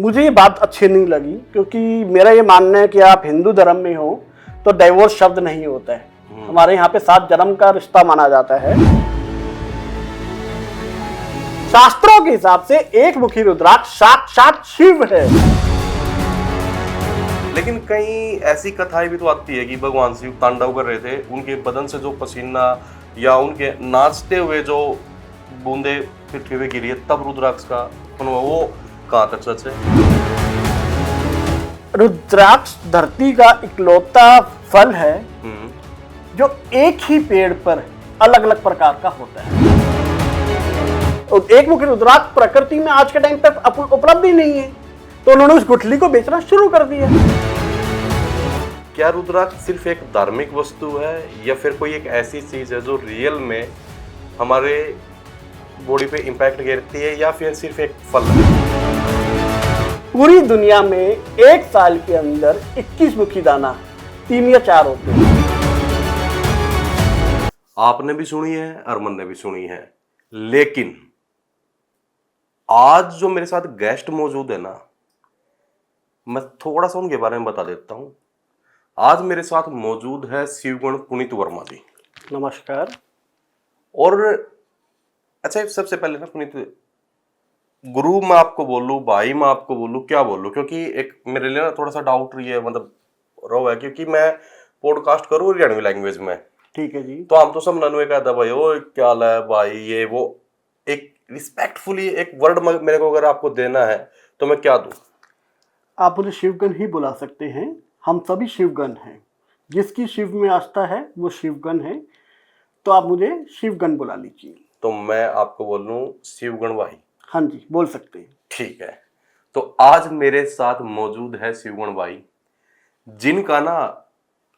मुझे ये बात अच्छी नहीं लगी, क्योंकि मेरा ये मानना है कि आप हिंदू धर्म में हो तो डाइवोर्स शब्द नहीं होता है। हमारे यहाँ पे 7 जन्म का रिश्ता माना जाता है। शास्त्रों के हिसाब से एक मुखी रुद्राक्ष साक्षात शिव है। लेकिन कई ऐसी कथाएं भी तो आती है कि भगवान शिव तांडव कर रहे थे, उनके बदन से जो पसीना या उनके नाचते हुए जो बूंदे पृथ्वी पे गिरी है तब रुद्राक्ष का उत्पन्न हुआ। वो कहाँ तक सच है? रुद्राक्ष धरती का इकलौता फल है जो एक ही पेड़ पर अलग अलग प्रकार का होता है। और एक मुखी रुद्राक्ष प्रकृति में आज के टाइम पर उपलब्ध ही नहीं है, तो उन्होंने उस गुठली को बेचना शुरू कर दिया। क्या रुद्राक्ष सिर्फ एक धार्मिक वस्तु है या फिर कोई एक ऐसी चीज है जो रियल में हमारे बॉडी पे इम्पैक्ट गिरती है, या फिर सिर्फ एक फल है? पूरी दुनिया में एक साल के अंदर 21 मुखी दाना 3 या 4 होते हैं। आपने भी सुनी है, अरमन ने भी सुनी है, लेकिन आज जो मेरे साथ गेस्ट मौजूद है ना, मैं थोड़ा सा उनके बारे में बता देता हूं। आज मेरे साथ मौजूद है शिवगण पुनीत वर्मा जी। नमस्कार। और अच्छा, सबसे पहले ना पुनीत, गुरु मैं आपको बोलूं, भाई मैं आपको बोलूं, क्या बोलूं? क्योंकि एक मेरे लिए ना थोड़ा सा डाउट रही है, मतलब रो है, क्योंकि मैं पॉडकास्ट करूं हरियाणवी लैंग्वेज में। ठीक है जी। तो हम तो सब ननुए कहता भाई ओ क्या हाल है भाई, ये वो। एक रिस्पेक्टफुली एक वर्ड मेरे को अगर आपको देना है तो मैं क्या दूं? आप मुझे शिवगण ही बुला सकते हैं। हम सभी शिवगण हैं। जिसकी शिव में आस्था है वो शिवगण है, तो आप मुझे शिवगण बुला लीजिए। तो मैं आपको बोल लूं शिवगण भाई? हाँ जी, बोल सकते हैं। ठीक है। तो आज मेरे साथ मौजूद है शिवगण भाई, जिनका ना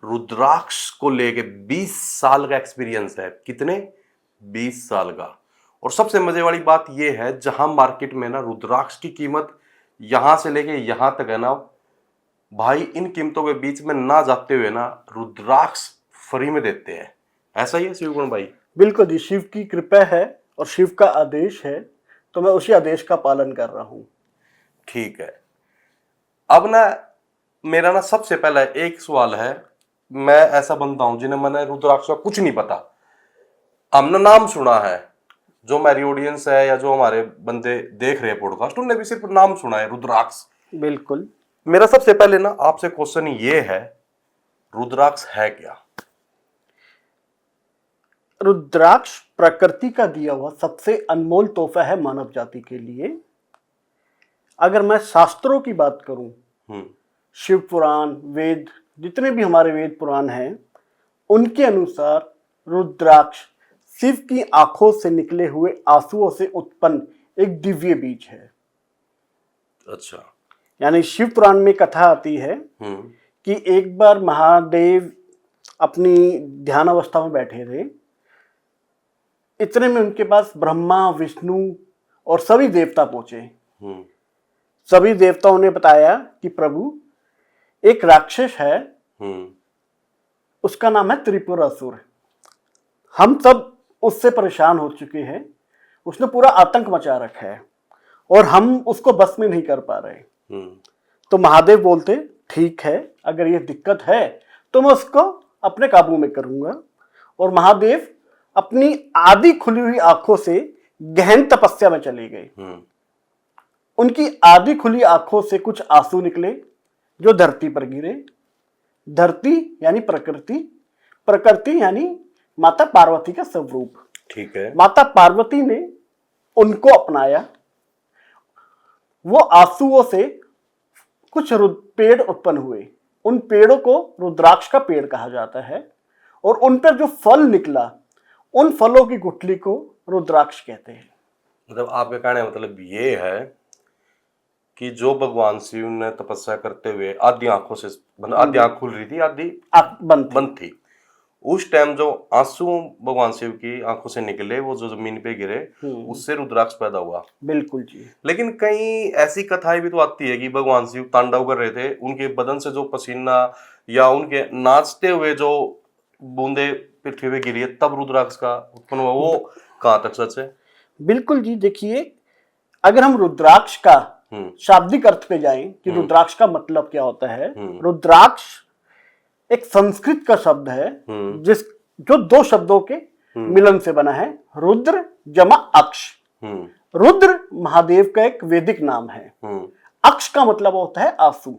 रुद्राक्ष को लेके 20 साल का एक्सपीरियंस है। कितने? 20 साल का। और सबसे मजे वाली बात यह है, जहां मार्केट में ना रुद्राक्ष की कीमत यहां से लेके यहां तक है ना भाई, इन कीमतों के बीच में ना जाते हुए ना रुद्राक्ष फ्री में देते हैं। ऐसा ही है शिवगुण भाई? बिल्कुल जी, शिव की कृपा है और शिव का आदेश है, तो मैं उसी आदेश का पालन कर रहा हूं। ठीक है। अब ना मेरा ना सबसे पहला एक सवाल है। मैं ऐसा बंदा हूं जिन्हें मैंने रुद्राक्ष का कुछ नहीं पता। हमने नाम सुना है, जो हमारी ऑडियंस है या जो हमारे बंदे देख रहे हैं पॉडकास्ट, उन्होंने भी सिर्फ नाम सुना है रुद्राक्ष। बिल्कुल। मेरा सबसे पहले ना आपसे क्वेश्चन ये है, रुद्राक्ष है क्या? रुद्राक्ष प्रकृति का दिया हुआ सबसे अनमोल तोहफा है मानव जाति के लिए। अगर मैं शास्त्रों की बात करूं, शिव पुराण, वेद, जितने भी हमारे वेद पुराण हैं, उनके अनुसार रुद्राक्ष शिव की आंखों से निकले हुए आंसुओं से उत्पन्न एक दिव्य बीज है। अच्छा। यानी शिव पुराण में कथा आती है कि एक बार महादेव अपनी ध्यान अवस्था में बैठे थे। इतने में उनके पास ब्रह्मा, विष्णु और सभी देवता पहुंचे। सभी देवताओं ने बताया कि प्रभु, एक राक्षस है, उसका नाम है त्रिपुरासुर। हम सब उससे परेशान हो चुके हैं, उसने पूरा आतंक मचा रखा है और हम उसको बस में नहीं कर पा रहे। तो महादेव बोलते, ठीक है, अगर ये दिक्कत है तो मैं उसको अपने काबू में करूंगा। और महादेव अपनी आधी खुली हुई आंखों से गहन तपस्या में चले गए। उनकी आधी खुली आंखों से कुछ आंसू निकले जो धरती पर गिरे। धरती यानी प्रकृति, प्रकृति यानी माता पार्वती का स्वरूप। ठीक है। माता पार्वती ने उनको अपनाया। वो आंसुओं से कुछ पेड़ उत्पन्न हुए। उन पेड़ों को रुद्राक्ष का पेड़ कहा जाता है और उन पर जो फल निकला, उन फलों की गुठली को रुद्राक्ष कहते हैं। मतलब आपके कहने का मतलब ये है कि जो भगवान शिव ने तपस्या करते हुए आधी आंखों से, मतलब आधी आंख खुल रही थी, आधी बंद थी, उस टाइम जो आंसू भगवान शिव की आंखों से निकले, वो जो जमीन पे गिरे, उससे रुद्राक्ष पैदा हुआ। बिल्कुल जी। लेकिन कई ऐसी कथाएं भी तो आती है कि भगवान शिव तांडव कर रहे थे, उनके बदन से जो पसीना या उनके नाचते हुए जो बूंदे पृथ्वी पे गिरी है तब रुद्राक्ष का उत्पन्न हुआ। वो कहाँ तक सच है? बिल्कुल जी। देखिए, अगर हम रुद्राक्ष का शाब्दिक अर्थ पे जाएं कि रुद्राक्ष का मतलब क्या होता है। रुद्राक्ष एक संस्कृत का शब्द है जो दो शब्दों के मिलन से बना है, रुद्र जमा अक्ष। रुद्र महादेव का एक वैदिक नाम है। अक्ष का मतलब होता है आंसू,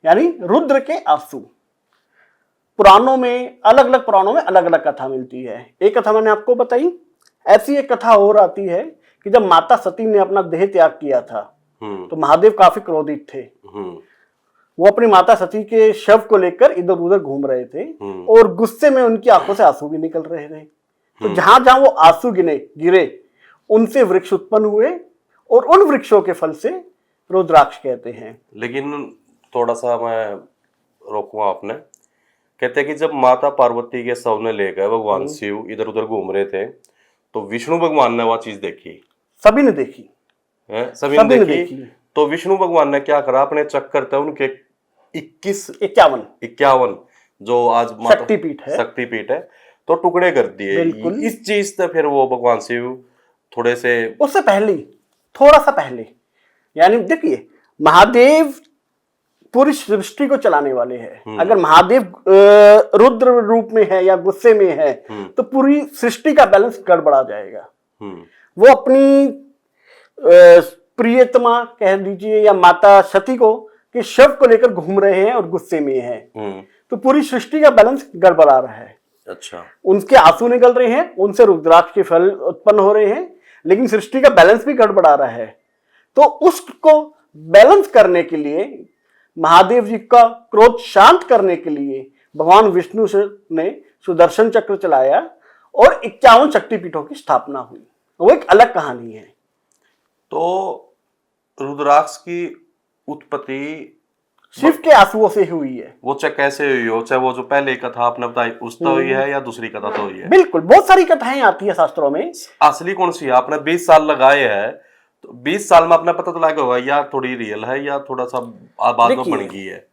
यानी रुद्र के आंसू। पुराणों में अलग अलग कथा मिलती है। एक कथा मैंने आपको बताई, ऐसी एक कथा और आती है कि जब माता सती ने अपना देह त्याग किया था तो महादेव काफी क्रोधित थे। वो अपनी माता सती के शव को लेकर इधर उधर घूम रहे थे और गुस्से में उनकी आंखों से आंसू भी निकल रहे थे। तो जहां जहां वो आंसू गिरे उनसे वृक्ष उत्पन्न हुए और उन वृक्षों के फल से रुद्राक्ष कहते हैं। लेकिन थोड़ा सा मैं रोकूंगा, आपने कहते हैं कि जब माता पार्वती के शव ने लेकर भगवान शिव इधर उधर घूम रहे थे तो विष्णु भगवान ने वह चीज देखी। सभी ने देखी है, सभी ने देखी। तो विष्णु भगवान ने क्या करा, अपने चक्कर थे उनके 51 जो आज शक्तिपीठ है तो टुकड़े कर दिए। इस चीज से फिर वो भगवान शिव थोड़े से उससे पहले, थोड़ा सा पहले, यानी देखिए महादेव पूरी सृष्टि को चलाने वाले हैं। अगर महादेव रुद्र रूप में है या गुस्से में है तो पूरी सृष्टि का बैलेंस गड़बड़ा जाएगा। वो अपनी प्रियतमा कह दीजिए या माता सती को के शव को लेकर घूम रहे हैं और गुस्से में हैं, तो पूरी सृष्टि का बैलेंस गड़बड़ा रहा है। अच्छा, उनके आंसू निकल रहे हैं, उनसे रुद्राक्ष के फल उत्पन्न हो रहे हैं, लेकिन सृष्टि का बैलेंस भी गड़बड़ा रहा है। तो उसको बैलेंस करने के लिए, महादेव जी का क्रोध शांत करने के लिए भगवान विष्णु ने सुदर्शन चक्र चलाया और 51 शक्तिपीठों की स्थापना हुई। वो एक अलग कहानी है। तो रुद्राक्ष की उत्पत्ति शिव के आंसुओं से हुई है। वो चाहे कैसे हुई हो, चाहे वो जो पहले कथा आपने बताई उससे हुई है या दूसरी कथा तो हुई है। बिल्कुल, बहुत सारी कथाएं आती है शास्त्रों में। असली कौन सी है? आपने 20 साल लगाए हैं तो 20 साल में अपना पता तो लगा होगा या थोड़ी रियल है या थोड़ा सा बाद में बन गई है।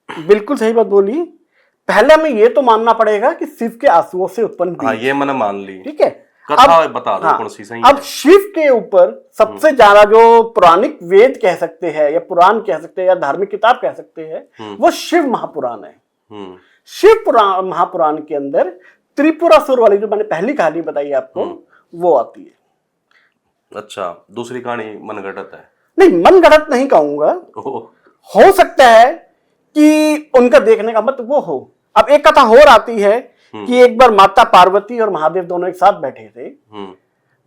बिल्कुल सही बात बोली। पहले हमें ये तो मानना पड़ेगा कि शिव के आंसुओं से उत्पन्न हुई। हाँ, ये मैंने मान ली। ठीक है, कथा बता दो कौन सी सही है। अब शिव के ऊपर सबसे ज्यादा जो पौराणिक वेद कह सकते हैं या पुराण कह सकते हैं या धार्मिक किताब कह सकते हैं वो शिव महापुराण है। शिव पुराण महापुराण के अंदर त्रिपुरासुर वाली जो मैंने पहली कहानी बताई आपको वो आती है। अच्छा, दूसरी कहानी मनगढ़ंत है? नहीं, मनगढ़ंत नहीं कहूंगा। हो सकता है कि उनका देखने का मत वो हो। अब एक कथा और आती है कि एक बार माता पार्वती और महादेव दोनों एक साथ बैठे थे।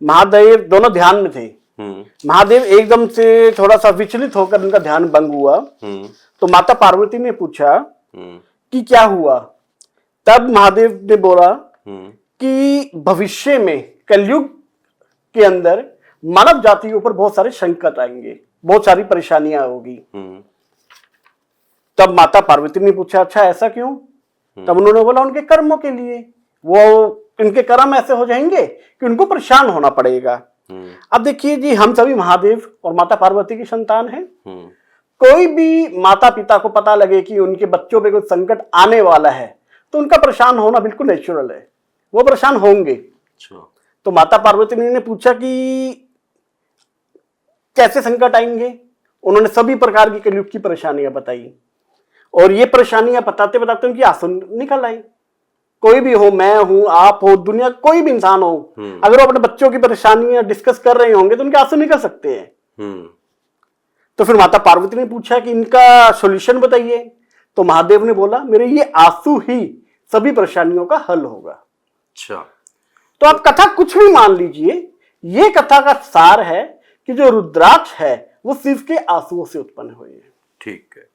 महादेव दोनों ध्यान में थे। महादेव एकदम से थोड़ा सा विचलित होकर उनका ध्यान भंग हुआ। तो माता पार्वती ने पूछा कि क्या हुआ। तब महादेव ने बोला कि भविष्य में कलयुग के अंदर मानव जाति के ऊपर बहुत सारे संकट आएंगे, बहुत सारी परेशानियां होगी। तब माता पार्वती ने पूछा अच्छा ऐसा क्यों? तब उन्होंने बोला उनके कर्मों के लिए, वो उनके कर्म ऐसे हो जाएंगे कि उनको परेशान होना पड़ेगा। अब देखिए जी, हम सभी महादेव और माता पार्वती की संतान हैं। कोई भी माता पिता को पता लगे कि उनके बच्चों पे कुछ संकट आने वाला है तो उनका परेशान होना बिल्कुल नेचुरल है, वो परेशान होंगे। तो माता पार्वती ने पूछा कि कैसे संकट आएंगे। उन्होंने सभी प्रकार की कलयुग की परेशानियां बताई और ये परेशानियां बताते बताते उनकी आंसू निकल आई। कोई भी हो, मैं हूं, आप हो, दुनिया कोई भी इंसान हो, अगर वो अपने बच्चों की परेशानियां डिस्कस कर रहे होंगे तो उनके आंसू निकल सकते हैं। तो फिर माता पार्वती ने पूछा कि इनका सॉल्यूशन बताइए। तो महादेव ने बोला मेरे ये आंसू ही सभी परेशानियों का हल होगा। अच्छा, तो आप कथा कुछ भी मान लीजिए, ये कथा का सार है कि जो रुद्राक्ष है वो शिव के आंसुओं से उत्पन्न हुए हैं। ठीक है।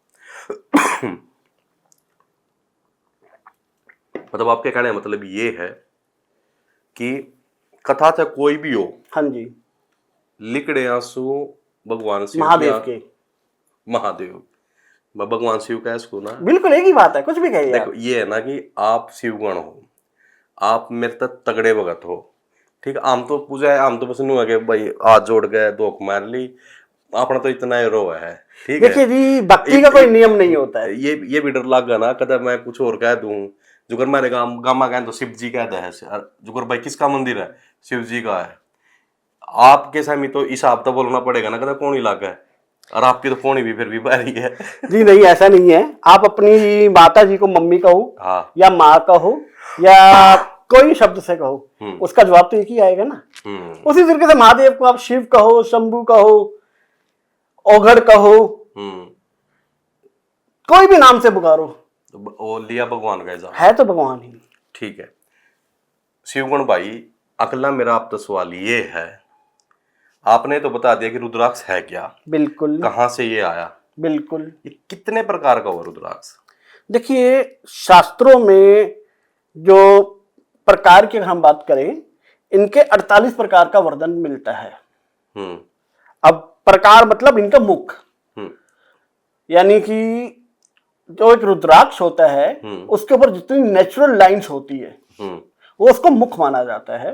मतलब आपके कहने का मतलब ये है कि कथा चाहे कोई भी हो, हाँ जी, लिकड़े आंसू भगवान शिव महादेव भगवान शिव का इसको ना, बिल्कुल एक ही बात है, कुछ भी कहिए। देखो ये है ना कि आप शिवगण हो, आप मेरे तक तगड़े भगत हो, ठीक है। आम तो पूजा है, आम तो बस नु है कि भाई हाथ जोड़ गए, धोख मार ली, अपना तो इतना रो है, ठीक है। देखिए जी, भक्ति का कोई नियम नहीं होता है। ये भी डर लग गया ना, कदम मैं कुछ और कह दूं, जुगर मेरे गामा कह तो शिव जी का है, जुगर भाई किसका मंदिर है? शिव जी का है। आपके सामी तो इस हफ्ता बोलना पड़ेगा ना, कहता कौन इलाका है, और आपकी तो कौन भी फिर भी भारी है। जी नहीं, ऐसा नहीं है। आप अपनी माता जी को मम्मी कहो, हाँ। या माँ कहो, या कोई शब्द से कहो, उसका जवाब तो एक ही आएगा ना। उसी तरीके से महादेव को आप शिव कहो, शंभू कहो, ओघड़ कहो, कोई भी नाम से पुकारो, तो वो लिया भगवान का एग्जाम है तो भगवान ही। ठीक है शिवगुण भाई, अगला मेरा आप तो सवाल ये है, आपने तो बता दिया कि रुद्राक्ष है क्या, बिल्कुल, कहाँ से ये आया, बिल्कुल। ये कितने प्रकार का हुआ रुद्राक्ष? देखिए, शास्त्रों में जो प्रकार की अगर हम बात करें, इनके 48 प्रकार का वर्णन मिलता है। अब प्रकार मतलब इनका मुख, यानी कि जो एक रुद्राक्ष होता है उसके ऊपर जितनी नेचुरल लाइंस होती है वो उसको मुख माना जाता है।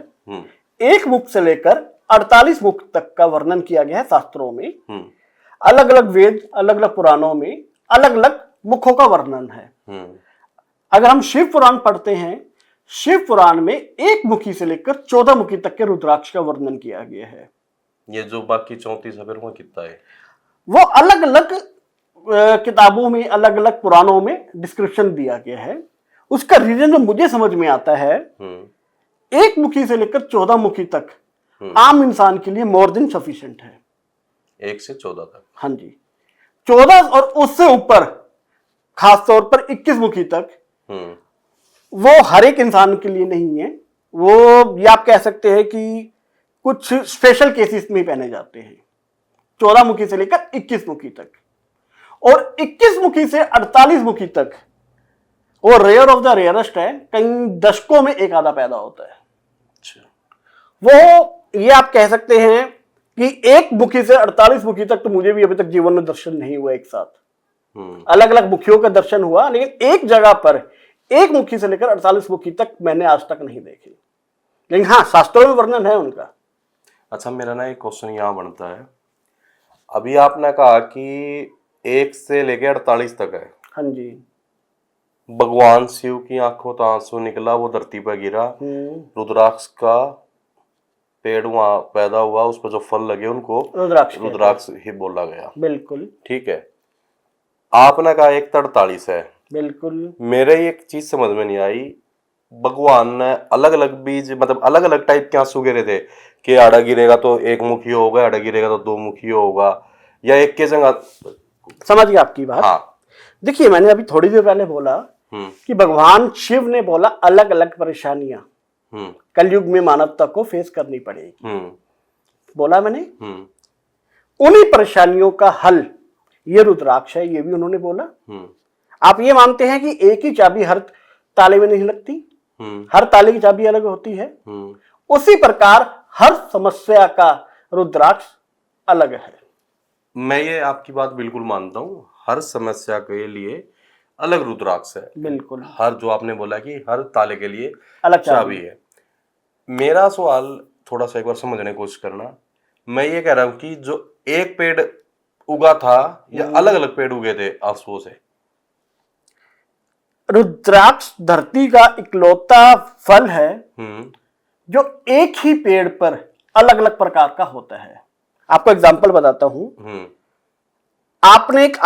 एक मुख से लेकर 48 मुख तक का वर्णन किया गया है शास्त्रों में। अलग अलग वेद, अलग अलग पुराणों में अलग अलग मुखों का वर्णन है। अगर हम शिव पुराण पढ़ते हैं, शिव पुराण में एक मुखी से लेकर 14 मुखी तक के रुद्राक्ष का वर्णन किया गया है। ये जो बाकी 34 है फिर वो कितना है? वो अलग अलग किताबों में, अलग अलग पुराणों में डिस्क्रिप्शन दिया गया है। उसका रीजन जो मुझे समझ में आता है, एक मुखी से लेकर 14 मुखी तक आम इंसान के लिए मोर देन सफिशिएंट है। 1 से 14 तक? हाँ जी। 14 और उससे ऊपर, खासतौर पर 21 मुखी तक, वो हर एक इंसान के लिए नहीं है। वो ये आप कह सकते हैं कि कुछ स्पेशल केसेस में पहने जाते हैं। 14 मुखी से लेकर 21 मुखी तक, और 21 मुखी से 48 मुखी तक वो रेयर ऑफ द रेयरेस्ट है। कई दशकों में एक आधा पैदा होता है। वो ये आप कह सकते हैं कि एक मुखी से 48 मुखी तक तो मुझे भी अभी तक जीवन में दर्शन नहीं हुआ एक साथ। अलग अलग मुखियों का दर्शन हुआ, लेकिन एक जगह पर एक मुखी से लेकर 48 मुखी तक मैंने आज तक नहीं देखी। लेकिन हाँ, शास्त्रों में वर्णन है उनका। अच्छा, मेरा ना एक क्वेश्चन यहाँ बनता है, अभी आपने कहा कि 1 से लेकर 48 तक है। हाँ जी। भगवान शिव की आंखों तो आंसू निकला, वो धरती पर गिरा, रुद्राक्ष का पेड़ वहां पैदा हुआ, उस पर जो फल लगे उनको रुद्राक्ष ही बोला गया। बिल्कुल ठीक है। आपने कहा 1 से 48 है। बिल्कुल। मेरे एक चीज समझ में नहीं आई, भगवान ने अलग अलग बीज, मतलब अलग अलग टाइप के आंसू गिरे थे कि आड़ा गिरेगा तो 1 मुखी होगा, आड़ा गिरेगा तो 2 मुखी होगा, या एक के जगह? समझ गया आपकी बात। हाँ। देखिए, मैंने अभी थोड़ी देर पहले बोला कि भगवान शिव ने बोला अलग अलग परेशानियां कलयुग में मानवता को फेस करनी पड़ेगी। बोला मैंने। उन्हीं परेशानियों का हल ये रुद्राक्ष है, ये भी उन्होंने बोला। आप ये मानते हैं कि एक ही चाबी हर ताले में नहीं लगती, हर ताले की चाबी अलग होती है। उसी प्रकार हर समस्या का रुद्राक्ष अलग है। मैं ये आपकी बात बिल्कुल मानता हूँ, हर समस्या के लिए अलग रुद्राक्ष है। बिल्कुल। हर, जो आपने बोला कि हर ताले के लिए अलग चाबी है। मेरा सवाल थोड़ा सा एक बार समझने की कोशिश करना। मैं ये कह रहा हूँ कि जो एक पेड़ उगा था या अलग अलग पेड़ उगे थे आंसुओं से? रुद्राक्ष धरती का इकलौता फल है जो एक ही पेड़ पर अलग अलग प्रकार का होता है। आपको एग्जांपल बताता हूं। आपने एक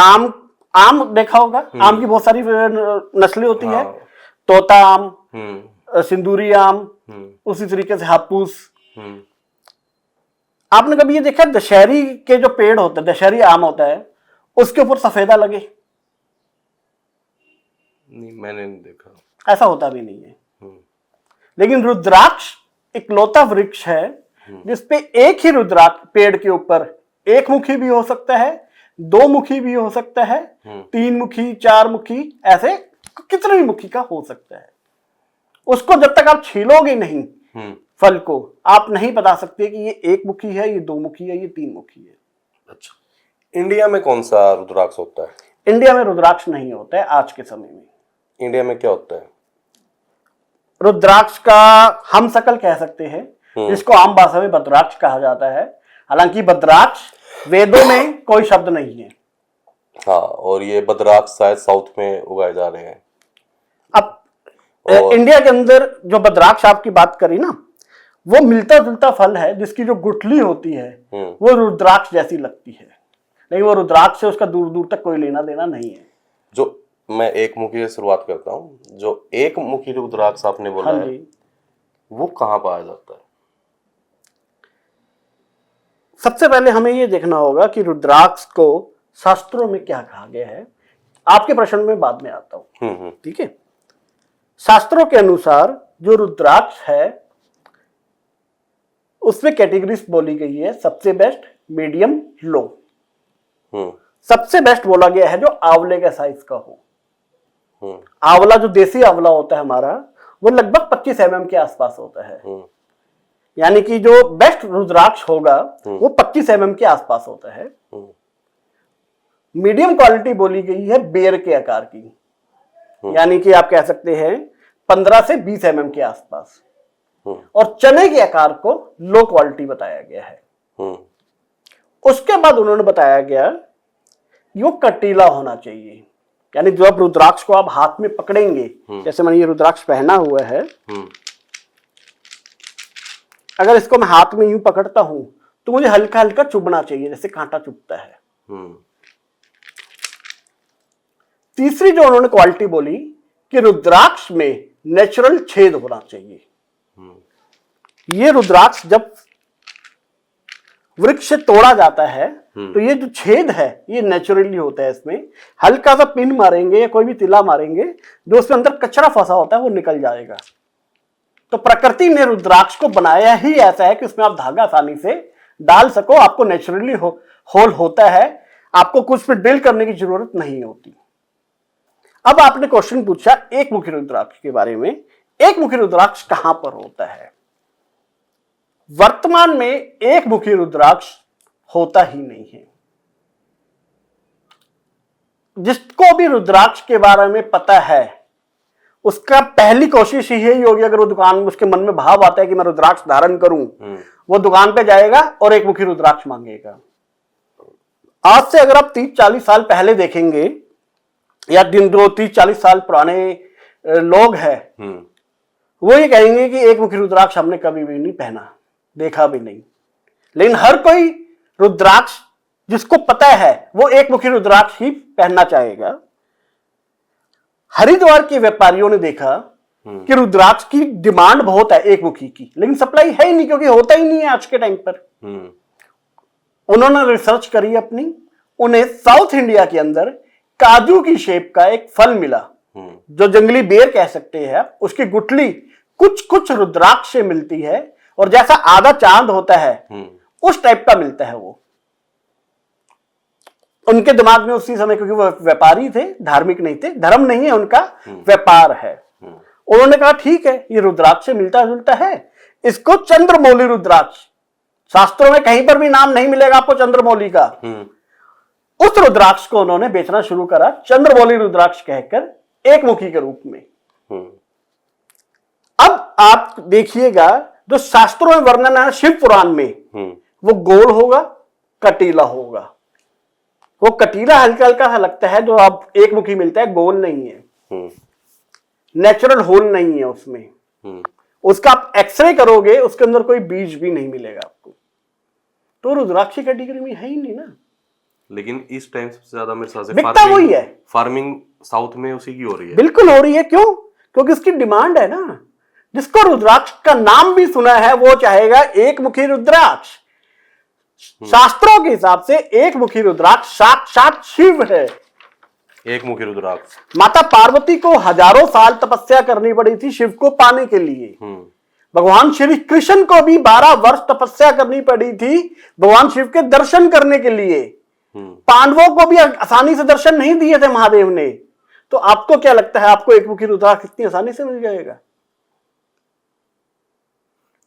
आम देखा होगा। आम की बहुत सारी नस्लें होती है। तोता आम, सिंदूरी आम, उसी तरीके से हापूस। आपने कभी ये देखा, दशहरी के जो पेड़ होते हैं, दशहरी आम होता है, उसके ऊपर सफेदा लगे? नहीं, मैंने नहीं देखा। ऐसा होता भी नहीं है। लेकिन रुद्राक्ष इकलौता वृक्ष है जिसपे एक ही रुद्राक्ष पेड़ के ऊपर एक मुखी भी हो सकता है, 2 मुखी भी हो सकता है, 3 मुखी, 4 मुखी, ऐसे कितने भी मुखी का हो सकता है। उसको जब तक आप छीलोगे नहीं फल को, आप नहीं बता सकते कि ये 1 मुखी है, ये 2 मुखी है, ये 3 मुखी है। अच्छा, इंडिया में कौन सा रुद्राक्ष होता है? इंडिया में रुद्राक्ष नहीं होता है आज के समय में। इंडिया में क्या होता है? रुद्राक्ष का हम सकल कह सकते हैं, जिसको आम भाषा में भद्राक्ष कहा जाता है। हालांकि भद्राक्ष वेदों में कोई शब्द नहीं है। हाँ, और ये भद्राक्ष शायद साउथ में उगाए जा रहे हैं। अब इंडिया के अंदर जो भद्राक्ष आपकी बात करी ना, वो मिलता जुलता फल है जिसकी जो गुठली होती है वो रुद्राक्ष जैसी लगती है, लेकिन वो रुद्राक्ष से उसका दूर दूर तक कोई लेना देना नहीं है। जो मैं एक मुखी से शुरुआत करता हूँ, जो एक मुखी रुद्राक्ष आपने बोला हाँ है, जी। वो कहाँ पाया जाता है? सबसे पहले हमें ये देखना होगा कि रुद्राक्ष को शास्त्रों में क्या कहा गया है। आपके प्रश्न में बाद में आता हूं, ठीक है। शास्त्रों के अनुसार जो रुद्राक्ष है उसमें कैटेगरीज बोली गई है, सबसे बेस्ट, मीडियम, लो। सबसे बेस्ट बोला गया है जो आंवले के साइज का हो। आंवला जो देसी आंवला होता है हमारा, वो लगभग 25 mm के आसपास होता है। यानी कि जो बेस्ट रुद्राक्ष होगा वो 25 mm के आसपास होता है। मीडियम क्वालिटी बोली गई है बेर के आकार की, यानी कि आप कह सकते हैं 15 से 20 mm के आसपास। और चने के आकार को लो क्वालिटी बताया गया है। उसके बाद उन्होंने बताया गया कि वो कटीला होना चाहिए, यानी जो आप रुद्राक्ष को आप हाथ में पकड़ेंगे, जैसे मैंने ये रुद्राक्ष पहना हुआ है, अगर इसको मैं हाथ में यूं पकड़ता हूं तो मुझे हल्का हल्का चुभना चाहिए, जैसे कांटा चुभता है। तीसरी जो उन्होंने क्वालिटी बोली कि रुद्राक्ष में नेचुरल छेद होना चाहिए। ये रुद्राक्ष जब वृक्ष से तोड़ा जाता है तो ये जो छेद है ये नेचुरली होता है। इसमें हल्का सा पिन मारेंगे या कोई भी तिला मारेंगे, जो उसके अंदर कचरा फंसा होता है वो निकल जाएगा। तो प्रकृति ने रुद्राक्ष को बनाया ही ऐसा है कि उसमें आप धागा आसानी से डाल सको, आपको नेचुरली होल होता है, आपको कुछ पे ड्रिल करने की जरूरत नहीं होती। अब आपने क्वेश्चन पूछा एक मुखी रुद्राक्ष के बारे में। एक मुखी रुद्राक्ष कहां पर होता है? वर्तमान में एक मुखी रुद्राक्ष होता ही नहीं है। जिसको भी रुद्राक्ष के बारे में पता है उसका पहली कोशिश ही होगी, अगर वो दुकान में उसके मन में भाव आता है कि मैं रुद्राक्ष धारण करूं, वो दुकान पे जाएगा और एक मुखी रुद्राक्ष मांगेगा। आज से अगर आप 30-40 साल पहले देखेंगे, या दिन 30-40 साल पुराने लोग हैं, वो ये कहेंगे कि एक मुखी रुद्राक्ष हमने कभी भी नहीं पहना, देखा भी नहीं। लेकिन हर कोई रुद्राक्ष जिसको पता है वो एक मुखी रुद्राक्ष ही पहनना चाहेगा। हरिद्वार के व्यापारियों ने देखा कि रुद्राक्ष की डिमांड बहुत है एक मुखी की, लेकिन सप्लाई है ही नहीं, क्योंकि होता ही नहीं है आज के टाइम पर। उन्होंने रिसर्च करी अपनी, उन्हें साउथ इंडिया के अंदर काजू की शेप का एक फल मिला, जो जंगली बेर कह सकते हैं। उसकी गुठली कुछ कुछ रुद्राक्ष से मिलती है, और जैसा आधा चांद होता है उस टाइप का मिलता है वो। उनके दिमाग में उसी समय, क्योंकि वो व्यापारी थे, धार्मिक नहीं थे, धर्म नहीं है उनका, व्यापार है। उन्होंने कहा ठीक है, ये रुद्राक्ष से मिलता जुलता है, इसको चंद्रमौली रुद्राक्ष, शास्त्रों में कहीं पर भी नाम नहीं मिलेगा आपको चंद्रमौली का, उस रुद्राक्ष को उन्होंने बेचना शुरू करा, चंद्रमौली रुद्राक्ष कहकर, एक मुखी के रूप में। अब आप देखिएगा जो शास्त्रों में वर्णन है शिव पुराण में, वो गोल होगा, कटीला होगा। वो कटीला हल्का हल्का सा लगता है, जो आप एक मुखी मिलता है, गोल नहीं है, नेचुरल होल नहीं है उसमें। उसका आप एक्सरे करोगे, उसके अंदर कोई बीज भी नहीं मिलेगा आपको। तो रुद्राक्षी कैटेगरी में है ही नहीं ना। लेकिन इस टाइम सबसे ज्यादा मेरे साथ बिकता वही है, फार्मिंग साउथ में उसी की हो रही है। बिल्कुल हो रही है। क्यों? क्योंकि उसकी डिमांड है ना। जिसको रुद्राक्ष का नाम भी सुना है वो चाहेगा एक मुखी रुद्राक्ष। शास्त्रों के हिसाब से एक मुखी रुद्राक्ष साक्षात शिव है। एक मुखी रुद्राक्ष, माता पार्वती को हजारों साल तपस्या करनी पड़ी थी शिव को पाने के लिए। भगवान श्री कृष्ण को भी 12 वर्ष तपस्या करनी पड़ी थी भगवान शिव के दर्शन करने के लिए। पांडवों को भी आसानी से दर्शन नहीं दिए थे महादेव ने। तो आपको क्या लगता है, आपको एक मुखी रुद्राक्ष इतनी आसानी से मिल जाएगा?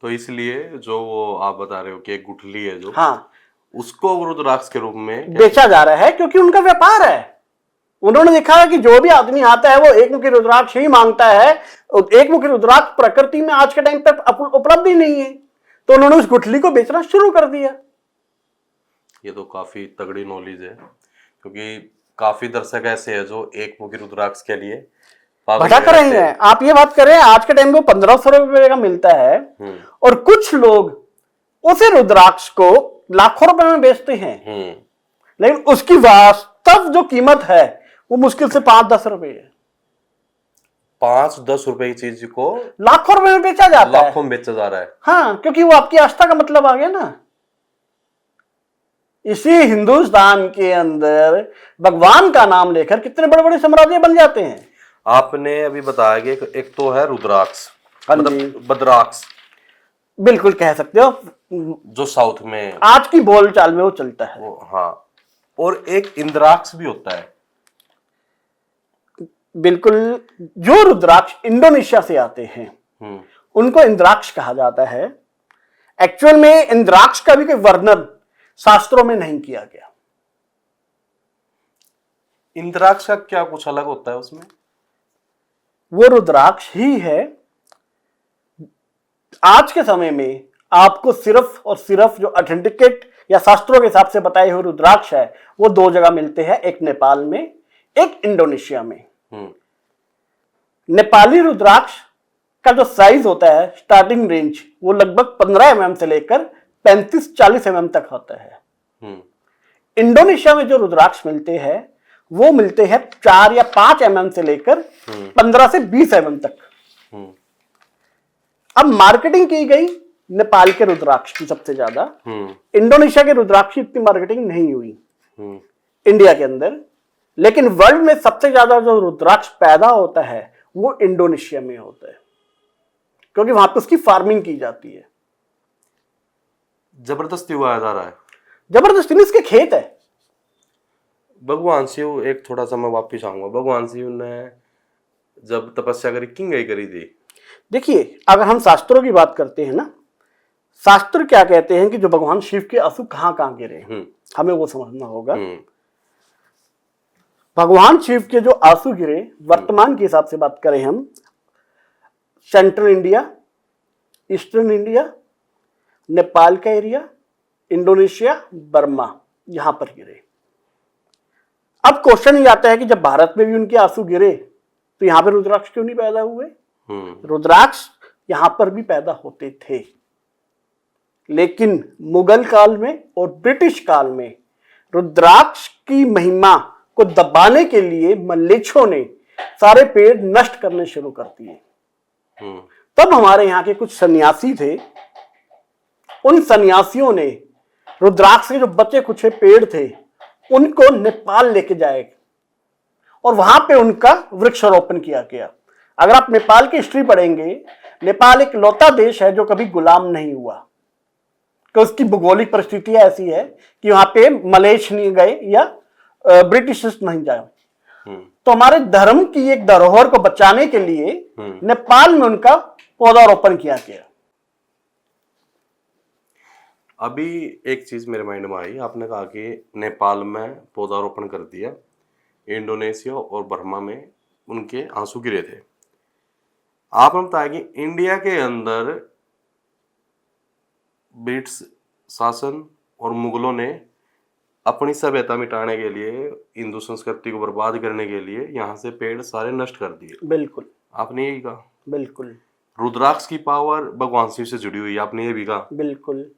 तो इसलिए जो वो आप बता रहे हो कि एक गुठली है जो, हाँ, उसको रुद्राक्ष के रूप में बेचा जा रहा है, क्योंकि उनका व्यापार है। उन्होंने देखा कि जो भी आदमी आता है वो एक मुखी रुद्राक्ष ही मांगता है। एक मुखी रुद्राक्ष प्रकृति में आज के टाइम पर उपलब्ध ही नहीं है, तो उन्होंने उस गुठली को बेचना शुरू कर दिया। ये तो काफी तगड़ी नॉलेज है, क्योंकि काफी दर्शक ऐसे हैं जो एक मुखी रुद्राक्ष के लिए भटक रहते रहे हैं। आप ये बात करें, आज के टाइम में 1500 रुपए का मिलता है और कुछ लोग उसे रुद्राक्ष को लाखों रुपए में बेचते हैं, लेकिन उसकी वास्तव जो कीमत है वो मुश्किल से 5-10 रुपए है। 5-10 रुपए की चीज को लाखों रुपए में बेचा जाता है। लाखों में बेचा जा रहा है। हाँ, क्योंकि वो आपकी आस्था का मतलब आ गया ना। इसी हिंदुस्तान के अंदर भगवान का नाम लेकर कितने बड़े बड़े साम्राज्य बन जाते हैं। आपने अभी बताया कि एक तो है रुद्राक्ष, हाँ जी। मतलब बद्राक्ष, बिल्कुल कह सकते हो, जो साउथ में आज की बोलचाल में वो चलता है। हाँ, और एक इंद्राक्ष भी होता है। बिल्कुल, जो रुद्राक्ष इंडोनेशिया से आते हैं उनको इंद्राक्ष कहा जाता है। एक्चुअल में इंद्राक्ष का भी कोई वर्णन शास्त्रों में नहीं किया गया। इंद्राक्ष का क्या कुछ अलग होता है उसमें? वो रुद्राक्ष ही है। आज के समय में आपको सिर्फ और सिर्फ जो ऑथेंटिकेट या शास्त्रों के हिसाब से बताए हुए रुद्राक्ष है वो 2 जगह मिलते हैं, एक नेपाल में, एक इंडोनेशिया में। नेपाली रुद्राक्ष का जो साइज होता है, स्टार्टिंग रेंज, वो लगभग 15 mm से लेकर 35-40 mm तक होता है। इंडोनेशिया में जो रुद्राक्ष मिलते हैं वो मिलते हैं 4 या 5 mm से लेकर 15 से 20 mm तक। अब मार्केटिंग की गई नेपाल के रुद्राक्ष की सबसे ज्यादा। इंडोनेशिया के रुद्राक्ष की इतनी मार्केटिंग नहीं हुई इंडिया के अंदर, लेकिन वर्ल्ड में सबसे ज्यादा जो रुद्राक्ष पैदा होता है वो इंडोनेशिया में होता है, क्योंकि वहां पे उसकी फार्मिंग की जाती है। जबरदस्ती उगाया जा रहा है। जबरदस्ती नहीं, इसके खेत है। भगवान शिव, एक थोड़ा सा मैं वापिस आऊंगा, भगवान शिव ने जब तपस्या करी, किंग करी थी। देखिए, अगर हम शास्त्रों की बात करते हैं ना, शास्त्र क्या कहते हैं कि जो भगवान शिव के आंसू कहां कहां गिरे, हमें वो समझना होगा। भगवान शिव के जो आंसू गिरे, वर्तमान के हिसाब से बात करें हम, central India, eastern India, Nepal का एरिया, इंडोनेशिया, बर्मा, यहां पर गिरे। अब क्वेश्चन ये आता है कि जब भारत में भी उनके आंसू गिरे तो यहां पर रुद्राक्ष क्यों नहीं पैदा हुए? रुद्राक्ष यहां पर भी पैदा होते थे, लेकिन मुगल काल में और ब्रिटिश काल में रुद्राक्ष की महिमा को दबाने के लिए मल्लेच्छों ने सारे पेड़ नष्ट करने शुरू कर दिए। तब हमारे यहाँ के कुछ सन्यासी थे, उन सन्यासियों ने रुद्राक्ष के जो बचे कुछ पेड़ थे उनको नेपाल लेके जाए और वहां पे उनका वृक्षारोपण किया गया। अगर आप नेपाल की हिस्ट्री पढ़ेंगे, नेपाल एक लौता देश है जो कभी गुलाम नहीं हुआ, कि उसकी भौगोलिक परिस्थितियां ऐसी है कि वहां पे मलेच्छ नहीं गए या ब्रिटिशर्स नहीं जाए। तो हमारे धर्म की एक धरोहर को बचाने के लिए नेपाल में उनका पौधारोपण किया गया। अभी एक चीज मेरे माइंड में आई, आपने कहा कि नेपाल में पौधारोपण कर दिया, इंडोनेशिया और बर्मा में उनके आंसू गिरे थे। आपने बताया कि इंडिया के अंदर ब्रिटिश शासन और मुगलों ने अपनी सभ्यता मिटाने के लिए, हिंदू संस्कृति को बर्बाद करने के लिए यहाँ से पेड़ सारे नष्ट कर दिए। बिल्कुल, आपने यही कहा। बिल्कुल, रुद्राक्ष की पावर भगवान शिव से जुड़ी हुई, आपने ये भी कहा। बिल्कुल।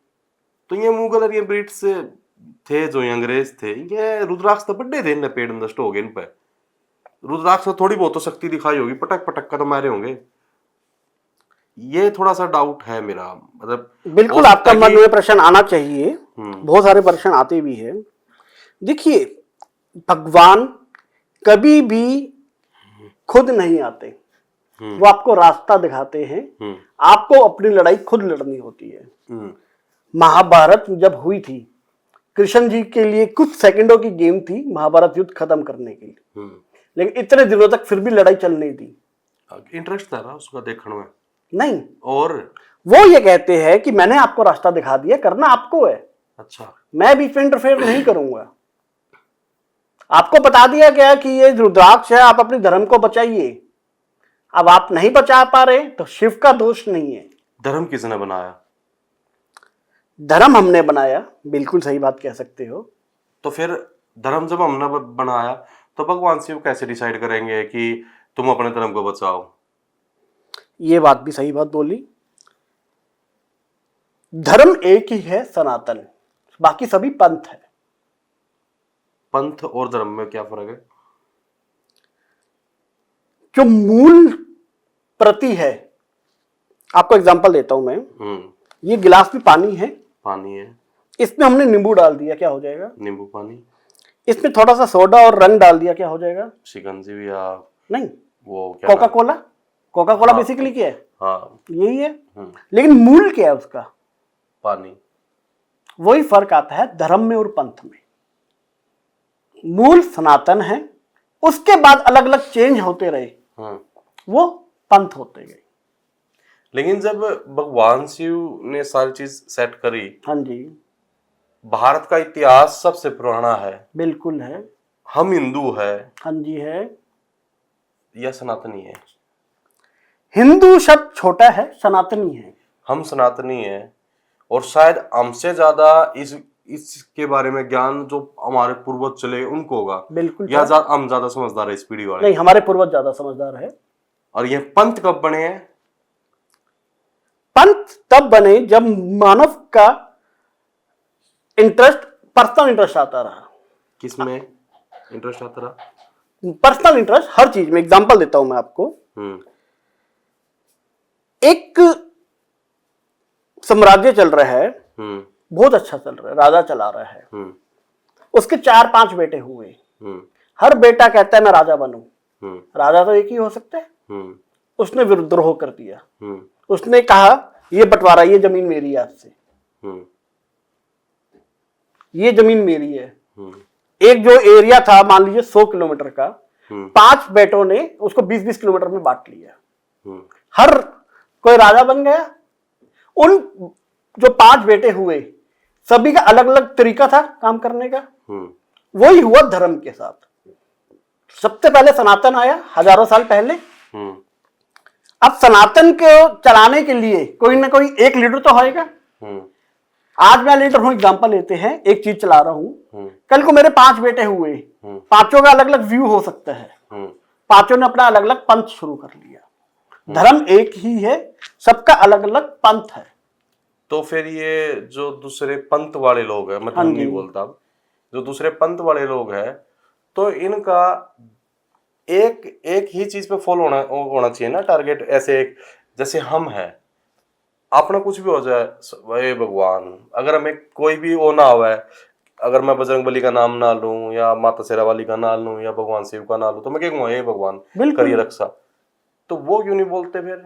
तो ये मुगल और ये ब्रिटिश थे, जो अंग्रेज थे, ये रुद्राक्ष तो बड़े थे, इन पेड़ नष्ट हो गए। इन पर रुद्राक्ष को थोड़ी बहुत तो शक्ति दिखाई होगी, पटक पटक कर तो मारे होंगे। ये थोड़ा सा डाउट है मेरा, मतलब बिल्कुल आपका मन में प्रश्न आना चाहिए, बहुत सारे प्रश्न आते भी हैं। देखिए, भगवान कभी भी खुद नहीं आते, वो आपको रास्ता दिखाते हैं। आपको अपनी लड़ाई खुद लड़नी होती है। महाभारत जब हुई थी, कृष्ण जी के लिए कुछ सेकंडों की गेम थी महाभारत युद्ध खत्म करने के लिए, लेकिन इतने दिनों तक फिर भी लड़ाई चल नहीं थी। इंटरेस्ट था ना उसका देखने में? नहीं। और वो ये कहते हैं कि मैंने आपको रास्ता दिखा दिया, करना आपको है। अच्छा, मैं बीच में इंटरफेयर नहीं करूंगा। आपको बता दिया गया कि ये रुद्राक्ष है, आप अपने धर्म को बचाइए। अब आप नहीं बचा पा रहे तो शिव का दोष नहीं है। धर्म किसने बनाया? धर्म हमने बनाया, बिल्कुल सही बात कह सकते हो। तो फिर धर्म जब हमने बनाया तो भगवान शिव कैसे डिसाइड करेंगे कि तुम अपने धर्म को बचाओ। ये बात भी सही बात बोली। धर्म एक ही है, सनातन, बाकी सभी पंथ है। पंथ और धर्म में क्या फर्क है? जो मूल प्रति है, आपको एग्जांपल देता हूं मैं। ये गिलास में पानी है, पानी है, इसमें हमने नींबू डाल दिया, क्या हो जाएगा? नींबू पानी। इसमें थोड़ा सा सोडा और रंग डाल दिया, क्या हो जाएगा? शिकंजी या नहीं, वो क्या, कोका कोला। कोका कोला हाँ, बेसिकली क्या है? हाँ, यही है। लेकिन मूल क्या है उसका? पानी। वही फर्क आता है धर्म में और पंथ में। मूल सनातन है, उसके बाद अलग अलग चेंज होते रहे, वो पंथ होते गए। लेकिन जब भगवान शिव ने सारी चीज सेट करी, हाँ जी, भारत का इतिहास सबसे पुराना है, बिल्कुल है, हम हिंदू है, हाँ जी है, या सनातनी है? हिंदू शब्द छोटा है, सनातनी है। हम सनातनी है, और शायद हमसे ज्यादा इसके बारे में ज्ञान जो हमारे पूर्वज चले उनको होगा, बिल्कुल, या हम ज्यादा समझदार है इस पीढ़ी वाले? नहीं, हमारे पूर्वज ज्यादा समझदार है। और ये पंथ कब बने हैं? पंथ तब बने जब मानव का इंटरेस्ट, पर्सनल इंटरेस्ट आता रहा। किसमें इंटरेस्ट आता रहा? पर्सनल इंटरेस्ट हर चीज में। एग्जांपल देता हूं मैं आपको। एक साम्राज्य चल रहा है, बहुत अच्छा चल रहा है, राजा चला रहा है, उसके 4-5 बेटे हुए। हर बेटा कहता है मैं राजा बनूं। राजा तो एक ही हो सकता है। उसने विद्रोह कर दिया, उसने कहा ये बंटवारा, ये जमीन मेरी है, आज से ये जमीन मेरी है। एक जो एरिया था मान लीजिए 100 किलोमीटर का, 5 बेटों ने उसको 20-20 किलोमीटर में बांट लिया। हर कोई राजा बन गया। उन जो 5 बेटे हुए, सभी का अलग अलग तरीका था काम करने का। वही हुआ धर्म के साथ। सबसे पहले सनातन आया, हजारों साल पहले। अब सनातन को चलाने के लिए कोई ना कोई एक लीडर तो होएगा। आज मैं लीडर हूं, एग्जांपल लेते हैं, एक चीज चला रहा हूं, कल को मेरे 5 बेटे हुए, 5 का अलग अलग व्यू हो सकता है, 5 ने अपना अलग अलग पंथ शुरू कर लिया। धर्म एक ही है, सबका अलग अलग पंथ है। तो फिर ये जो दूसरे पंथ वाले लोग हैं, मैं धर्म नहीं बोलता, जो दूसरे पंथ वाले लोग हैं, तो इनका एक ही चीज पे फॉलो होना चाहिए ना, टारगेट। ऐसे एक जैसे हम हैं, अपना कुछ भी हो जाए, हे भगवान, अगर हमें कोई भी वो ना हुआ है, अगर मैं बजरंगबली का नाम ना लूं या माता शेरावाली का नाम लूं या भगवान शिव का नाम लूं, तो मैं क्या कहूंगा, हे भगवान करिए रक्षा। तो वो क्यों नहीं बोलते फिर?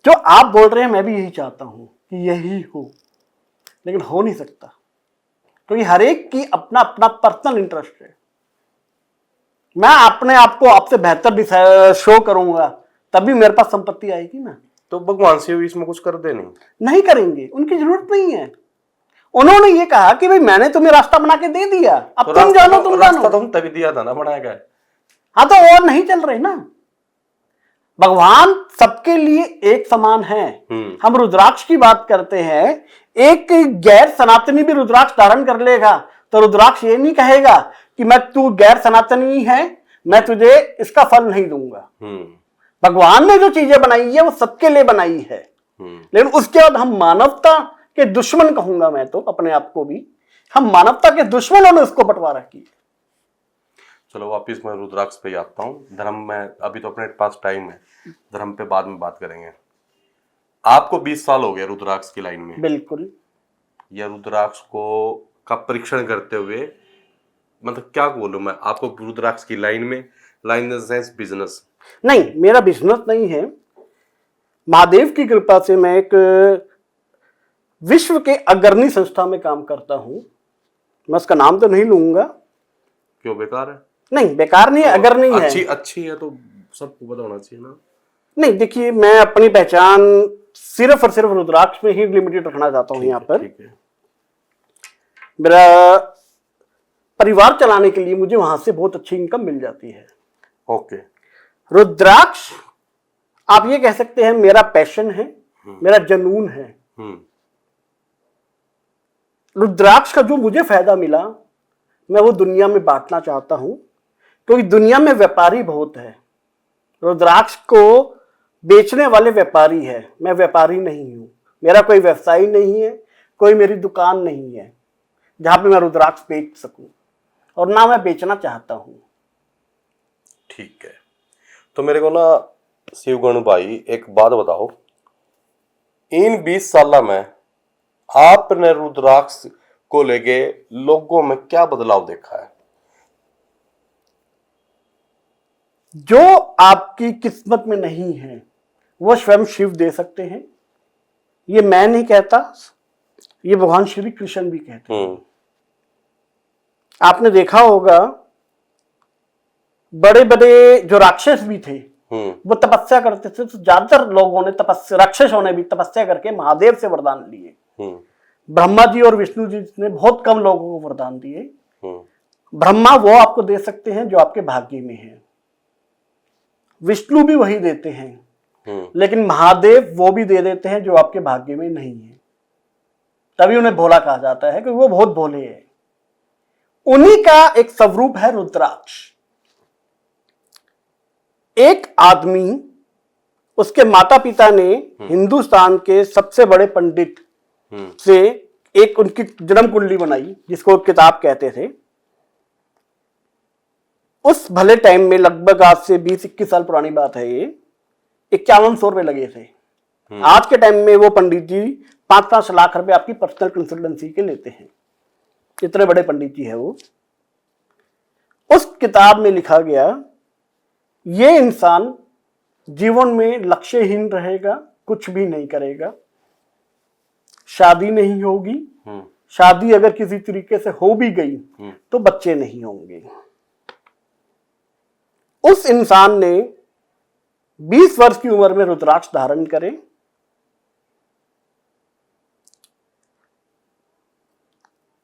जो आप बोल रहे हैं मैं भी यही चाहता हूं कि यही हो, लेकिन हो नहीं सकता, क्योंकि हर एक की अपना अपना पर्सनल इंटरेस्ट है। मैं अपने आप को आपसे बेहतर शो करूंगा तभी मेरे पास संपत्ति आएगी ना। तो भगवान शिव इसमें कुछ कर दे? नहीं करेंगे, उनकी जरूरत नहीं है। उन्होंने ये कहा कि भाई मैंने तुम्हें रास्ता बना के दे दिया, अब तो तुम जानो, तुम जानो। रास्ता तुम तभी दिया था ना, बनाया गया। हाँ, तो और नहीं चल रहे ना। भगवान सबके लिए एक समान है। हम रुद्राक्ष की बात करते हैं, एक गैर सनातनी भी रुद्राक्ष धारण कर लेगा तो रुद्राक्ष ये नहीं कहेगा कि मैं, तू गैर सनातनी है, मैं तुझे इसका फल नहीं दूंगा। भगवान ने जो चीजें बनाई है वो सबके लिए बनाई है। लेकिन उसके बाद हम मानवता के दुश्मन कहूंगा मैं तो अपने आप को भी, हम मानवता के दुश्मनों ने उसको बंटवारा किया। चलो वापिस मैं रुद्राक्ष पे आता हूँ। धर्म में अभी तो अपने पास टाइम है, धर्म पे बाद में बात करेंगे। आपको 20 साल हो गए रुद्राक्ष की लाइन में। बिल्कुल। या रुद्राक्ष को का परीक्षण करते हुए, मतलब क्या बोलूं मैं आपको, रुद्राक्ष की लाइन में, line in the sense business? नहीं, मेरा बिजनेस नहीं है। महादेव की कृपा से मैं एक विश्व के अग्रणी संस्था में काम करता हूं। मैं उसका नाम तो नहीं लूंगा। क्यों, बेकार है? नहीं, बेकार नहीं है, अग्रणी है। अच्छी है तो सबको पता होना चाहिए ना। नहीं, देखिए, मैं अपनी पहचान सिर्फ और सिर्फ रुद्राक्ष में ही लिमिटेड रखना चाहता हूं। यहाँ पर मेरा परिवार चलाने के लिए मुझे वहां से बहुत अच्छी इनकम मिल जाती है। ओके। रुद्राक्ष आप ये कह सकते हैं मेरा पैशन है, मेरा जुनून है। रुद्राक्ष का जो मुझे फायदा मिला मैं वो दुनिया में बांटना चाहता हूं, क्योंकि दुनिया में व्यापारी बहुत है। रुद्राक्ष को बेचने वाले व्यापारी है, मैं व्यापारी नहीं हूं। मेरा कोई व्यवसाय नहीं है, कोई मेरी दुकान नहीं है जहां पे मैं रुद्राक्ष बेच सकूं, और ना मैं बेचना चाहता हूं। ठीक है, तो मेरे को ना शिवगणु भाई एक बात बताओ, इन 20 साल में आपने रुद्राक्ष को लेके लोगों में क्या बदलाव देखा है? जो आपकी किस्मत में नहीं है वो स्वयं शिव दे सकते हैं। ये मैं नहीं कहता, ये भगवान श्री कृष्ण भी कहते हैं। आपने देखा होगा बड़े बड़े जो राक्षस भी थे वो तपस्या करते थे, तो ज्यादातर लोगों ने तपस्या, राक्षसों ने भी तपस्या करके महादेव से वरदान लिए। ब्रह्मा जी और विष्णु जी ने बहुत कम लोगों को वरदान दिए। ब्रह्मा वो आपको दे सकते हैं जो आपके भाग्य में है, विष्णु भी वही देते हैं, लेकिन महादेव वो भी दे देते हैं जो आपके भाग्य में नहीं है। तभी उन्हें भोला कहा जाता है, क्योंकि वो बहुत भोले हैं। उन्हीं का एक स्वरूप है रुद्राक्ष। एक आदमी, उसके माता पिता ने हिंदुस्तान के सबसे बड़े पंडित से एक उनकी जन्म कुंडली बनाई, जिसको किताब कहते थे। उस भले टाइम में, लगभग आज से 20-21 साल पुरानी बात है ये, 5100 रुपए लगे थे। आज के टाइम में वो पंडित जी 5-5 लाख रुपए आपकी पर्सनल कंसल्टेंसी के लेते हैं। इतने बड़े पंडित जी है वो। उस किताब में लिखा गया, ये इंसान जीवन में लक्ष्यहीन रहेगा, कुछ भी नहीं करेगा, शादी नहीं होगी, शादी अगर किसी तरीके से हो भी गई तो बच्चे नहीं होंगे। उस इंसान ने 20 वर्ष की उम्र में रुद्राक्ष धारण करे।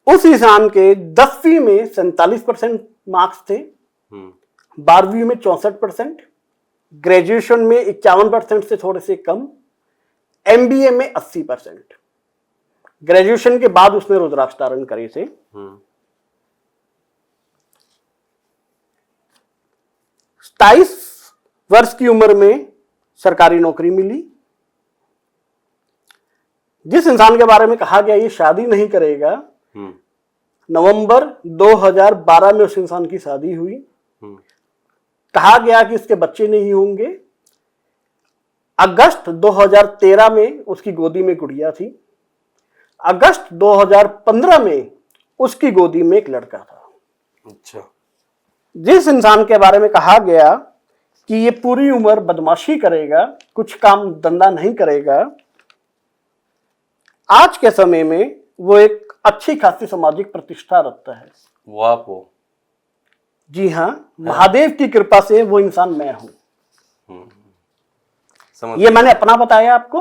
उस इंसान के 10वीं में 47% मार्क्स थे, 12वीं में 64%, ग्रेजुएशन में 51% से थोड़े से कम, MBA में 80%। ग्रेजुएशन के बाद उसने रुद्राक्ष धारण करे थे। 27 वर्ष की उम्र में सरकारी नौकरी मिली। जिस इंसान के बारे में कहा गया ये शादी नहीं करेगा, नवंबर 2012 में उस इंसान की शादी हुई। कहा गया कि इसके बच्चे नहीं होंगे। अगस्त 2013 में उसकी गोदी में गुड़िया थी। अगस्त 2015 में उसकी गोदी में एक लड़का था। अच्छा। जिस इंसान के बारे में कहा गया कि ये पूरी उम्र बदमाशी करेगा, कुछ काम धंधा नहीं करेगा, आज के समय में वो एक अच्छी खासी सामाजिक प्रतिष्ठा रखता है। वाह वो। जी हाँ, महादेव की कृपा से वो इंसान मैं हूं। ये मैंने अपना बताया आपको।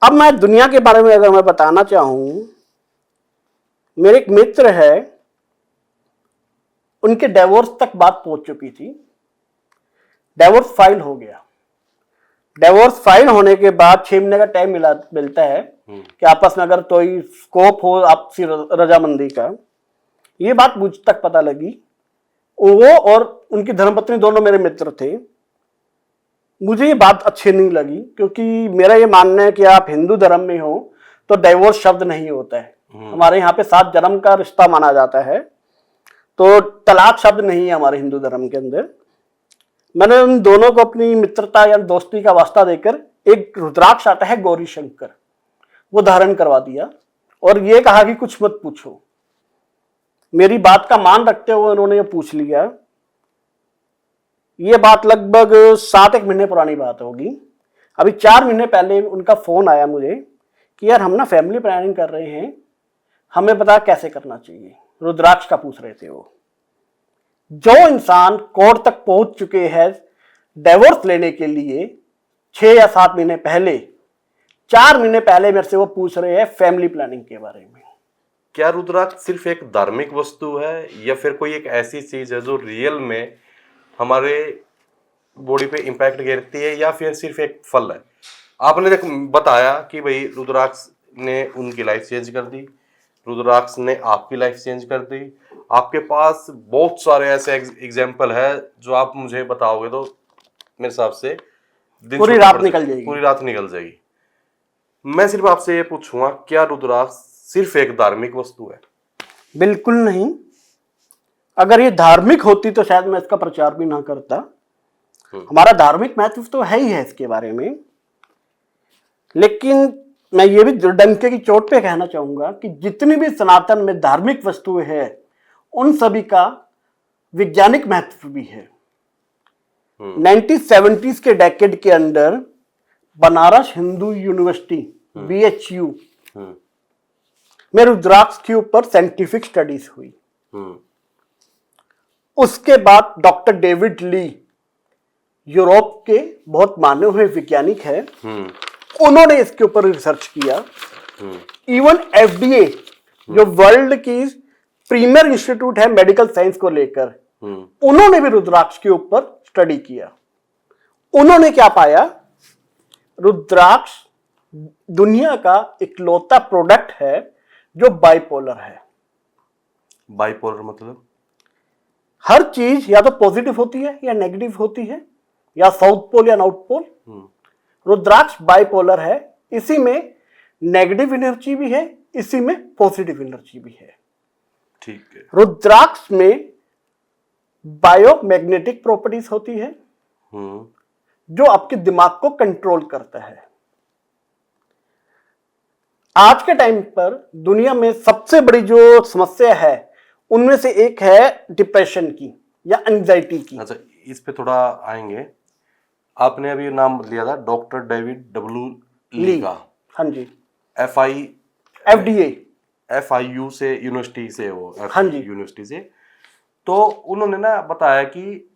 अब मैं दुनिया के बारे में अगर मैं बताना चाहूं, मेरे एक मित्र है, उनके डिवोर्स तक बात पहुंच चुकी थी। डिवोर्स फाइल हो गया। डिवोर्स फाइल होने के बाद 6 महीने का टाइम मिलता है कि आपस में अगर कोई स्कोप हो आपसी रजामंदी का। ये बात मुझ तक पता लगी। वो और उनकी धर्मपत्नी दोनों मेरे मित्र थे। मुझे ये बात अच्छी नहीं लगी, क्योंकि मेरा ये मानना है कि आप हिंदू धर्म में हो तो डिवोर्स शब्द नहीं होता है। हमारे यहाँ पे 7 जन्म का रिश्ता माना जाता है, तो तलाक शब्द नहीं है हमारे हिंदू धर्म के अंदर। मैंने उन दोनों को अपनी मित्रता या दोस्ती का वास्ता देकर एक रुद्राक्ष आता है गौरी शंकर, वो धारण करवा दिया और ये कहा कि कुछ मत पूछो। मेरी बात का मान रखते हुए उन्होंने ये पूछ लिया। ये बात लगभग 7-1 महीने पुरानी बात होगी। अभी 4 महीने पहले उनका फोन आया मुझे कि यार हम ना फैमिली प्लानिंग कर रहे हैं, हमें बता कैसे करना चाहिए। रुद्राक्ष का पूछ रहे थे वो। जो इंसान कोर्ट तक पहुंच चुके हैं डिवोर्स लेने के लिए 6 या 7 महीने पहले, 4 महीने पहले मेरे से वो पूछ रहे हैं फैमिली प्लानिंग के बारे में। क्या रुद्राक्ष सिर्फ एक धार्मिक वस्तु है या फिर कोई एक ऐसी चीज है जो रियल में हमारे बॉडी पे इम्पैक्ट गिरती है, या फिर सिर्फ एक फल है? आपने बताया कि भाई रुद्राक्ष ने उनकी लाइफ चेंज कर दी, रुद्राक्ष ने आपकी लाइफ चेंज कर दी, आपके पास बहुत सारे ऐसे एग्जाम्पल है जो आप मुझे बताओगे तो मेरे हिसाब से पूरी रात निकल जाएगी। पूरी रात निकल जाएगी। मैं सिर्फ आपसे ये पूछूंगा, क्या रुद्राक्ष सिर्फ एक धार्मिक वस्तु है? बिल्कुल नहीं। अगर ये धार्मिक होती तो शायद मैं इसका प्रचार भी ना करता। हमारा धार्मिक महत्व तो है ही है इसके बारे में, लेकिन मैं ये भी डंके की चोट पे कहना चाहूंगा कि जितनी भी सनातन में धार्मिक वस्तुएं हैं उन सभी का वैज्ञानिक महत्व भी है। 1970s के डेकेड के अंदर बनारस हिंदू यूनिवर्सिटी BHU में रुद्राक्ष के ऊपर साइंटिफिक स्टडीज हुई। उसके बाद डॉक्टर डेविड ली, यूरोप के बहुत माने हुए वैज्ञानिक हैं, उन्होंने इसके ऊपर रिसर्च किया। इवन FDA जो वर्ल्ड की प्रीमियर इंस्टीट्यूट है मेडिकल साइंस को लेकर, उन्होंने भी रुद्राक्ष के ऊपर स्टडी किया। उन्होंने क्या पाया? रुद्राक्ष दुनिया का इकलौता प्रोडक्ट है जो बाइपोलर है। बाइपोलर मतलब हर चीज या तो पॉजिटिव होती है या नेगेटिव होती है, या साउथ पोल या नॉर्थ पोल। रुद्राक्ष बाइपोलर है, इसी में नेगेटिव एनर्जी भी है, इसी में पॉजिटिव एनर्जी भी है। ठीक है। रुद्राक्ष में बायोमैग्नेटिक प्रॉपर्टीज होती है जो आपके दिमाग को कंट्रोल करता है। आज के टाइम पर दुनिया में सबसे बड़ी जो समस्या है उनमें से एक है डिप्रेशन की या एंजाइटी की। अच्छा, इस पे थोड़ा आएंगे। आपने अभी नाम लिया था डॉक्टर डेविड W ली का। हाँ जी। FDA FIU से यूनिवर्सिटी से, वो हाँ जी यूनिवर्सिटी से। तो उन्होंने ना बताया कि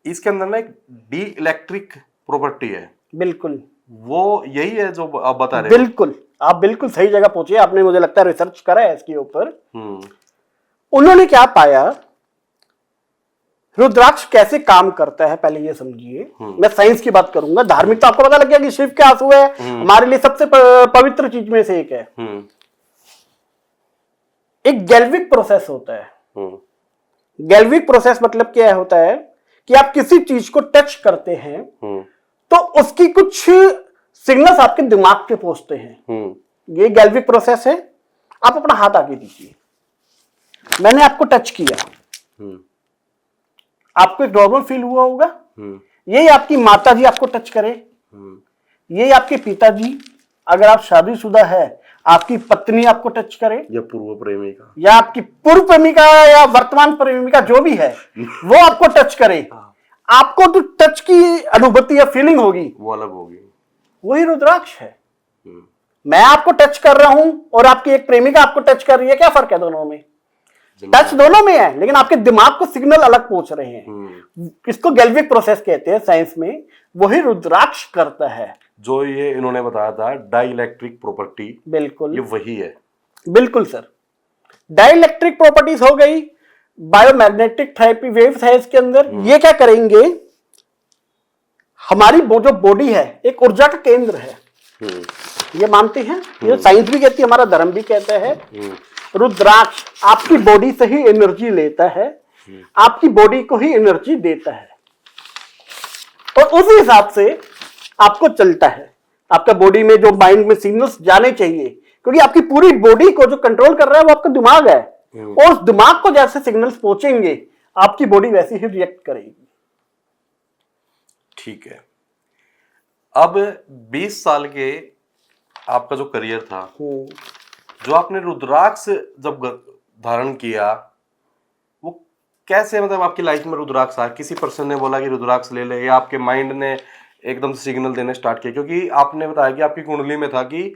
इसके अंदर ना एक डी इलेक्ट्रिक प्रॉपर्टी है। बिल्कुल वो यही है जो आप बता रहे हैं। बिल्कुल, आप बिल्कुल सही जगह पहुंचे। आपने मुझे लगता है रिसर्च करा है इसके ऊपर। उन्होंने क्या पाया, रुद्राक्ष कैसे काम करता है पहले ये समझिए। मैं साइंस की बात करूंगा, धार्मिक तो आपको पता लग गया कि शिव के आंसू है हमारे लिए सबसे पवित्र चीज में से एक है। एक गैल्विक प्रोसेस होता है। गैल्विक प्रोसेस मतलब क्या होता है कि आप किसी चीज को टच करते हैं तो उसकी कुछ सिग्नल्स आपके दिमाग पे पहुंचते हैं। ये गैल्विक प्रोसेस है। आप अपना हाथ आगे दीजिए, मैंने आपको टच किया, आपको एक नॉर्मल फील हुआ होगा। यही आपकी माता जी आपको टच करे, यही आपके पिताजी, अगर आप शादीशुदा है आपकी पत्नी आपको टच करे, या पूर्व प्रेमिका, या आपकी पूर्व प्रेमिका या वर्तमान प्रेमिका जो भी है वो आपको टच करे, आपको जो टच की अनुभूति या फीलिंग होगी वो अलग होगी। वही रुद्राक्ष है। मैं आपको टच कर रहा हूं और आपकी एक प्रेमिका आपको टच कर रही है, क्या फर्क है दोनों में? टच दोनों में है, लेकिन आपके दिमाग को सिग्नल अलग पहुंच रहे हैं। इसको गैल्विक प्रोसेस कहते हैं साइंस में। वही रुद्राक्ष करता है जो ये इन्होंने बताया था डाइलेक्ट्रिक प्रॉपर्टी। बिल्कुल ये वही है। बिल्कुल सर। डाइलेक्ट्रिक प्रॉपर्टीज हो गई, बायोमैग्नेटिक थेरेपी वेव्स है इसके अंदर। ये क्या करेंगे, हमारी जो बॉडी है एक ऊर्जा का केंद्र है, ये मानते हैं, ये साइंस भी कहती है, हमारा धर्म भी कहता है। रुद्राक्ष आपकी बॉडी से ही एनर्जी लेता है, आपकी बॉडी को ही एनर्जी देता है और उस हिसाब से आपको चलता है। आपका बॉडी में जो माइंड में सिग्नल्स जाने चाहिए, क्योंकि आपकी पूरी बॉडी को जो कंट्रोल कर रहा है वो आपका दिमाग है, और उस दिमाग को जैसे सिग्नल्स पहुंचेंगे आपकी बॉडी वैसे ही रिएक्ट करेगी। ठीक है। अब 20 साल के आपका जो करियर था, जो आपने रुद्राक्ष जब धारण किया, वो कैसे, मतलब आपकी लाइफ में रुद्राक्ष आया? किसी पर्सन ने बोला कि रुद्राक्ष ले ले, या आपके माइंड ने एकदम सिग्नल देने स्टार्ट किया? क्योंकि आपने बताया कि आपकी कुंडली में था कि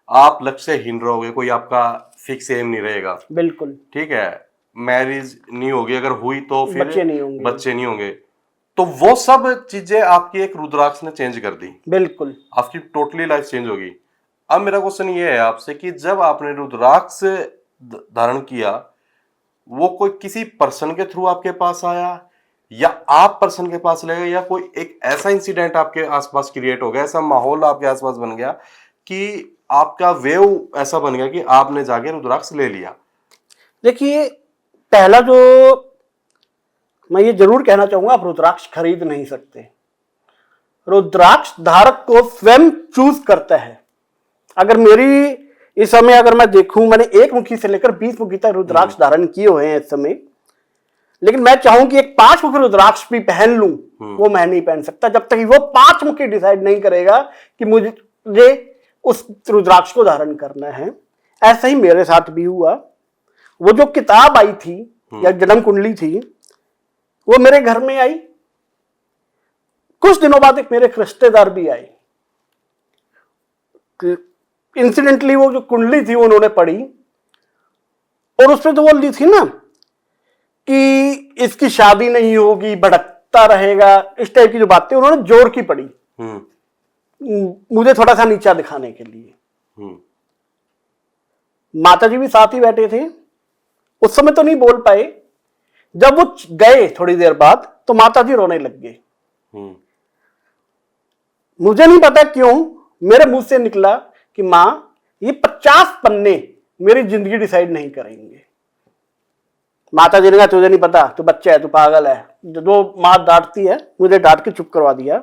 आप लक्ष्यहीन रहोगे, कोई आपका फिक्स एम नहीं रहेगा। बिल्कुल ठीक है। मैरिज नहीं होगी, अगर हुई तो फिर बच्चे नहीं होंगे। तो वो सब चीजें आपकी एक रुद्राक्ष ने चेंज कर दी। बिल्कुल आपकी टोटली लाइफ चेंज होगी। अब मेरा क्वेश्चन ये है आपसे कि जब आपने रुद्राक्ष धारण किया, वो कोई किसी पर्सन के थ्रू आपके पास आया, या आप पर्सन के पास ले गए, या कोई एक ऐसा इंसिडेंट आपके आसपास क्रिएट हो गया, ऐसा माहौल आपके आसपास बन गया कि आपका वेव ऐसा बन गया कि आपने जाके रुद्राक्ष ले लिया? देखिए, पहला जो मैं ये जरूर कहना चाहूंगा, आप रुद्राक्ष खरीद नहीं सकते। रुद्राक्ष धारक को स्वयं चूज करता है। अगर मेरी इस समय अगर मैं देखूं, मैंने 1 मुखी से लेकर 20 मुखी तक रुद्राक्ष धारण किए हुए हैं इस समय, लेकिन मैं चाहूं कि एक 5 मुखी रुद्राक्ष भी पहन लूं, वो मैं नहीं पहन सकता जब तक कि वो 5 मुखी डिसाइड नहीं करेगा कि मुझे उस रुद्राक्ष को धारण करना है। ऐसा ही मेरे साथ भी हुआ। वो जो किताब आई थी या जन्म कुंडली थी, वो मेरे घर में आई। कुछ दिनों बाद एक मेरे रिश्तेदार भी आए। इंसिडेंटली वो जो कुंडली थी उन्होंने पढ़ी, और उसमें तो वो ली थी ना कि इसकी शादी नहीं होगी, भटकता रहेगा, इस टाइप की जो बातें उन्होंने जोर की पढ़ी, मुझे थोड़ा सा नीचा दिखाने के लिए। माता जी भी साथ ही बैठे थे। उस समय तो नहीं बोल पाए। जब वो गए थोड़ी देर बाद तो माता जी रोने लग गए। मुझे नहीं पता क्यों मेरे मुंह से निकला कि मां, ये 50 पन्ने मेरी जिंदगी डिसाइड नहीं करेंगे। माता जी ने कहा, तुझे नहीं पता, तू बच्चा है, तू पागल है। जो मां डांटती है, मुझे डांट के चुप करवा दिया।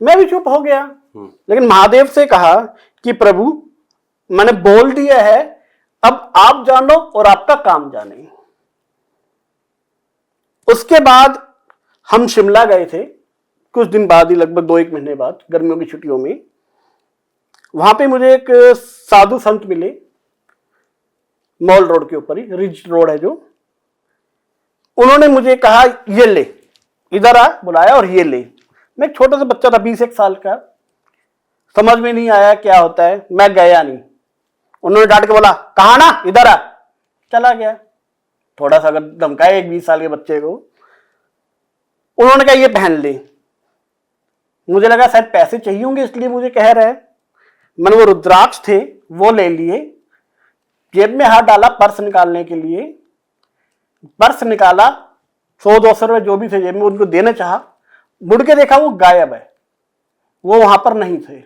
मैं भी चुप हो गया। लेकिन महादेव से कहा कि प्रभु, मैंने बोल दिया है, अब आप जानो और आपका काम जाने। उसके बाद हम शिमला गए थे, कुछ दिन बाद ही, लगभग 2-1 महीने बाद, गर्मियों की छुट्टियों में। वहां पे मुझे एक साधु संत मिले, मॉल रोड के ऊपर ही, रिज रोड है जो। उन्होंने मुझे कहा, ये ले, इधर आ, बुलाया और ये ले। मैं एक छोटा सा बच्चा था, 20-1 साल का, समझ में नहीं आया क्या होता है, मैं गया नहीं। उन्होंने डांट के बोला, कहा ना, इधर आ, चला गया। थोड़ा सा अगर धमकाए एक 20 साल के बच्चे को। उन्होंने कहा, ये पहन ले। मुझे लगा शायद पैसे चाहिए होंगे इसलिए मुझे कह रहा है। मैंने वो रुद्राक्ष थे वो ले लिए, जेब में हाथ डाला पर्स निकालने के लिए। पर्स निकाला, 100-200 रुपए जो भी थे जेब में, उनको देने चाहा, मुड़ के देखा वो गायब है, वो वहां पर नहीं थे।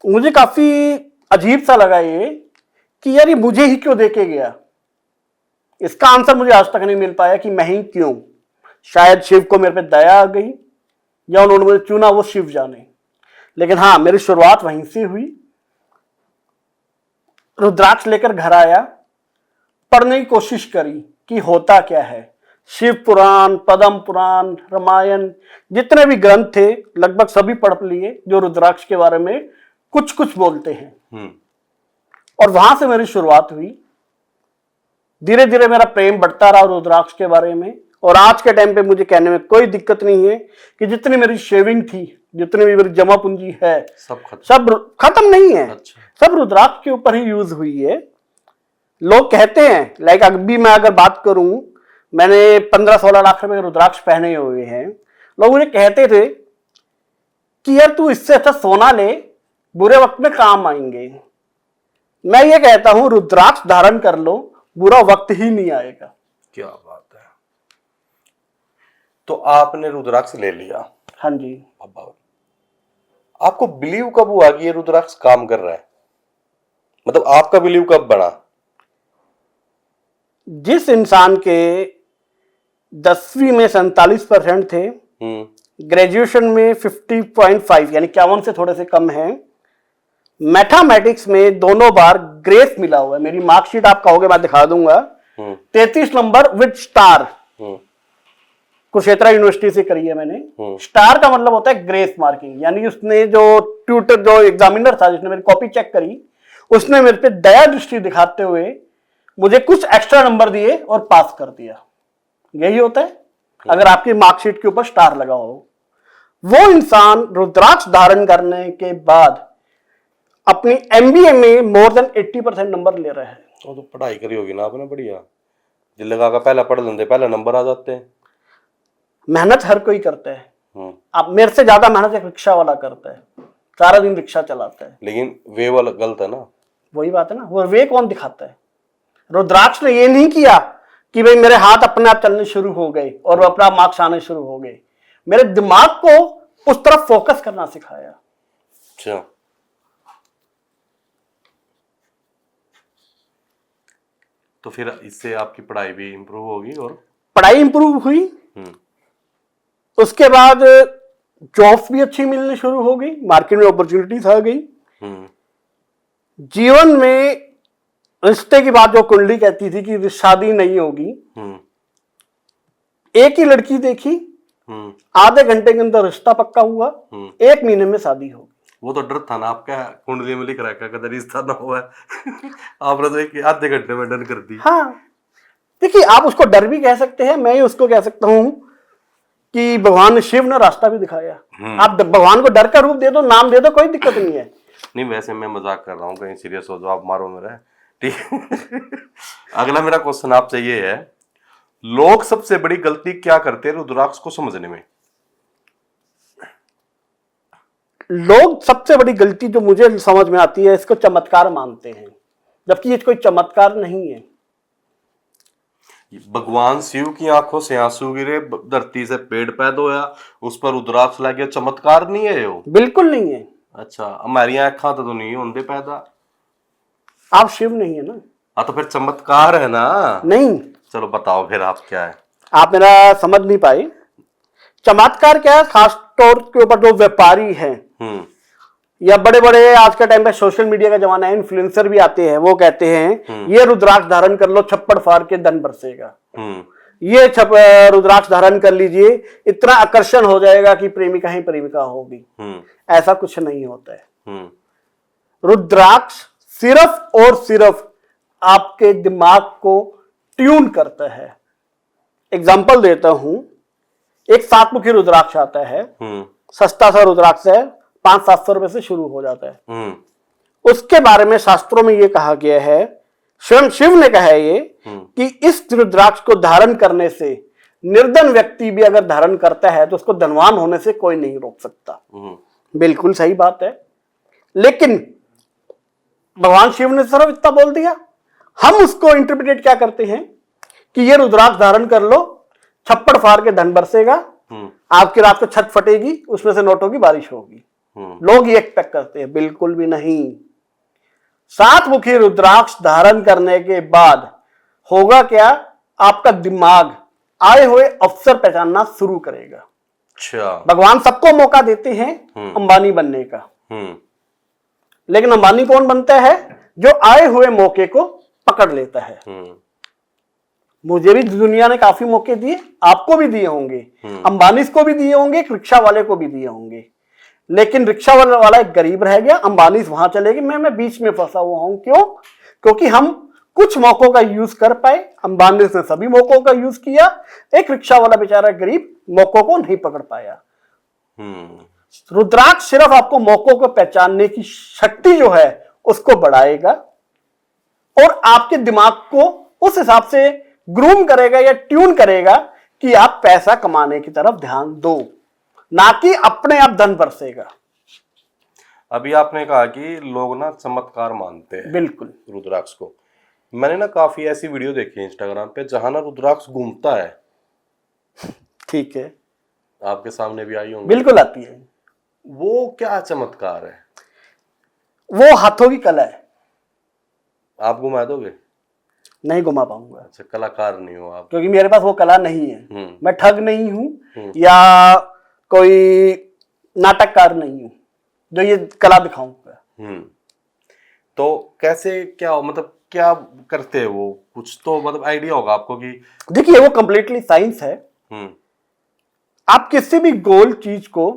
मुझे काफी अजीब सा लगा ये कि यार ये मुझे ही क्यों देके गया। इसका आंसर मुझे आज तक नहीं मिल पाया कि मैं ही क्यों। शायद शिव को मेरे पे दया आ गई, या उन्होंने मुझे चुना, वो शिव जाने। लेकिन हाँ, मेरी शुरुआत वहीं से हुई। रुद्राक्ष लेकर घर आया, पढ़ने की कोशिश करी कि होता क्या है। शिव पुराण, पद्म पुराण, रामायण, जितने भी ग्रंथ थे लगभग सभी पढ़ लिए जो रुद्राक्ष के बारे में कुछ कुछ बोलते हैं। और वहां से मेरी शुरुआत हुई। धीरे धीरे मेरा प्रेम बढ़ता रहा रुद्राक्ष के बारे में। और आज के टाइम पे मुझे कहने में कोई दिक्कत नहीं है कि जितनी मेरी शेविंग थी, जितनी भी मेरी जमा पूंजी है, सब खत्म नहीं है। अच्छा। सब रुद्राक्ष के ऊपर ही यूज हुई है। लोग कहते हैं, लाइक अभी मैं अगर बात करूं, मैंने 15-16 लाख रुपए रुद्राक्ष पहने हुए हैं। लोग मुझे कहते थे कि यार तू इससे अच्छा सोना ले, बुरे वक्त में काम आएंगे। मैं ये कहता हूं, रुद्राक्ष धारण कर लो, बुरा वक्त ही नहीं आएगा। क्या बात है। तो आपने रुद्राक्ष ले लिया। हाँ जी। आपको बिलीव कब हुआ कि ये रुद्राक्ष काम कर रहा है? मतलब आपका बिलीव कब बना? जिस इंसान के 10वीं में 47% थे, ग्रेजुएशन में 50.5 यानी 51 से थोड़े से कम है, मैथमेटिक्स में दोनों बार ग्रेस मिला हुआ है। मेरी मार्कशीट आप कहोगे मैं दिखा दूंगा। 33 number with star, Kurukshetra university से करी है मैंने। स्टार का मतलब होता है ग्रेस मार्किंग, यानी उसने जो ट्यूटर, जो एग्जामिनर था जिसने मेरी कॉपी चेक करी, उसने मेरे पे दया दृष्टि दिखाते हुए मुझे कुछ एक्स्ट्रा नंबर दिए और पास कर दिया। यही होता है अगर आपकी मार्कशीट के ऊपर स्टार लगा हो। वो इंसान रुद्राक्ष धारण करने के बाद अपनी एमबीए में मोर देन 80% नंबर ले रहे हैं। वो तो पढ़ाई करी होगी ना आपने, बढ़िया दिल लगा कर पहला पढ़ लेते, पहले नंबर आ जाते हैं। मेहनत हर कोई करता है। आप मेरे से ज्यादा मेहनत एक रिक्शा वाला करता है, सारा दिन रिक्शा चलाता है। लेकिन वे वाला गलत है ना। वही बात है ना, वो वे कौन दिखाता है? रुद्राक्ष ने ये नहीं किया कि भाई मेरे हाथ अपने आप चलने शुरू हो गए और अपना मार्क्स आने शुरू हो गए। मेरे दिमाग को उस तरफ फोकस करना सिखाया। तो फिर इससे आपकी पढ़ाई भी इम्प्रूव होगी और पढ़ाई इंप्रूव हुई, उसके बाद जॉब्स भी अच्छी मिलनी शुरू हो गई, मार्केट में अपॉर्चुनिटीज आ गई। जीवन में रिश्ते की बात जो कुंडली कहती थी कि शादी नहीं होगी, एक ही लड़की देखी, आधे घंटे के अंदर रिश्ता पक्का हुआ, 1 महीने में शादी हो गई। वो तो डर था ना आपका, कुंडली में लिख रखा है कदर रिश्ता ना हुआ आपने तो एक आधे घंटे में डन कर दी। हाँ, देखिए आप उसको डर भी कह सकते हैं, मैं उसको कह सकता हूं कि भगवान शिव ने रास्ता भी दिखाया। आप भगवान को डर का रूप दे दो, नाम दे दो, कोई दिक्कत नहीं है। नहीं, वैसे मैं मजाक कर रहा हूँ, कहीं सीरियस हो जाओ आप मारो मेरा, ठीक। अगला मेरा क्वेश्चन आपसे ये है, लोग सबसे बड़ी गलती क्या करते हैं रुद्राक्ष को समझने में? लोग सबसे बड़ी गलती जो मुझे समझ में आती है, इसको चमत्कार मानते हैं, जबकि ये कोई चमत्कार नहीं है। भगवान शिव की आंखों से आंसू गिरे, धरती से पेड़ पैदा होया, उस पर रुद्राक्ष लग गया, चमत्कार नहीं है वो? बिल्कुल नहीं है। अच्छा, हमारी आंखा तो नहीं होंगे पैदा। आप शिव नहीं है ना। हाँ, तो फिर चमत्कार है ना? नहीं। चलो बताओ फिर आप क्या है। आप मेरा समझ नहीं पाए। चमत्कार क्या है, खास तौर के ऊपर जो व्यापारी हैं या बड़े बड़े, आज के टाइम पे सोशल मीडिया का जमाना है, इन्फ्लुएंसर भी आते हैं, वो कहते हैं ये रुद्राक्ष धारण कर लो, छप्पड़ फाड़ के धन बरसेगा, ये रुद्राक्ष धारण कर लीजिए, इतना आकर्षण हो जाएगा कि प्रेमिका ही प्रेमिका होगी। ऐसा कुछ नहीं होता है। रुद्राक्ष सिर्फ और सिर्फ आपके दिमाग को ट्यून करता है। एग्जाम्पल देता हूं, एक 7 मुखी रुद्राक्ष आता है, सस्ता सा रुद्राक्ष है, 500-700 रुपए से शुरू हो जाता है। उसके बारे में शास्त्रों में यह कहा गया है, स्वयं शिव ने कहा है ये कि इस रुद्राक्ष को धारण करने से निर्धन व्यक्ति भी अगर धारण करता है तो उसको धनवान होने से कोई नहीं रोक सकता। बिल्कुल सही बात है, लेकिन भगवान शिव ने सिर्फ इतना बोल दिया। हम उसको इंटरप्रिटेट क्या करते हैं कि ये रुद्राक्ष धारण कर लो, छप्पड़ फाड़ के धन बरसेगा, आपकी रात को छत फटेगी, उसमें से नोटों की बारिश होगी। लोग ये एक्सपेक्ट करते हैं, बिल्कुल भी नहीं। 7 मुखी रुद्राक्ष धारण करने के बाद होगा क्या, आपका दिमाग आए हुए अवसर पहचानना शुरू करेगा। अच्छा, भगवान सबको मौका देते हैं अंबानी बनने का, लेकिन अंबानी कौन बनता है? जो आए हुए मौके को पकड़ लेता है। मुझे भी दुनिया ने काफी मौके दिए, आपको भी दिए होंगे, अंबानी को भी दिए होंगे, एक रिक्शा वाले को भी दिए होंगे, लेकिन रिक्शा वाला एक गरीब रह गया, अंबानी वहां चले गए, मैं बीच में फंसा हुआ हूं। क्यों? क्योंकि हम कुछ मौकों का यूज कर पाए, अंबानी ने सभी मौकों का यूज किया, एक रिक्शा वाला बेचारा गरीब मौकों को नहीं पकड़ पाया। रुद्राक्ष सिर्फ आपको मौकों को पहचानने की शक्ति जो है उसको बढ़ाएगा और आपके दिमाग को उस हिसाब से ग्रूम करेगा या ट्यून करेगा कि आप पैसा कमाने की तरफ ध्यान दो, ना कि अपने आप धन बरसेगा। अभी आपने कहा कि लोग ना चमत्कार मानते हैं बिल्कुल रुद्राक्ष को। मैंने ना काफी ऐसी वीडियो देखी इंस्टाग्राम पे जहां ना रुद्राक्ष घूमता है। ठीक है, आपके सामने भी आई होंगी। बिल्कुल आती है। वो क्या चमत्कार है? वो हाथों की कला है। आप घुमा दोगे? नहीं घुमा पाऊंगा। अच्छा, कलाकार नहीं हो आप? क्योंकि मेरे पास वो कला नहीं है। मैं ठग नहीं हूं या कोई नाटककार नहीं हूं जो ये कला दिखाऊंगा। तो कैसे, क्या मतलब क्या करते हैं वो? कुछ तो मतलब आइडिया होगा आपको कि? देखिए, वो कंप्लीटली साइंस है। आप किसी भी गोल चीज को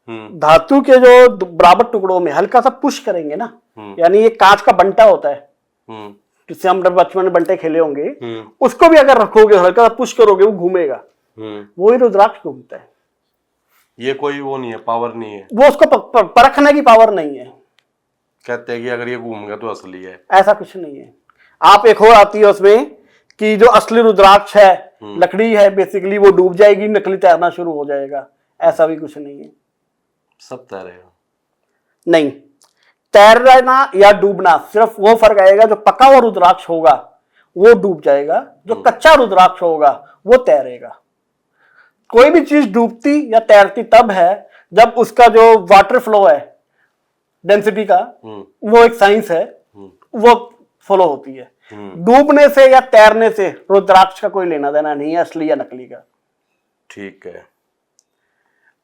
धातु के जो बराबर टुकड़ों में हल्का सा पुश करेंगे ना, यानी ये कांच का बंटा होता है जिससे हम बचपन में बंटे खेले होंगे, उसको भी अगर रखोगे हल्का सा पुश करोगे वो घूमेगा। वो ही रुद्राक्ष घूमता है। ये कोई वो नहीं है, पावर नहीं है? वो उसको परखने की पावर नहीं है। कहते हैं कि अगर ये घूम गया तो असली है। ऐसा कुछ नहीं है। आप एक और आती है उसमें कि जो असली रुद्राक्ष है लकड़ी है, बेसिकली वो डूब जाएगी, नकली तैरना शुरू हो जाएगा। ऐसा भी कुछ नहीं है। सब तैरेगा? नहीं, तैरना या डूबना सिर्फ वो फर्क आएगा। जो पका हुआ रुद्राक्ष होगा वो डूब जाएगा, जो कच्चा रुद्राक्ष होगा वो तैरेगा। कोई भी चीज डूबती या तैरती तब है जब उसका जो वाटर फ्लो है डेंसिटी का, वो एक साइंस है, वो फॉलो होती है। डूबने से या तैरने से रुद्राक्ष का कोई लेना देना नहीं है, असली या नकली का। ठीक है।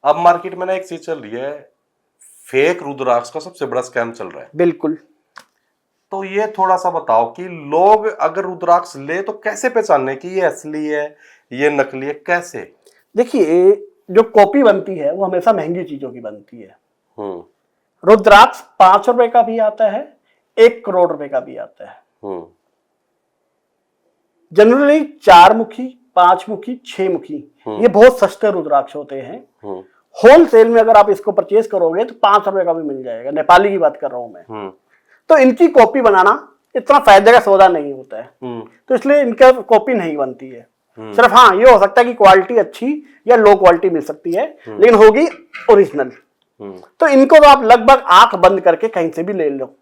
अब मार्केट में ना एक चीज चल रही है, फेक रुद्राक्ष का सबसे बड़ा स्कैम चल रहा है। बिल्कुल। तो ये थोड़ा सा बताओ कि लोग अगर रुद्राक्ष ले तो कैसे पहचानने कि ये असली है, ये नकली है, कैसे? देखिए, जो कॉपी बनती है वो हमेशा महंगी चीजों की बनती है। रुद्राक्ष 5 रुपए का भी आता है, 1 करोड़ रुपए का भी आता है। जनरली 4 मुखी, 5 मुखी, 6 मुखी, ये बहुत सस्ते रुद्राक्ष होते हैं। होलसेल में अगर आप इसको परचेज करोगे तो 5 रुपए का भी मिल जाएगा, नेपाली की बात कर रहा हूं मैं। तो इनकी कॉपी बनाना इतना फायदे का सौदा नहीं होता है, तो इसलिए इनका कॉपी नहीं बनती है। सिर्फ हाँ, ये हो सकता है कि क्वालिटी अच्छी या लो क्वालिटी मिल सकती है, लेकिन होगी ओरिजिनल। तो इनको तो आप लगभग आंख बंद करके कहीं से भी ले लो।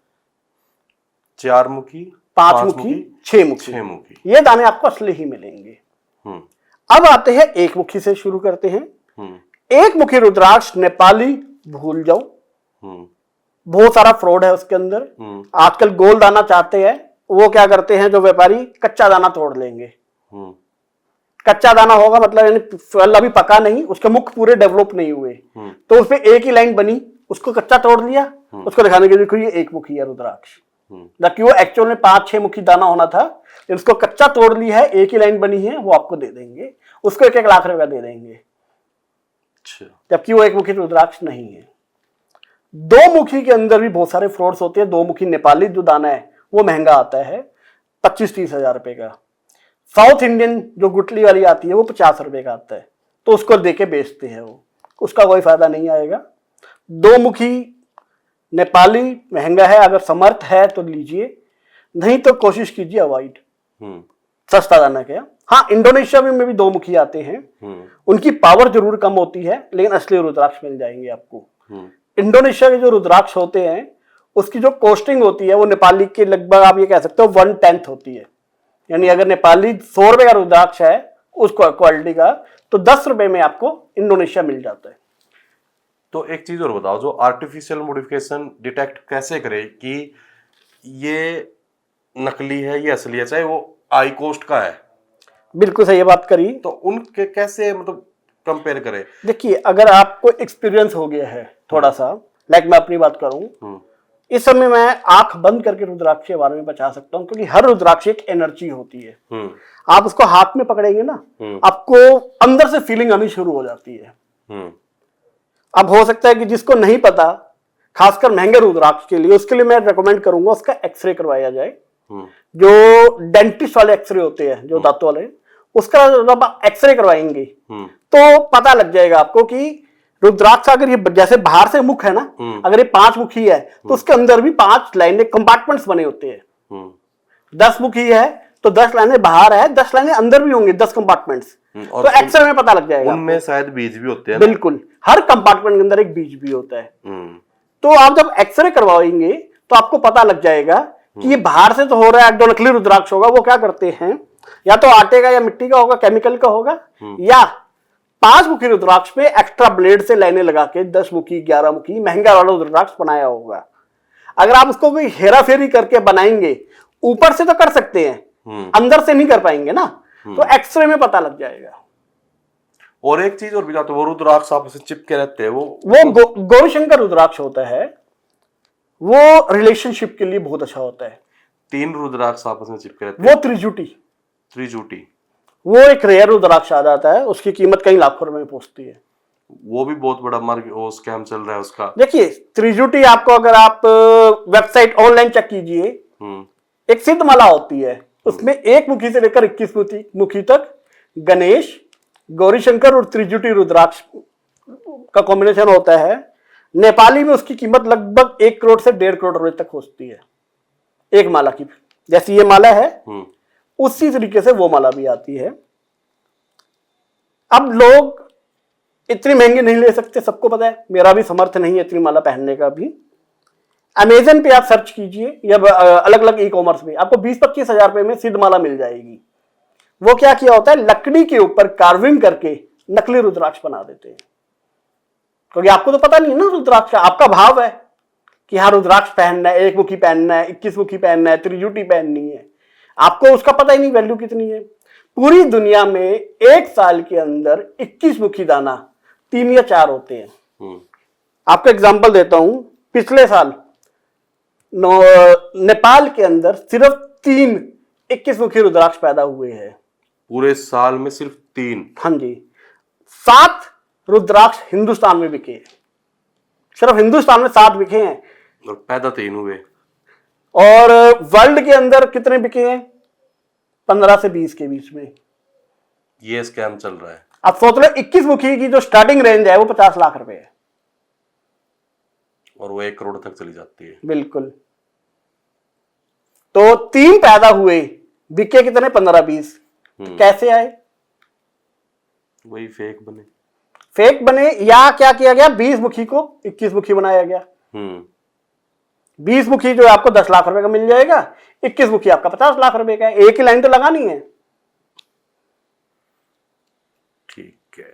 4 मुखी, 5 मुखी, 6 मुखी, ये दाने आपको असली ही मिलेंगे। अब आते हैं 1 मुखी से शुरू करते हैं। 1 मुखी रुद्राक्ष नेपाली भूल जाओ, बहुत सारा फ्रॉड है उसके अंदर। आजकल गोल दाना चाहते हैं, वो क्या करते हैं, जो व्यापारी कच्चा दाना तोड़ लेंगे। कच्चा दाना होगा मतलब यानी फल अभी पका नहीं, उसके मुख पूरे डेवलप नहीं हुए, तो उसपे एक ही लाइन बनी, उसको कच्चा तोड़ लिया, उसको दिखाने के लिए देखो ये 1 मुखी है रुद्राक्ष, जबकि वो एक्चुअल में 5-6 मुखी दाना होना था। इसको कच्चा तोड़ लिया है, एक ही लाइन बनी है, वो आपको दे देंगे, उसको 1-1 लाख रुपया दे देंगे, जबकि वो 1 मुखी रुद्राक्ष नहीं है। 2 मुखी के अंदर भी बहुत सारे फ्रॉड्स होते हैं। 2 मुखी नेपाली जो दाना है वो महंगा आता है, 25-30 हजार रुपए का। साउथ इंडियन जो गुटली वाली आती है वो 50 रुपए का आता है, तो उसको देके बेचते हैं, वो उसका कोई फायदा नहीं आएगा। 2 मुखी नेपाली महंगा है, अगर समर्थ है तो लीजिए, नहीं तो कोशिश कीजिए अवॉइड। सस्ता दाना क्या। हाँ, इंडोनेशिया में भी 2 मुखी आते हैं, उनकी पावर जरूर कम होती है, लेकिन असली रुद्राक्ष मिल जाएंगे आपको। इंडोनेशिया के जो रुद्राक्ष होते हैं उसकी जो कॉस्टिंग होती है वो नेपाली के लगभग आप ये कह सकते हो 1/10 होती है। यानी अगर नेपाली 100 रुपए का रुद्राक्ष है उस क्वालिटी का, तो 10 रुपए में आपको इंडोनेशिया मिल जाता है। तो एक चीज और बताओ, जो आर्टिफिशियल मॉडिफिकेशन डिटेक्ट कैसे करे कि ये नकली है, ये असली है, चाहे वो हाई कॉस्ट का है? बिल्कुल सही बात करी। तो उनके कैसे मतलब कंपेयर करें? देखिए, अगर आपको एक्सपीरियंस हो गया है थोड़ा सा, लाइक मैं अपनी बात करूं, इस समय मैं आंख बंद करके रुद्राक्ष के बारे में बता सकता हूं, क्योंकि हर रुद्राक्ष एक एनर्जी होती है। आप उसको हाथ में पकड़ेंगे ना, आपको अंदर से फीलिंग आनी शुरू हो जाती है। अब हो सकता है कि जिसको नहीं पता, खासकर महंगे रुद्राक्ष के लिए, उसके लिए मैं रेकमेंड करूंगा उसका एक्सरे करवाया जाए। जो डेंटिस्ट वाले एक्सरे होते हैं, जो दांतों वाले, उसका जब आप एक्सरे करवाएंगे तो पता लग जाएगा आपको कि रुद्राक्ष अगर ये जैसे बाहर से मुख है ना, अगर ये 5 मुखी है तो उसके अंदर भी 5 लाइनें कंपार्टमेंट्स बने होते हैं। 10 मुखी है तो 10 लाइनें बाहर है, 10 लाइनें अंदर भी होंगी, 10 कंपार्टमेंट्स। तो एक्सरे में पता लग जाएगा। उनमें शायद बीज भी होते हैं। बिल्कुल, हर कंपार्टमेंट के अंदर एक बीज भी होता है। तो आप जब एक्सरे करवाएंगे तो आपको पता लग जाएगा कि ये बाहर से तो हो रहा है, जो नकली रुद्राक्ष होगा वो क्या करते हैं, या तो आटे का या मिट्टी का होगा, केमिकल का होगा, या 5 मुखी रुद्राक्ष पे एक्स्ट्रा ब्लेड से लाइनें लगा के 10 मुखी 11 मुखी महंगा वाला रुद्राक्ष बनाया होगा। अगर आप उसको भी हेरा फेरी करके बनाएंगे, ऊपर से तो कर सकते हैं, अंदर से नहीं कर पाएंगे ना, तो एक्सरे में पता लग जाएगा। और एक चीज और भी जाते, वो रुद्राक्ष आपस में चिपके रहते हैं, वो गौरीशंकर रुद्राक्ष होता है, वो रिलेशनशिप के लिए बहुत अच्छा होता है। 3 रुद्राक्ष आपस में चिपके रहते हैं, वो त्रिजुटी, वो एक रेयर रुद्राक्ष आ जाता है, उसकी कीमत कई लाखों रुपए में पहुंचती है। वो भी बहुत बड़ा मार्केट स्कैम चल रहा है उसका। देखिए, त्रिजुटी आपको अगर आप वेबसाइट ऑनलाइन चेक कीजिए, एक सिद्ध माला होती है, उसमें 1 मुखी से लेकर 21 मुखी तक गणेश, गौरीशंकर और त्रिजुटी रुद्राक्ष का कॉम्बिनेशन होता है। नेपाली में उसकी कीमत लगभग 1 करोड़ से 1.5 करोड़ रुपए तक होती है एक माला की। जैसी ये माला है उसी तरीके से वो माला भी आती है। अब लोग इतनी महंगी नहीं ले सकते, सबको पता है, मेरा भी समर्थ नहीं है इतनी माला पहनने का भी। अमेजन पे आप सर्च कीजिए या अलग अलग ई-कॉमर्स में, आपको 20-25 हजार रुपए में सिद्ध माला मिल जाएगी। वो क्या किया होता है, लकड़ी के ऊपर कार्विंग करके नकली रुद्राक्ष बना देते हैं, क्योंकि आपको तो पता नहीं है ना रुद्राक्ष, आपका भाव है कि हाँ रुद्राक्ष पहनना है, 1 मुखी पहनना है, 21 मुखी पहनना है, त्रिजुटी पहननी है। आपको उसका पता ही नहीं वैल्यू कितनी है। पूरी दुनिया में एक साल के अंदर 21 मुखी दाना 3 या 4 होते हैं। आपको एग्जांपल देता हूं, पिछले साल नेपाल के अंदर सिर्फ 3 21 मुखी रुद्राक्ष पैदा हुए हैं। पूरे साल में सिर्फ 3? हाँ जी। 7 रुद्राक्ष हिंदुस्तान में बिके, सिर्फ हिंदुस्तान में 7 बिके हैं और पैदा 3 हुए। और वर्ल्ड के अंदर कितने बिके हैं? 15 से 20 के बीच में। ये स्कैम चल रहा है। आप सोच लो 21 मुखी की जो स्टार्टिंग रेंज है वो 50 लाख रुपए है, और वो 1 करोड़ तक चली जाती है। बिल्कुल। तो 3 पैदा हुए, बिके कितने? 15-20। तो कैसे आए? वही फेक बने। फेक बने या क्या किया गया? 20 मुखी को 21 मुखी बनाया गया। 20 मुखी जो आपको 10 लाख रुपए का मिल जाएगा, 21 मुखी आपका 50 लाख रुपए का है। एक ही लाइन तो लगानी है। ठीक है।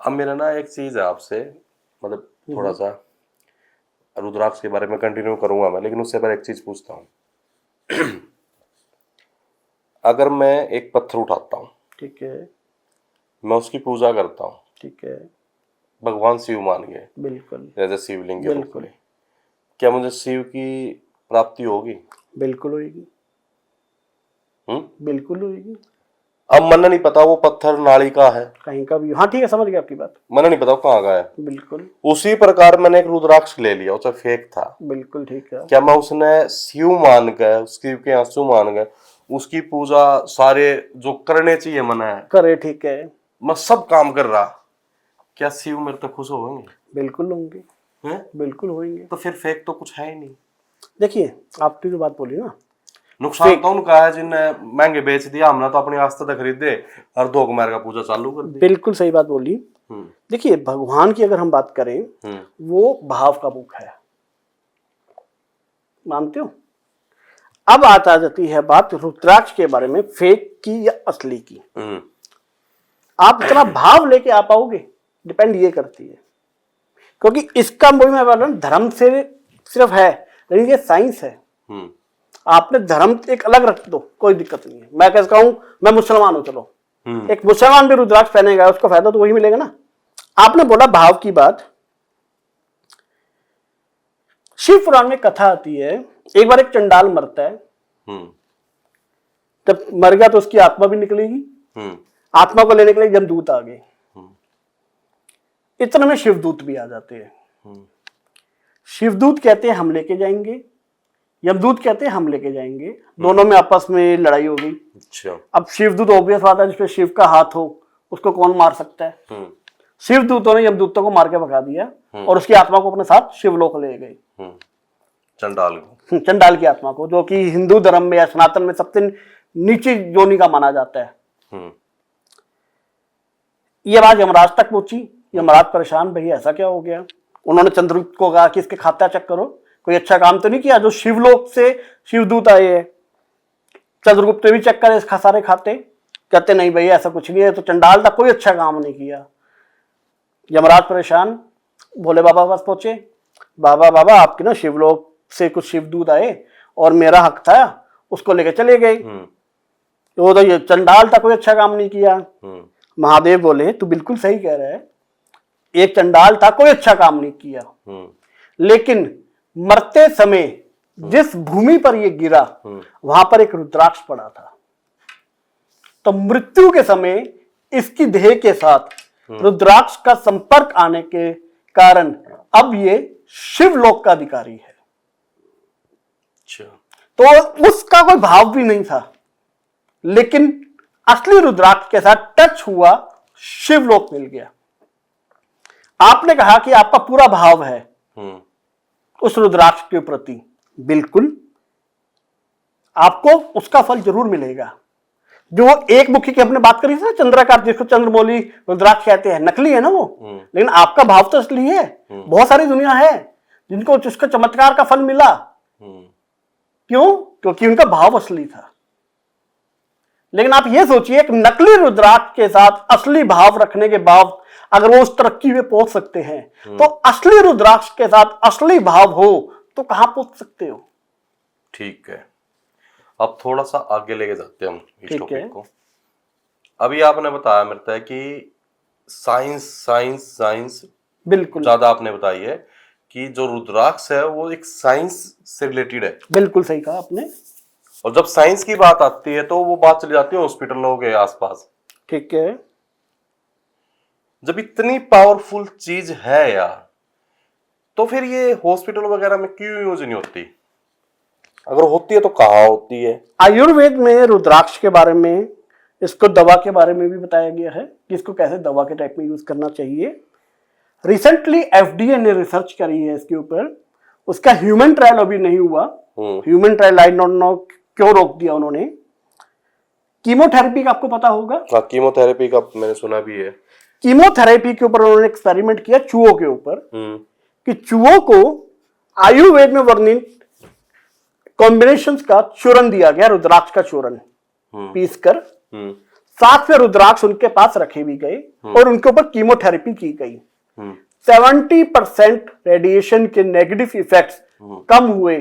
अब मेरा ना एक चीज है आपसे, मतलब थोड़ा सा रुद्राक्ष के बारे में कंटिन्यू करूंगा मैं, लेकिन उससे पहले एक चीज पूछता हूं। अगर मैं एक पत्थर उठाता हूं, ठीक है, मैं उसकी पूजा करता हूं, ठीक है, भगवान शिव मान गए, बिल्कुल, जैसे शिवलिंग के रूप में, क्या मुझे शिव की प्राप्ति होगी? बिल्कुल होगी। बिल्कुल होगी। अब मन नहीं पता वो पत्थर नाली का है, कहीं का भी। हाँ ठीक है, समझ गया आपकी बात। मन नहीं पता वो कहाँ का है। बिल्कुल। उसी प्रकार मैंने एक रुद्राक्ष ले लिया, उसे फेक था। बिल्कुल ठीक है। क्या मैं उसने शिव मान गए, शिव के आंसू मान गए, उसकी पूजा सारे जो करने चाहिए मैंने करे, ठीक है, मैं सब काम कर रहा, क्या शिव मेरे तक खुश होंगे? बिल्कुल होंगे। हैं? बिल्कुल होंगे। तो फिर फेक तो कुछ है ही नहीं। देखिए आपकी जो बात बोली ना, नुकसान तो उनका है जिनने महंगे बेच दिया, हमने तो अपनी आस्था तक खरीदे और 2 कुमार का पूजा चालू कर दी। बिल्कुल सही बात बोली। देखिए भगवान की अगर हम बात करें, वो भाव का मुख है, मानते हो? अब आ जाती है बात रुद्राक्ष के बारे में, फेक की या असली की। आप इतना भाव लेके आ पाओगे, डिपेंड ये करती है, क्योंकि इसका मैं बोल रहा हूं धर्म से सिर्फ है, लेकिन ये साइंस है। आपने धर्म एक अलग रख दो, कोई दिक्कत नहीं है। मैं कैसे कहूं, मैं मुसलमान हूं, चलो एक मुसलमान भी रुद्राक्ष पहनेगा, उसको फायदा तो वही मिलेगा ना। आपने बोला भाव की बात, शिव पुराण में कथा आती है, एक बार एक चंडाल मरता है, जब मर गया तो उसकी आत्मा भी निकलेगी, आत्मा को लेने के लिए यमदूत आ गए, इतने में शिवदूत भी आ जाते हैं। शिवदूत कहते हैं हम लेके जाएंगे, यमदूत कहते हैं हम लेके जाएंगे, दोनों में आपस में लड़ाई हो गई। अच्छा। अब शिवदूत ऑब्वियस बात है, जिसपे शिव का हाथ हो उसको कौन मार सकता है? शिवदूतों ने यमदूतों को मार के भगा दिया और उसकी आत्मा को अपने साथ शिवलोक ले गए। चंडाल को, चंडाल की आत्मा को, जो कि हिंदू धर्म में या सनातन में सबसे नीची योनि का माना जाता है। ये बात यमराज तक पहुंची। यमराज परेशान, भाई ऐसा क्या हो गया? उन्होंने चंद्रगुप्त को कहा कि इसके खाता चेक करो, कोई अच्छा काम तो नहीं किया जो शिवलोक से शिवदूत आए हैं। चंद्रगुप्त भी चेक करे इसका सारे खाते, कहते नहीं भाई ऐसा कुछ नहीं है, तो चंडाल था, कोई अच्छा काम नहीं किया। यमराज परेशान, भोले बाबा पास पहुंचे, बाबा बाबा आपके ना शिवलोक से कुछ शिवदूत आए और मेरा हक था, उसको लेके चले गए। तो ये चंडाल था, कोई अच्छा काम नहीं किया। महादेव बोले तू बिल्कुल सही कह रहा है, एक चंडाल था, कोई अच्छा काम नहीं किया, लेकिन मरते समय जिस भूमि पर ये गिरा वहां पर एक रुद्राक्ष पड़ा था, तो मृत्यु के समय इसकी देह के साथ रुद्राक्ष का संपर्क आने के कारण अब ये शिवलोक का अधिकारी है। तो उसका कोई भाव भी नहीं था, लेकिन असली रुद्राक्ष के साथ टच हुआ, शिवलोक मिल गया। आपने कहा कि आपका पूरा भाव है उस रुद्राक्ष के प्रति, बिल्कुल आपको उसका फल जरूर मिलेगा। जो एक मुखी की हमने बात करी थी ना, चंद्राकार, जिसको चंद्रमौली रुद्राक्ष कहते हैं, नकली है ना वो, लेकिन आपका भाव तो असली है। बहुत सारी दुनिया है जिनको जिसका चमत्कार का फल मिला, क्यों? क्योंकि उनका भाव असली था। लेकिन आप ये सोचिए, एक नकली रुद्राक्ष के साथ असली भाव रखने के बाद अगर वो उस तरक्की में पहुंच सकते हैं, तो असली रुद्राक्ष के साथ असली भाव हो तो कहां पहुंच सकते हो? ठीक है। अब थोड़ा सा आगे लेके जाते हैं हम इस ठीक है। टॉपिक को। अभी आपने बताया मेरे को कि साइंस साइंस साइंस बिल्कुल ज्यादा आपने बताई है कि जो रुद्राक्ष है वो एक साइंस से रिलेटेड है, बिल्कुल सही कहा आपने। और जब साइंस की बात आती है तो वो बात चली जाती है हॉस्पिटलों के आसपास। ठीक है। जब इतनी पावरफुल चीज है यार, तो फिर ये हॉस्पिटल वगैरह में क्यों यूज नहीं होती? अगर होती है तो कहाँ होती है? आयुर्वेद में रुद्राक्ष के बारे में, इसको दवा के बारे में भी बताया गया है कि इसको कैसे दवा के टाइप में यूज करना चाहिए। रिसेंटली एफडीए ने रिसर्च करी है इसके ऊपर, उसका ह्यूमन ट्रायल अभी नहीं हुआ। Human trial I don't know क्यों रोक दिया उन्होंने। कीमोथेरेपी का आपको पता होगा? हाँ, कीमोथेरेपी का मैंने सुना भी है। कीमोथेरेपी के ऊपर उन्होंने एक्सपेरिमेंट किया चूहों के ऊपर, कि चूहों को आयुर्वेद में वर्णित कॉम्बिनेशंस का चूरन दिया गया, रुद्राक्ष का चूरन पीस कर, साथ में रुद्राक्ष उनके पास रखे भी गए और उनके ऊपर कीमोथेरेपी की गई। 70% रेडिएशन के नेगेटिव इफेक्ट्स कम हुए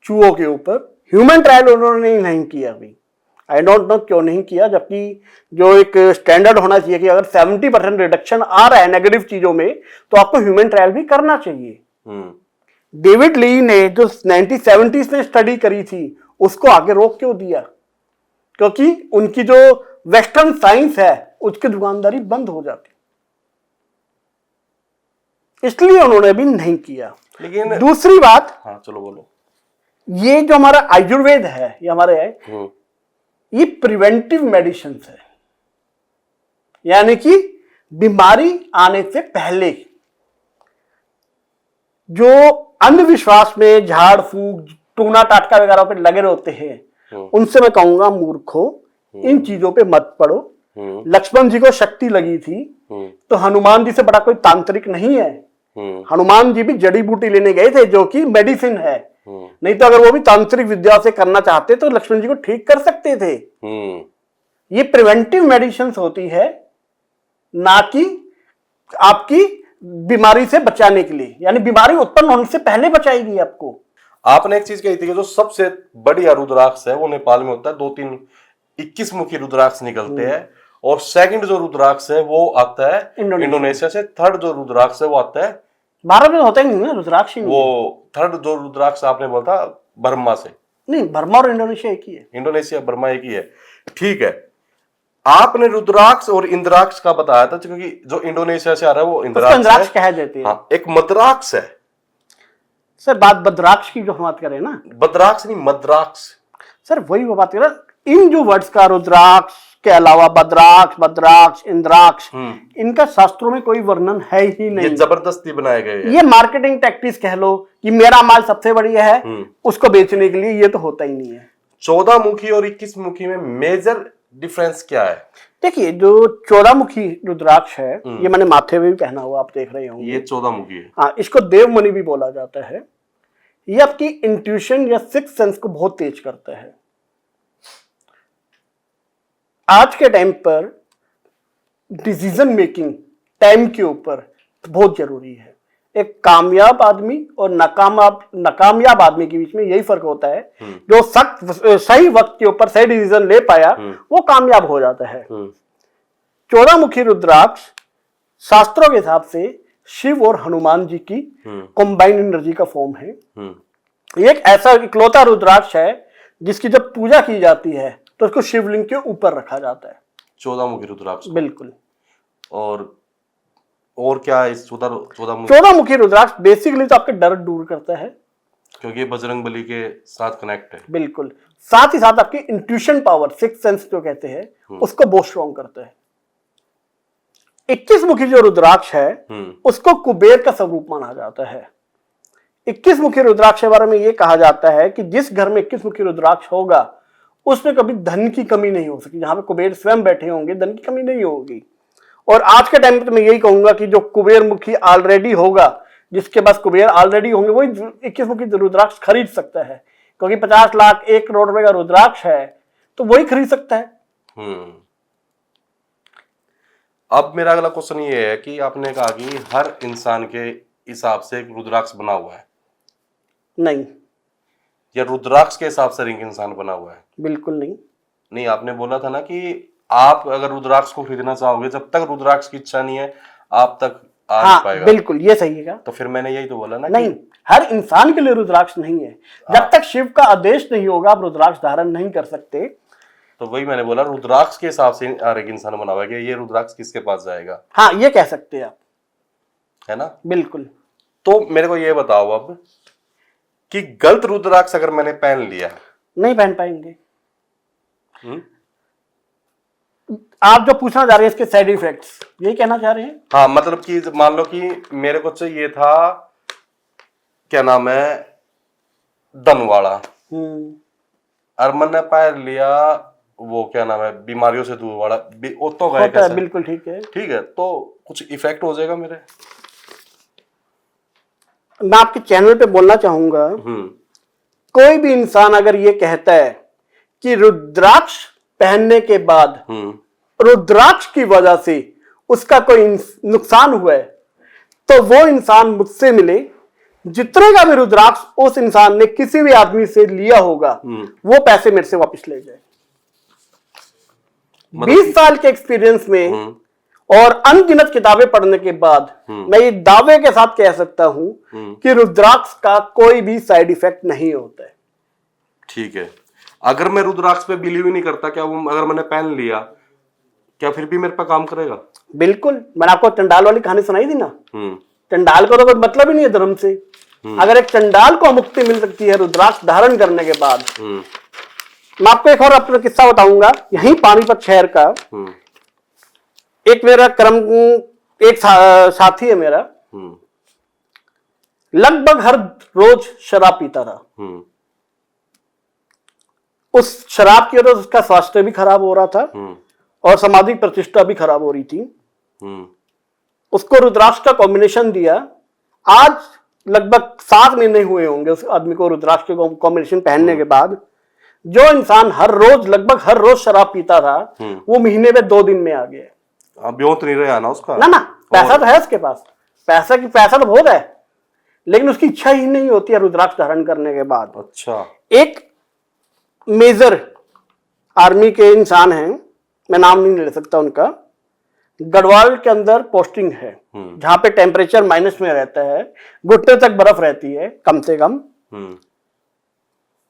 चूहों के ऊपर। ह्यूमन ट्रायल उन्होंने नहीं किया अभी, आई डोंट नो क्यों नहीं किया, जबकि जो एक स्टैंडर्ड होना चाहिए कि अगर 70% रिडक्शन आ रहा है नेगेटिव चीजों में तो आपको ह्यूमन ट्रायल भी करना चाहिए। डेविड ली ने जो 1970s में स्टडी करी थी उसको आगे रोक क्यों दिया? क्योंकि उनकी जो वेस्टर्न साइंस है उसकी दुकानदारी बंद हो जाती, इसलिए उन्होंने भी नहीं किया। लेकिन दूसरी बात, हाँ चलो बोलो। ये जो हमारा आयुर्वेद है, ये हमारे है, ये प्रिवेंटिव मेडिसिन है, यानी कि बीमारी आने से पहले। जो अंधविश्वास में झाड़ फूक टूना टाटका वगैरह पे लगे रहते हैं, उनसे मैं कहूंगा मूर्खो, इन चीजों पे मत पड़ो। लक्ष्मण जी को शक्ति लगी थी तो हनुमान जी से बड़ा कोई तांत्रिक नहीं है। हनुमान जी भी जड़ी बूटी लेने गए थे जो कि मेडिसिन है, नहीं तो अगर वो भी तांत्रिक विद्या से करना चाहते तो लक्ष्मण जी को ठीक कर सकते थे। ये प्रिवेंटिव मेडिसिन होती है, ना कि आपकी बीमारी से बचाने के लिए, यानी बीमारी उत्पन्न होने से पहले बचाएगी आपको। आपने एक चीज कही थी कि जो सबसे बढ़िया रुद्राक्ष है वो नेपाल में होता है, 2-3 21 मुखी रुद्राक्ष निकलते हैं, और सेकंड जो रुद्राक्ष है वो आता है इंडोनेशिया से, थर्ड जो रुद्राक्ष है वो आता है भारत में। होता ही नहीं ना रुद्राक्ष ही नहीं। वो थर्ड जो रुद्राक्ष आपने बोला था बर्मा से। नहीं, बर्मा और इंडोनेशिया एक ही है। इंडोनेशिया बर्मा एक ही है, ठीक है। आपने रुद्राक्ष और इंद्राक्ष का बताया था, क्योंकि जो इंडोनेशिया से आ रहा है वो इंद्राक्ष कह देते हैं। हाँ, एक मद्राक्ष है सर। बात बद्राक्ष की जो हम बात करें ना, बद्राक्ष नहीं मद्राक्ष सर, वही वो बात करें। इन जो वर्ड्स का रुद्राक्ष के अलावा बद्राक्ष, बद्राक्ष, इंद्राक्ष, इनका शास्त्रों में कोई वर्णन है ही नहीं। ये जबरदस्ती बनाए गए हैं। ये मार्केटिंग टैक्टिक्स कह लो कि मेरा माल सबसे बढ़िया है, उसको बेचने के लिए। ये तो होता ही नहीं है। 14 मुखी और 21 मुखी में मेजर डिफरेंस क्या है? देखिए, जो 14 मुखी रुद्राक्ष है, ये मैंने माथे में भी पहना हुआ, आप देख रहे होंगे। ये 14 मुखी है। हाँ, इसको देवमणि भी बोला जाता है। ये आपकी इंट्यूशन या सिक्स सेंस को बहुत तेज करता है। आज के टाइम पर डिसीजन मेकिंग टाइम के ऊपर बहुत जरूरी है। एक कामयाब आदमी और नाकामयाब आदमी के बीच में यही फर्क होता है। जो सही वक्त के ऊपर सही डिसीजन ले पाया वो कामयाब हो जाता है। 14 मुखी रुद्राक्ष शास्त्रों के हिसाब से शिव और हनुमान जी की कॉम्बाइंड एनर्जी का फॉर्म है। ये एक ऐसा इकलौता रुद्राक्ष है जिसकी जब पूजा की जाती है तो उसको शिवलिंग के ऊपर रखा जाता है। 14 मुखी रुद्राक्ष, बिल्कुल। और क्या है इस 14 मुखी रुद्राक्ष? बेसिकली तो आपके डर दूर करता है, क्योंकि बजरंगबली के साथ कनेक्ट है। बिल्कुल। साथ ही साथ आपकी इंट्यूशन पावर, सिक्स सेंस जो कहते हैं, उसको बहुत स्ट्रॉन्ग करता है। 21 मुखी जो रुद्राक्ष है उसको कुबेर का स्वरूप माना जाता है। 21 मुखी रुद्राक्ष के बारे में यह कहा जाता है कि जिस घर में 21 मुखी रुद्राक्ष होगा उसमें कभी धन की कमी नहीं हो सकती। जहां पे कुबेर स्वयं बैठे होंगे धन की कमी नहीं होगी। और आज के टाइम पे तो मैं यही कहूंगा कि जो कुबेर मुखी ऑलरेडी होगा, जिसके पास कुबेर ऑलरेडी होंगे, वही 21 मुखी रुद्राक्ष खरीद सकता है। क्योंकि 50 लाख 1 करोड़ रुपए का रुद्राक्ष है तो वही खरीद सकता है। अब मेरा अगला क्वेश्चन ये है कि आपने कहा कि हर इंसान के हिसाब से एक रुद्राक्ष बना हुआ है। नहीं, या रुद्राक्ष के हिसाब से रिंग इंसान बना हुआ है? बिल्कुल नहीं। नहीं, आपने बोला था ना कि आप अगर रुद्राक्ष को खरीदना चाहोगे, जब तक रुद्राक्ष की इच्छा नहीं है आप तक आ नहीं हाँ पाएगा। बिल्कुल, ये सही है। तो फिर मैंने यही तो बोला ना नहीं, हर इंसान के लिए रुद्राक्ष नहीं है। जब तक शिव का आदेश नहीं होगा आप रुद्राक्ष धारण नहीं कर सकते। तो वही मैंने बोला, रुद्राक्ष के हिसाब से हर एक इंसान बना हुआ है कि ये रुद्राक्ष किसके पास जाएगा। हाँ, ये कह सकते हैं आप, है ना? बिल्कुल। तो मेरे को ये बताओ अब कि गलत रुद्राक्ष अगर मैंने पहन लिया, नहीं पहन पाएंगे। आप जो पूछना चाह रहे हैं इसके साइड इफेक्ट्स, यही कहना चाह रहे हैं? हाँ, मतलब कि मान लो कि मेरे को चाहिए था, क्या नाम है, धन वाला, और मैंने पहन लिया वो क्या नाम है, बीमारियों से दूर वाला, वो तो गए कैसे? बिल्कुल ठीक है। ठीक है, तो कुछ इफेक्ट हो जाएगा मेरे? मैं आपके चैनल पे बोलना चाहूंगा, कोई भी इंसान अगर ये कहता है कि रुद्राक्ष पहनने के बाद रुद्राक्ष की वजह से उसका कोई नुकसान हुआ है, तो वो इंसान मुझसे मिले, जितने का भी रुद्राक्ष उस इंसान ने किसी भी आदमी से लिया होगा वो पैसे मेरे से वापस ले जाए। 20 साल के एक्सपीरियंस में और अनगिनत किताबें पढ़ने के बाद मैं ये दावे के साथ कह सकता हूं कि रुद्राक्ष का कोई भी साइड इफेक्ट नहीं होता है। ठीक है, अगर मैं रुद्राक्ष पे बिलीव ही नहीं करता, क्या वो अगर मैंने पहन लिया क्या फिर भी मेरे पे काम करेगा? बिल्कुल। मैंने आपको चंडाल वाली कहानी सुनाई थी ना, चंडाल को तो कोई मतलब ही नहीं है धर्म से। अगर एक चंडाल को मुक्ति मिल सकती है रुद्राक्ष धारण करने के बाद, मैं आपको एक और अपना किस्सा बताऊंगा यहीं पानीपत शहर का। एक मेरा साथी है मेरा, लगभग हर रोज शराब पीता था। उस शराब की वजह से उसका स्वास्थ्य भी खराब हो रहा था और सामाजिक प्रतिष्ठा भी खराब हो रही थी। उसको रुद्राक्ष का कॉम्बिनेशन दिया। आज लगभग 7 महीने हुए होंगे उस आदमी को रुद्राक्ष के कॉम्बिनेशन पहनने के बाद। जो इंसान लगभग हर रोज शराब पीता था वो महीने में 2 दिन में आ गया। अब तो नहीं रहा ना उसका? ना पैसा तो है उसके पास, पैसा तो बहुत है, लेकिन उसकी इच्छा ही नहीं होती है रुद्राक्ष धारण करने के बाद। अच्छा। एक मेजर आर्मी के इंसान हैं, मैं नाम नहीं ले सकता उनका, गढ़वाल के अंदर पोस्टिंग है जहां पे टेम्परेचर माइनस में रहता है, घुटने तक बर्फ रहती है कम से कम।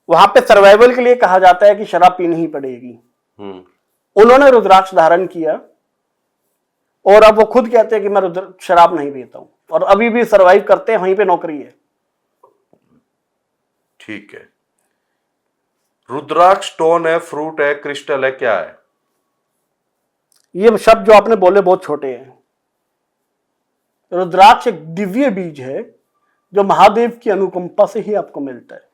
वहां पे सर्वाइवल के लिए कहा जाता है कि शराब पीनी ही पड़ेगी। उन्होंने रुद्राक्ष धारण किया और अब वो खुद कहते हैं कि मैं शराब नहीं पीता हूं और अभी भी सर्वाइव करते हैं, वहीं पे नौकरी है। ठीक है, रुद्राक्ष स्टोन है, फ्रूट है, क्रिस्टल है, क्या है? ये शब्द जो आपने बोले बहुत छोटे हैं। रुद्राक्ष एक दिव्य बीज है जो महादेव की अनुकंपा से ही आपको मिलता है।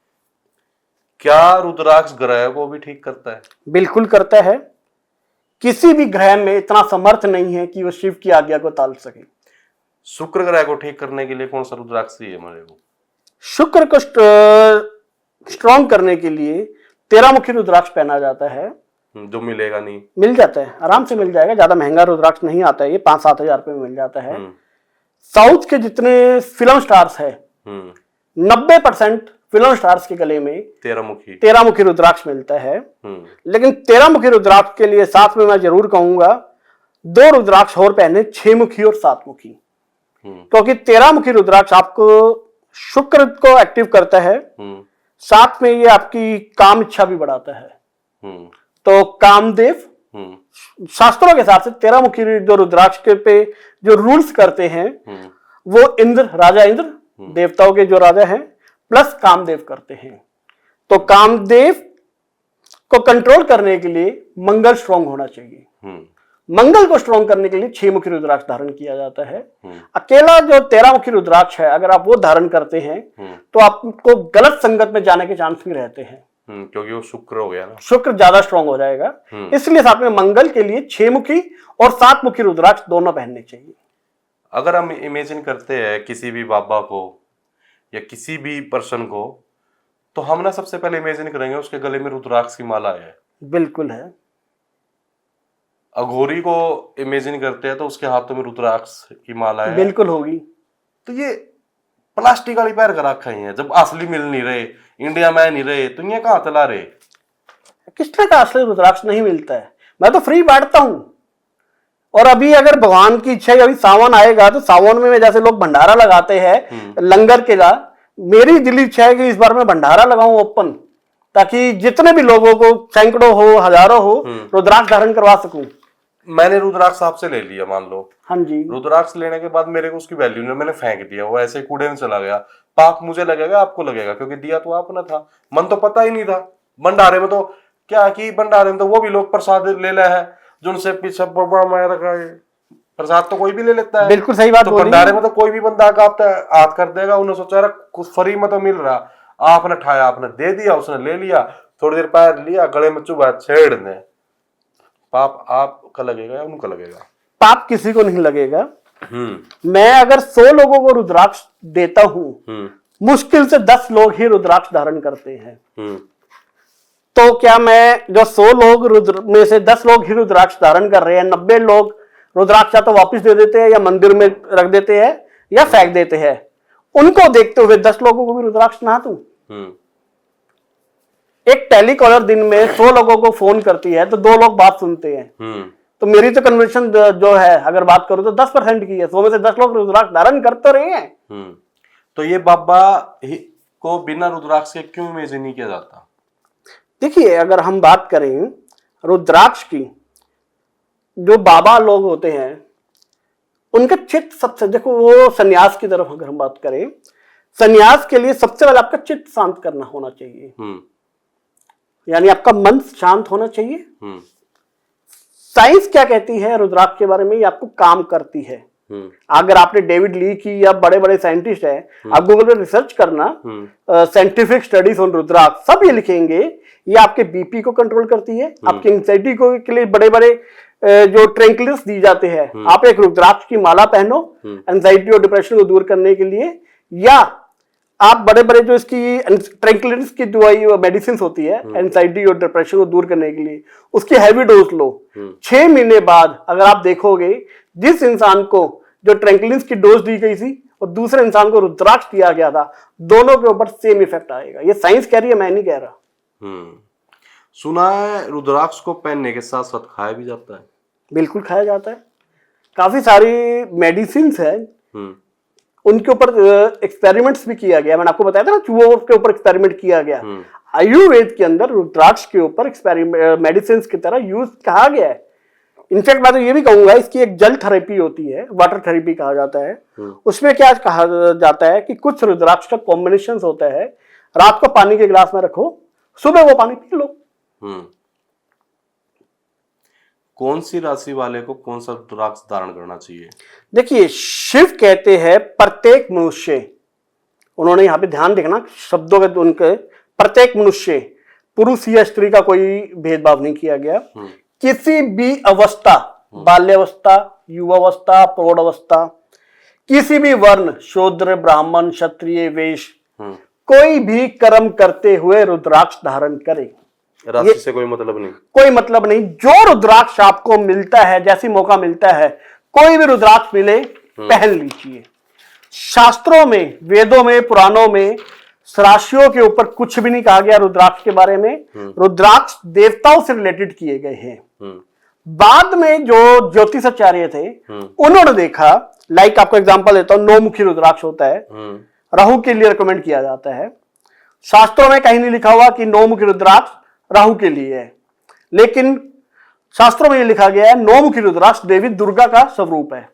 क्या रुद्राक्ष ग्रह को भी ठीक करता है? बिल्कुल करता है। किसी भी ग्रह में इतना समर्थ नहीं है कि वो शिव की आज्ञा को टाल सके। शुक्र ग्रह को ठीक करने के लिए कौन सा रुद्राक्ष चाहिए हमारे को? शुक्र को स्ट्रॉन्ग करने के लिए 13 मुखी रुद्राक्ष पहना जाता है। जो मिलेगा नहीं? मिल जाता है, आराम से मिल जाएगा। ज्यादा महंगा रुद्राक्ष नहीं आता है, ये 5-7 हजार रुपए में मिल जाता है। साउथ के जितने फिल्म स्टार्स है 90% फिल्म स्टार्स के गले में 13 मुखी रुद्राक्ष मिलता है। लेकिन 13 मुखी रुद्राक्ष के लिए साथ में मैं जरूर कहूंगा 2 रुद्राक्ष और पहने, 6 मुखी और 7 मुखी, क्योंकि 13 मुखी रुद्राक्ष आपको शुक्र को एक्टिव करता है, साथ में ये आपकी काम इच्छा भी बढ़ाता है। तो कामदेव शास्त्रों के हिसाब से 13 मुखी जो रुद्राक्ष के पे जो रूल्स करते हैं वो इंद्र, राजा इंद्र, देवताओं के जो राजा हैं, प्लस कामदेव करते हैं। तो कामदेव को कंट्रोल करने के लिए मंगल स्ट्रॉन्ग होना चाहिए। मंगल को स्ट्रॉन्ग करने के लिए 6 मुखी रुद्राक्ष धारण किया जाता है। अकेला जो 13 मुखी रुद्राक्ष है अगर आप वो धारण करते हैं तो आपको गलत संगत में जाने के चांस भी रहते हैं, क्योंकि वो शुक्र हो गया ना, शुक्र ज्यादा स्ट्रॉन्ग हो जाएगा। इसलिए साथ में मंगल के लिए 6 मुखी और 7 मुखी रुद्राक्ष दोनों पहनने चाहिए। अगर हम इमेजिन करते हैं किसी भी बाबा को या किसी भी पर्सन को, तो हम ना सबसे पहले इमेजिन करेंगे उसके गले में रुद्राक्ष की माला है। बिल्कुल है। अघोरी को इमेजिन करते हैं तो उसके हाथों में रुद्राक्ष की माला है। बिल्कुल होगी। तो ये प्लास्टिक वाली पैर कर रखा ही है, जब असली मिल नहीं रहे, इंडिया में नहीं रहे, तो ये कहाँ चला रहे? किसने कहा असली रुद्राक्ष नहीं मिलता है? मैं तो फ्री बांटता हूं। और अभी अगर भगवान की इच्छा है, अभी सावन आएगा तो सावन में जैसे लोग भंडारा लगाते हैं लंगर के ला, मेरी दिली इच्छा है कि इस बार मैं भंडारा लगाऊं ओपन, ताकि जितने भी लोगों को, सैकड़ों हो, हजारों हो, रुद्राक्ष धारण करवा सकूं। मैंने रुद्राक्ष आपसे ले लिया, मान लो। हाँ जी। रुद्राक्ष लेने के बाद मेरे को उसकी वैल्यू नहीं, मैंने फेंक दिया, वो ऐसे कूड़े में चला गया। पाप मुझे लगेगा, आपको लगेगा, क्योंकि दिया तो आपने था, मन तो पता ही नहीं था। भंडारे में तो क्या कि भंडारे में तो वो भी लोग प्रसाद ले ले है जिनसे पीछे प्रसाद तो कोई भी ले लेता है। बिल्कुल सही बात तो बोली। भंडारे में तो कोई भी बंदा हाथ कर देगा। उन्होंने सोचा कुछ फ्री में तो मिल रहा, आपने ठाया, आपने दे दिया, उसने ले लिया, थोड़ी देर पैर लिया, गले में चुभा, छेड़ दे। पाप आपका लगेगा या उनका लगेगा? पाप किसी को नहीं लगेगा। मैं अगर 100 लोगों को रुद्राक्ष देता हूं, मुश्किल से 10 लोग ही रुद्राक्ष धारण करते हैं। तो क्या मैं जो 100 लोग में से 10 लोग ही रुद्राक्ष धारण कर रहे हैं, 90 लोग रुद्राक्ष या तो वापस दे देते हैं या मंदिर में रख देते हैं या फेंक देते हैं, उनको देखते हुए 10 लोगों को भी रुद्राक्ष ना दूं? एक टेलीकॉलर दिन में 100 लोगों को फोन करती है तो 2 लोग बात सुनते हैं। तो मेरी तो कन्वर्शन जो है, अगर बात करूं तो 10% की है। 100 में से 10 लोग रुद्राक्ष धारण करते रहे हैं। तो ये बाबा को बिना रुद्राक्ष के क्यों इमेजिन नहीं किया जाता? देखिए, अगर हम बात करें रुद्राक्ष की, जो बाबा लोग होते हैं उनका चित्त सबसे, देखो वो सन्यास की तरफ अगर हम बात करें, सन्यास के लिए सबसे पहले आपका चित्त शांत करना होना चाहिए, यानी आपका मन शांत होना चाहिए। साइंस क्या कहती है रुद्राक्ष के बारे में, ये आपको काम करती है। अगर आपने डेविड ली की या बड़े बड़े साइंटिस्ट हैं, आप गूगल पे रिसर्च करना, साइंटिफिक स्टडीज ऑन रुद्राक्ष, सब ये लिखेंगे ये आपके बीपी को कंट्रोल करती है, आपकी एंजाइटी को के लिए बड़े बड़े जो ट्रैंक्विलाइजर्स दी जाते हैं, आप एक रुद्राक्ष की माला पहनो एंजाइटी और डिप्रेशन को दूर करने के लिए, या आप बड़े बड़े जो इसकी ट्रैंक्विलाइजर्स की दवाई मेडिसिन होती है एंजाइटी और डिप्रेशन को दूर करने के लिए, उसकी हैवी डोज लो। 6 महीने बाद अगर आप देखोगे, जिस इंसान को जो ट्रैंक्विलाइजर्स की डोज दी गई थी और दूसरे इंसान को रुद्राक्ष दिया गया था, दोनों के ऊपर सेम इफेक्ट आएगा। ये साइंस कह रही है, मैं नहीं कह रहा। सुना है रुद्राक्ष को पहनने के साथ साथ खाया भी जाता है? बिल्कुल खाया जाता है। काफी सारी मेडिसिन है, उनके ऊपर एक्सपेरिमेंट्स भी किया गया। मैंने आपको बताया था ना, चूहों के ऊपर एक्सपेरिमेंट किया गया। आयुर्वेद के अंदर रुद्राक्ष के ऊपर एक्सपेरिमेंट मेडिसिन की तरह यूज कहा गया है। इनफैक्ट मैं तो ये भी कहूंगा, इसकी एक जल थेरेपी होती है, वाटर थेरेपी कहा जाता है। उसमें क्या कहा जाता है कि कुछ रुद्राक्ष का कॉम्बिनेशन होता है, रात को पानी के गिलास में रखो, सुबह वो पानी पी लो। कौन सी राशि वाले को कौन सा रुद्राक्ष धारण करना चाहिए? देखिए, शिव कहते हैं प्रत्येक मनुष्य, उन्होंने यहां पे ध्यान देखना शब्दों के, उनके प्रत्येक मनुष्य, पुरुष या स्त्री का कोई भेदभाव नहीं किया गया। किसी भी अवस्था, बाल्यावस्था, युवावस्था, प्रौढ़ावस्था, किसी भी वर्ण, शूद्र, ब्राह्मण, क्षत्रिय, वैश्य, कोई भी कर्म करते हुए रुद्राक्ष धारण करे। राशि से कोई मतलब नहीं, कोई मतलब नहीं। जो रुद्राक्ष आपको मिलता है, जैसी मौका मिलता है, कोई भी रुद्राक्ष मिले पहन लीजिए। शास्त्रों में, वेदों में, पुराणों में राशियों के ऊपर कुछ भी नहीं कहा गया रुद्राक्ष के बारे में। रुद्राक्ष देवताओं से रिलेटेड किए गए हैं। बाद में जो ज्योतिषाचार्य थे, उन्होंने देखा, लाइक आपको एग्जांपल देता हूं, 9 मुखी रुद्राक्ष होता है, राहु के लिए रिकमेंड किया जाता है। शास्त्रों में कहीं नहीं लिखा हुआ कि 9 मुखी रुद्राक्ष राहु के लिए है, लेकिन शास्त्रों में यह लिखा गया है 9 मुखी रुद्राक्ष देवी दुर्गा का स्वरूप है।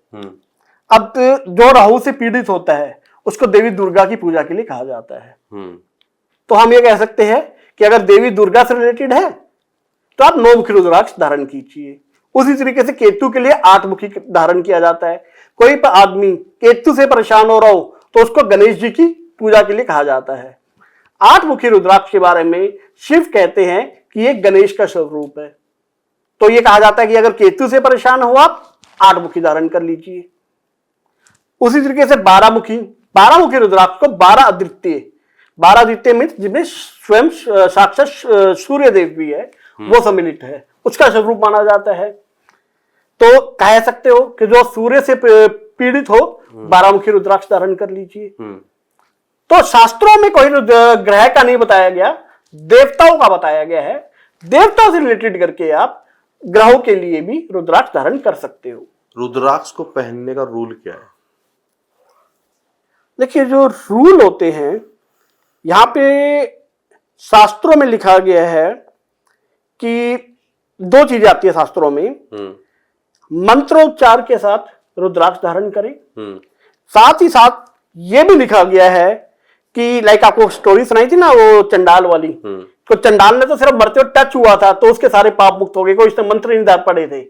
अब जो राहु से पीड़ित होता है उसको देवी दुर्गा की पूजा के लिए कहा जाता है। तो हम ये कह सकते हैं कि अगर देवी दुर्गा से रिलेटेड है तो आप 9 मुखी रुद्राक्ष धारण कीजिए। उसी तरीके से केतु के लिए 8 मुखी धारण किया जाता है। कोई आदमी केतु से परेशान हो रहा हो तो उसको गणेश जी की पूजा के लिए कहा जाता है। 8 मुखी रुद्राक्ष के बारे में शिव कहते हैं कि ये गणेश का स्वरूप है। तो ये कहा जाता है कि अगर केतु से परेशान हो आप 8 मुखी धारण कर लीजिए। उसी तरीके से 12 मुखी रुद्राक्ष को 12 अद्वितीय मीन्स जिसमें स्वयं साक्षात सूर्य देव भी है, वो सम्मिलित है, उसका स्वरूप माना जाता है। तो कह सकते हो कि जो सूर्य से पीड़ित हो 12 मुखी रुद्राक्ष धारण कर लीजिए। तो शास्त्रों में कोई ग्रह का नहीं बताया गया, देवताओं का बताया गया है। देवताओं से रिलेटेड करके आप ग्रहों के लिए भी रुद्राक्ष धारण कर सकते हो। रुद्राक्ष को पहनने का रूल क्या है? देखिए, जो रूल होते हैं यहाँ पे शास्त्रों में लिखा गया है कि दो चीजें आती है शास्त्रों में। मंत्रोच्चार के साथ रुद्राक्ष धारण करें। साथ ही साथ ये भी लिखा गया है कि लाइक आपको स्टोरी सुनाई थी ना वो चंडाल वाली, तो चंडाल ने तो सिर्फ मरते हुए टच हुआ था तो उसके सारे पाप मुक्त हो गए, कोई इसने मंत्र नहीं पढ़े थे।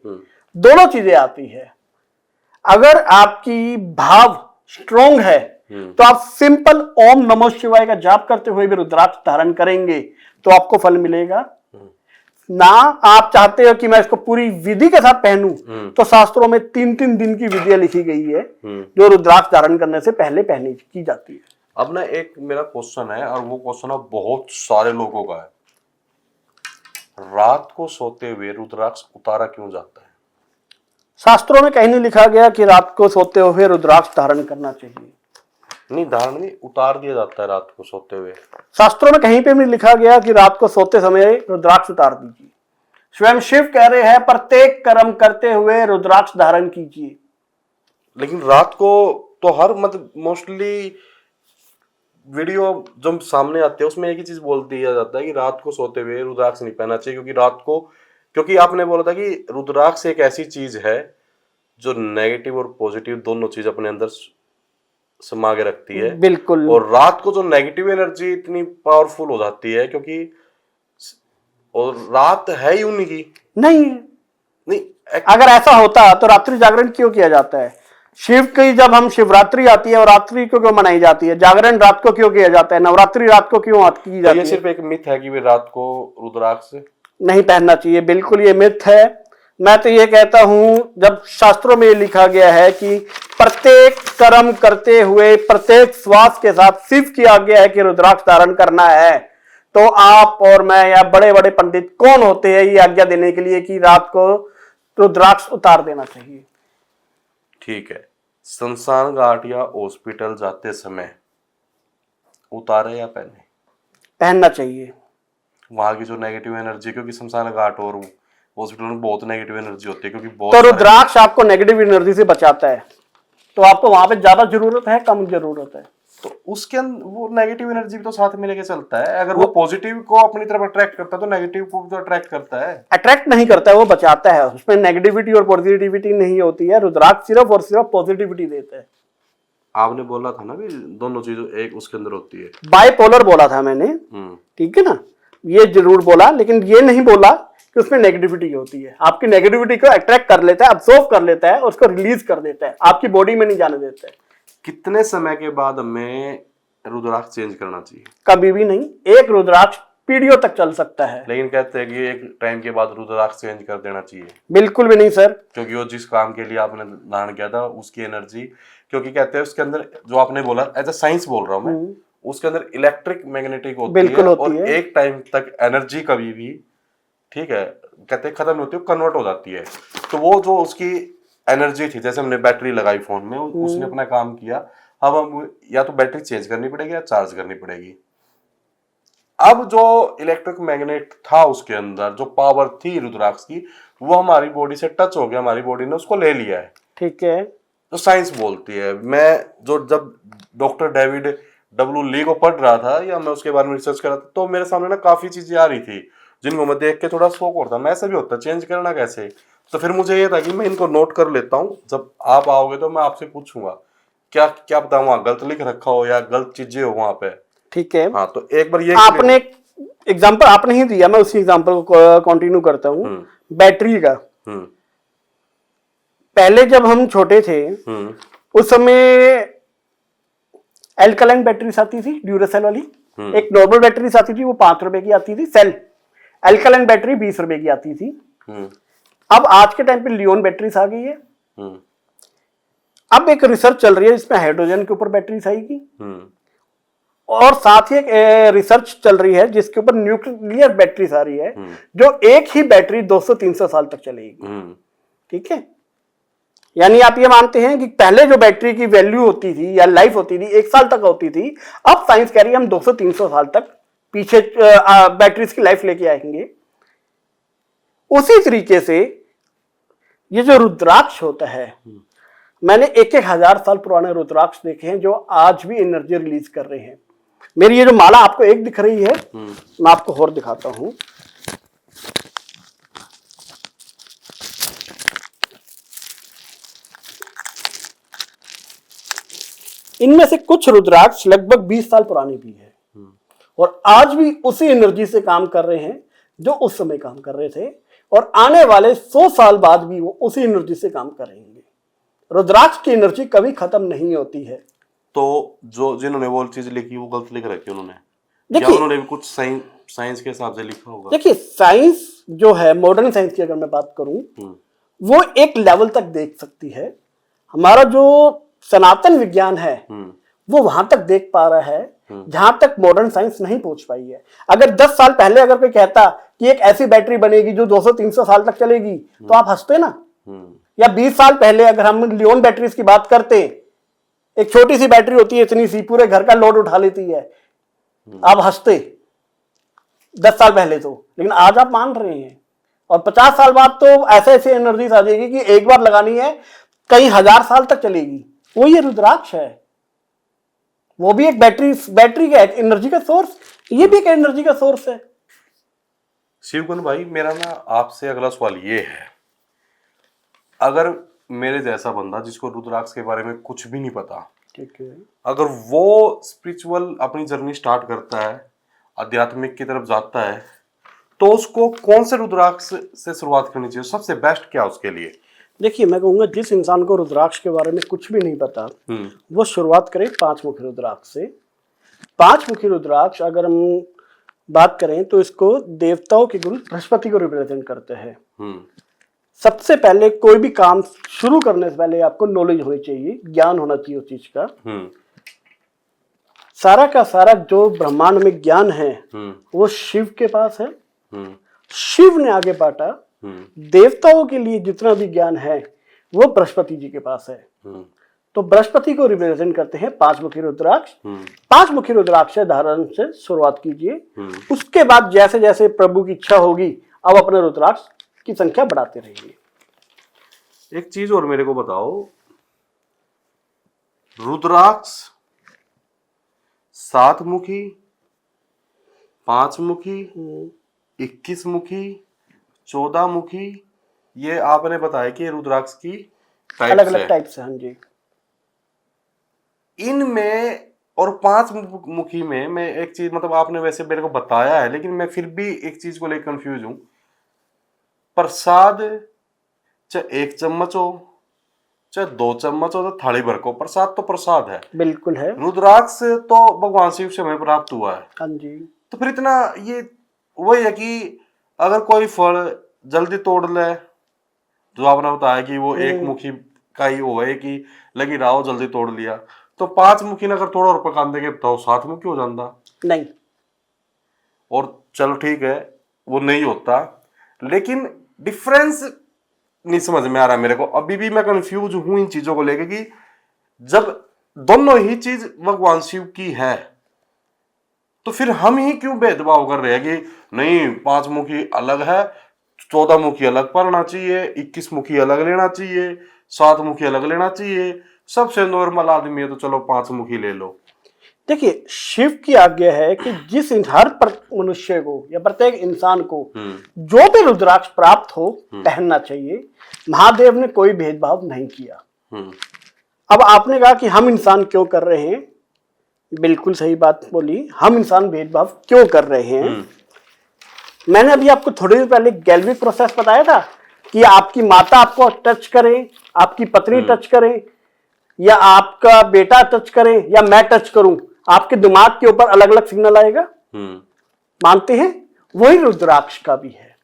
दोनों चीजें आती है। अगर आपकी भाव स्ट्रोंग है तो आप सिंपल ओम नमः शिवाय का जाप करते हुए भी रुद्राक्ष धारण करेंगे तो आपको फल मिलेगा। ना आप चाहते हो कि मैं इसको पूरी विधि के साथ पहनूं, तो शास्त्रों में 3-3 दिन की विधियां लिखी गई है जो रुद्राक्ष धारण करने से पहले पहनी की जाती है। अब ना एक मेरा क्वेश्चन है, और वो क्वेश्चन बहुत सारे लोगों का है, रात को सोते हुए रुद्राक्ष उतारा क्यों जाता है? शास्त्रों में कहीं नहीं लिखा गया कि रात को सोते हुए रुद्राक्ष धारण करना चाहिए। नहीं, धारण नहीं, उतार दिया जाता है रात को सोते हुए। शास्त्रों में कहीं पे भी लिखा गया कि रात को सोते समय रुद्राक्ष उतार दीजिए। स्वयं शिव कह रहे हैं प्रत्येक कर्म करते हुए रुद्राक्ष धारण कीजिए। लेकिन रात को तो हर मतलब मोस्टली वीडियो जो सामने आते हैं उसमें एक ही चीज बोल दिया जाता है कि रात को सोते हुए रुद्राक्ष नहीं पहनना चाहिए, क्योंकि रात को, क्योंकि आपने बोला था कि रुद्राक्ष एक ऐसी चीज है जो नेगेटिव और पॉजिटिव दोनों चीज अपने अंदर समा के रखती है। बिल्कुल। और रात को जो नेगेटिव एनर्जी इतनी पावरफुल हो जाती है, क्योंकि और रात है ही उन्हीं की नहीं अगर ऐसा होता तो रात्रि जागरण क्यों किया जाता है? शिव की जब हम शिवरात्रि आती है और रात्रि को क्यों मनाई जाती है? जागरण रात को क्यों किया जाता है? नवरात्रि रात को क्यों की जाती है? ये सिर्फ एक मिथ है कि वे रात को रुद्राक्ष नहीं पहनना चाहिए, बिल्कुल ये मिथ है। मैं तो ये कहता हूं, जब शास्त्रों में लिखा गया है कि प्रत्येक कर्म करते हुए प्रत्येक श्वास के साथ शिव की आज्ञा है कि रुद्राक्ष धारण करना है, तो आप और मैं या बड़े बड़े पंडित कौन होते हैं ये आज्ञा देने के लिए कि रात को रुद्राक्ष उतार देना चाहिए? ठीक है, शमशान घाट या हॉस्पिटल जाते समय उतारे या पहने? पहनना चाहिए। वहां की जो नेगेटिव एनर्जी, क्योंकि शमशान घाट और हॉस्पिटल में बहुत नेगेटिव एनर्जी होती है, क्योंकि बहुत तो रुद्राक्ष आपको नेगेटिव एनर्जी से बचाता है, तो आपको वहां पे ज्यादा जरूरत है कम जरूरत है? तो उसके अंदर वो नेगेटिव एनर्जी भी तो साथ में लेके चलता है। अगर वो पॉजिटिव को अपनी तरफ अट्रैक्ट करता है तो नेगेटिव को भी तो अट्रैक्ट करता है। अट्रैक्ट नहीं करता है, वो बचाता है। उसमें नेगेटिविटी और पॉजिटिविटी नहीं होती है। रुद्राक्ष सिर्फ और सिर्फ पॉजिटिविटी देता है। आपने बोला था ना भी दोनों चीजें एक उसके अंदर होती है। बाइपोलर बोला था मैंने, ठीक है ना, ये जरूर बोला, लेकिन ये नहीं बोला कि उसमें नेगेटिविटी होती है। आपकी नेगेटिविटी को अट्रैक्ट कर लेता है, अब्सॉर्ब कर लेता है और उसको रिलीज कर देता है, आपकी बॉडी में नहीं जाने देता है। कितने समय के बाद हमें रुद्राक्ष चेंज करना चाहिए? कभी भी नहीं। एक रुद्राक्ष पीढ़ियों तक चल सकता है। लेकिन कहते हैं कि एक टाइम के बाद रुद्राक्ष चेंज कर देना चाहिए। बिल्कुल भी नहीं सर, क्योंकि वो जिस काम के लिए आपने धारण किया था उसकी एनर्जी, क्योंकि कहते हैं उसके अंदर जो आपने बोला, एज अ साइंस बोल रहा हूँ मैं, उसके अंदर इलेक्ट्रिक मैग्नेटिक होती है और एक टाइम तक एनर्जी कभी भी, ठीक है, कहते हैं खत्म होती है, कन्वर्ट हो जाती है। तो वो जो उसकी एनर्जी थी, जैसे हमने बैटरी लगाई फोन में, उसने अपना काम किया, अब हम या तो बैटरी चेंज करनी पड़ेगी या चार्ज करनी पड़ेगी। अब जो इलेक्ट्रिक मैग्नेट था उसके अंदर, जो पावर थी रुद्राक्ष की, वो हमारी बॉडी से टच हो गया, हमारी बॉडी ने उसको ले लिया है। ठीक है, तो साइंस बोलती है। मैं जो जब डॉक्टर डेविड डब्ल्यू ली को पढ़ रहा था या मैं उसके बारे में रिसर्च कर रहा था, तो मेरे सामने ना काफी चीजें आ रही थी जिनको मैं देख के थोड़ा शौक होता, मैं ऐसा भी होता चेंज करना कैसे। तो फिर मुझे ये था कि मैं इनको नोट कर लेता हूँ, जब आप आओगे तो मैं आपसे पूछूंगा क्या क्या पता वहां गलत लिख रखा हो या गलत चीजें हो वहां पे। ठीक है, हाँ, तो एक बार ये आपने एग्जांपल आपने ही दिया, मैं उसी एग्जांपल को कंटिन्यू करता हूँ। बैटरी का, पहले जब हम छोटे थे उस समय एल्कलाइन बैटरीज आती थी, ड्यूरासेल वाली। एक नॉर्मल बैटरीज आती थी, वो 5 रुपए की आती थी सेल। एल्कलाइन बैटरी 20 रुपए की आती थी। अब आज के टाइम पे लियोन बैटरीज आ गई है। अब एक रिसर्च चल रही है जिसमें हाइड्रोजन के ऊपर बैटरीज आएगी, और साथ ही एक रिसर्च चल रही है जिसके ऊपर न्यूक्लियर बैटरीज आ रही है, जो एक ही बैटरी 200-300 साल तक चलेगी। ठीक है, यानी आप ये मानते हैं कि पहले जो बैटरी की वैल्यू होती थी या लाइफ होती थी 1 साल तक होती थी, अब साइंस कह रही है हम 200-300 साल तक पीछे बैटरीज की लाइफ लेके आएंगे। उसी तरीके से ये जो रुद्राक्ष होता है, मैंने 1,000 साल पुराने रुद्राक्ष देखे हैं जो आज भी एनर्जी रिलीज कर रहे हैं। मेरी ये जो माला आपको एक दिख रही है, मैं आपको और दिखाता हूं। इनमें से कुछ रुद्राक्ष लगभग 20 साल पुरानी भी है और आज भी उसी एनर्जी से काम कर रहे हैं जो उस समय काम कर रहे थे, और आने वाले 100 साल बाद भी वो उसी एनर्जी से काम करेंगे। रुद्राक्ष की एनर्जी कभी खत्म नहीं होती है। तो जो जिन्होंने वो चीज लिखी वो गलत लिख रखी उन्होंने, या देखिए उन्होंने भी कुछ साइंस के हिसाब से लिखा होगा। देखिए साइंस जो है, मॉडर्न साइंस की अगर मैं बात करूं, वो एक लेवल तक देख सकती है। हमारा जो सनातन विज्ञान है वो वहां तक देख पा रहा है जहां तक मॉडर्न साइंस नहीं पहुंच पाई है। अगर 10 साल पहले अगर कोई कहता कि एक ऐसी बैटरी बनेगी जो 200-300 साल तक चलेगी तो आप हंसते ना। या 20 साल पहले अगर हम लियोन बैटरीज की बात करते, एक छोटी सी बैटरी होती है इतनी सी, पूरे घर का लोड उठा लेती है, आप हंसते 10 साल पहले तो। लेकिन आज आप मान रहे हैं, और 50 साल बाद तो ऐसे ऐसे एनर्जी आ जाएगी कि एक बार लगानी है कई हजार साल तक चलेगी। वो ये रुद्राक्ष है, वो भी एक बैटरी का एनर्जी का सोर्स, ये भी एक एनर्जी का सोर्स है। शिवकुंद भाई, मेरा ना आपसे अगला सवाल ये है, अगर मेरे जैसा बंदा जिसको रुद्राक्ष के बारे में कुछ भी नहीं पता, ठीक है, अगर वो स्पिरिचुअल अपनी जर्नी स्टार्ट करता है, आध्यात्मिक की तरफ जाता है, तो उसको कौन से रुद्राक्ष से शुरुआत करनी चाहिए? सबसे बेस्ट क्या उसके लिए? देखिए मैं कहूंगा जिस इंसान को रुद्राक्ष के बारे में कुछ भी नहीं पता वो शुरुआत करे 5 मुखी रुद्राक्ष से। 5 मुखी रुद्राक्ष अगर हम बात करें तो इसको देवताओं के गुरु बृहस्पति को रिप्रेजेंट करते हैं। सबसे पहले कोई भी काम शुरू करने से पहले आपको नॉलेज होनी चाहिए, ज्ञान होना चाहिए उस चीज का। सारा का सारा जो ब्रह्मांड में ज्ञान है वो शिव के पास है। शिव ने आगे बांटा, देवताओं के लिए जितना भी ज्ञान है वो बृहस्पति जी के पास है। तो बृहस्पति को रिप्रेजेंट करते हैं 5 मुखी रुद्राक्ष। 5 मुखी रुद्राक्ष धारण से शुरुआत कीजिए, उसके बाद जैसे जैसे प्रभु की इच्छा होगी अब अपने रुद्राक्ष की संख्या बढ़ाते रहिए। एक चीज और मेरे को बताओ, रुद्राक्ष 7 मुखी, 5 मुखी, 21 मुखी, 14 मुखी, ये आपने बताया कि रुद्राक्ष की अलग अलग टाइप्स है। हाँ जी, इनमें और 5 मुखी में मैं एक चीज, मतलब आपने वैसे मेरे को बताया है लेकिन मैं फिर भी एक चीज को लेकर कंफ्यूज हूं। प्रसाद चाहे 1 चम्मच हो चाहे 2 चम्मच हो, तो थाली भर को प्रसाद तो प्रसाद है, बिल्कुल है। रुद्राक्ष तो भगवान शिव से हमें प्राप्त हुआ है। हाँ जी, तो फिर इतना ये वही है कि अगर कोई फल जल्दी तोड़ ले, जो आपने बताया कि वो 1 मुखी का ही वो है कि लगी रहा हो जल्दी तोड़ लिया, तो 5 मुखी ने अगर थोड़ा और पका देंगे तो 7 मुखी हो जाता नहीं। और चलो ठीक है वो नहीं होता, लेकिन डिफरेंस नहीं समझ में आ रहा मेरे को। अभी भी मैं कंफ्यूज हूं इन चीजों को लेकर कि जब दोनों ही चीज भगवान शिव की है तो फिर हम ही क्यों भेदभाव कर रहे हैं कि नहीं 5 मुखी अलग है, 14 मुखी अलग पढ़ना चाहिए, 21 मुखी अलग लेना चाहिए, 7 मुखी अलग लेना चाहिए, सबसे नॉर्मल आदमी है तो चलो 5 मुखी ले लो। देखिए शिव की आज्ञा है कि जिस हर मनुष्य को या प्रत्येक इंसान को जो भी रुद्राक्ष प्राप्त हो पहनना चाहिए। महादेव ने कोई भेदभाव नहीं किया। अब आपने कहा कि हम इंसान क्यों कर रहे हैं, बिल्कुल सही बात बोली, हम इंसान भेदभाव क्यों कर रहे हैं। मैंने अभी आपको थोड़ी देर पहले गैल्विक प्रोसेस बताया था कि आपकी माता आपको टच करे, आपकी पत्नी टच करे, या आपका बेटा टच करे, या मैं टच करूं, आपके दिमाग के ऊपर अलग अलग सिग्नल आएगा। मानते हैं? वही रुद्राक्ष का भी है।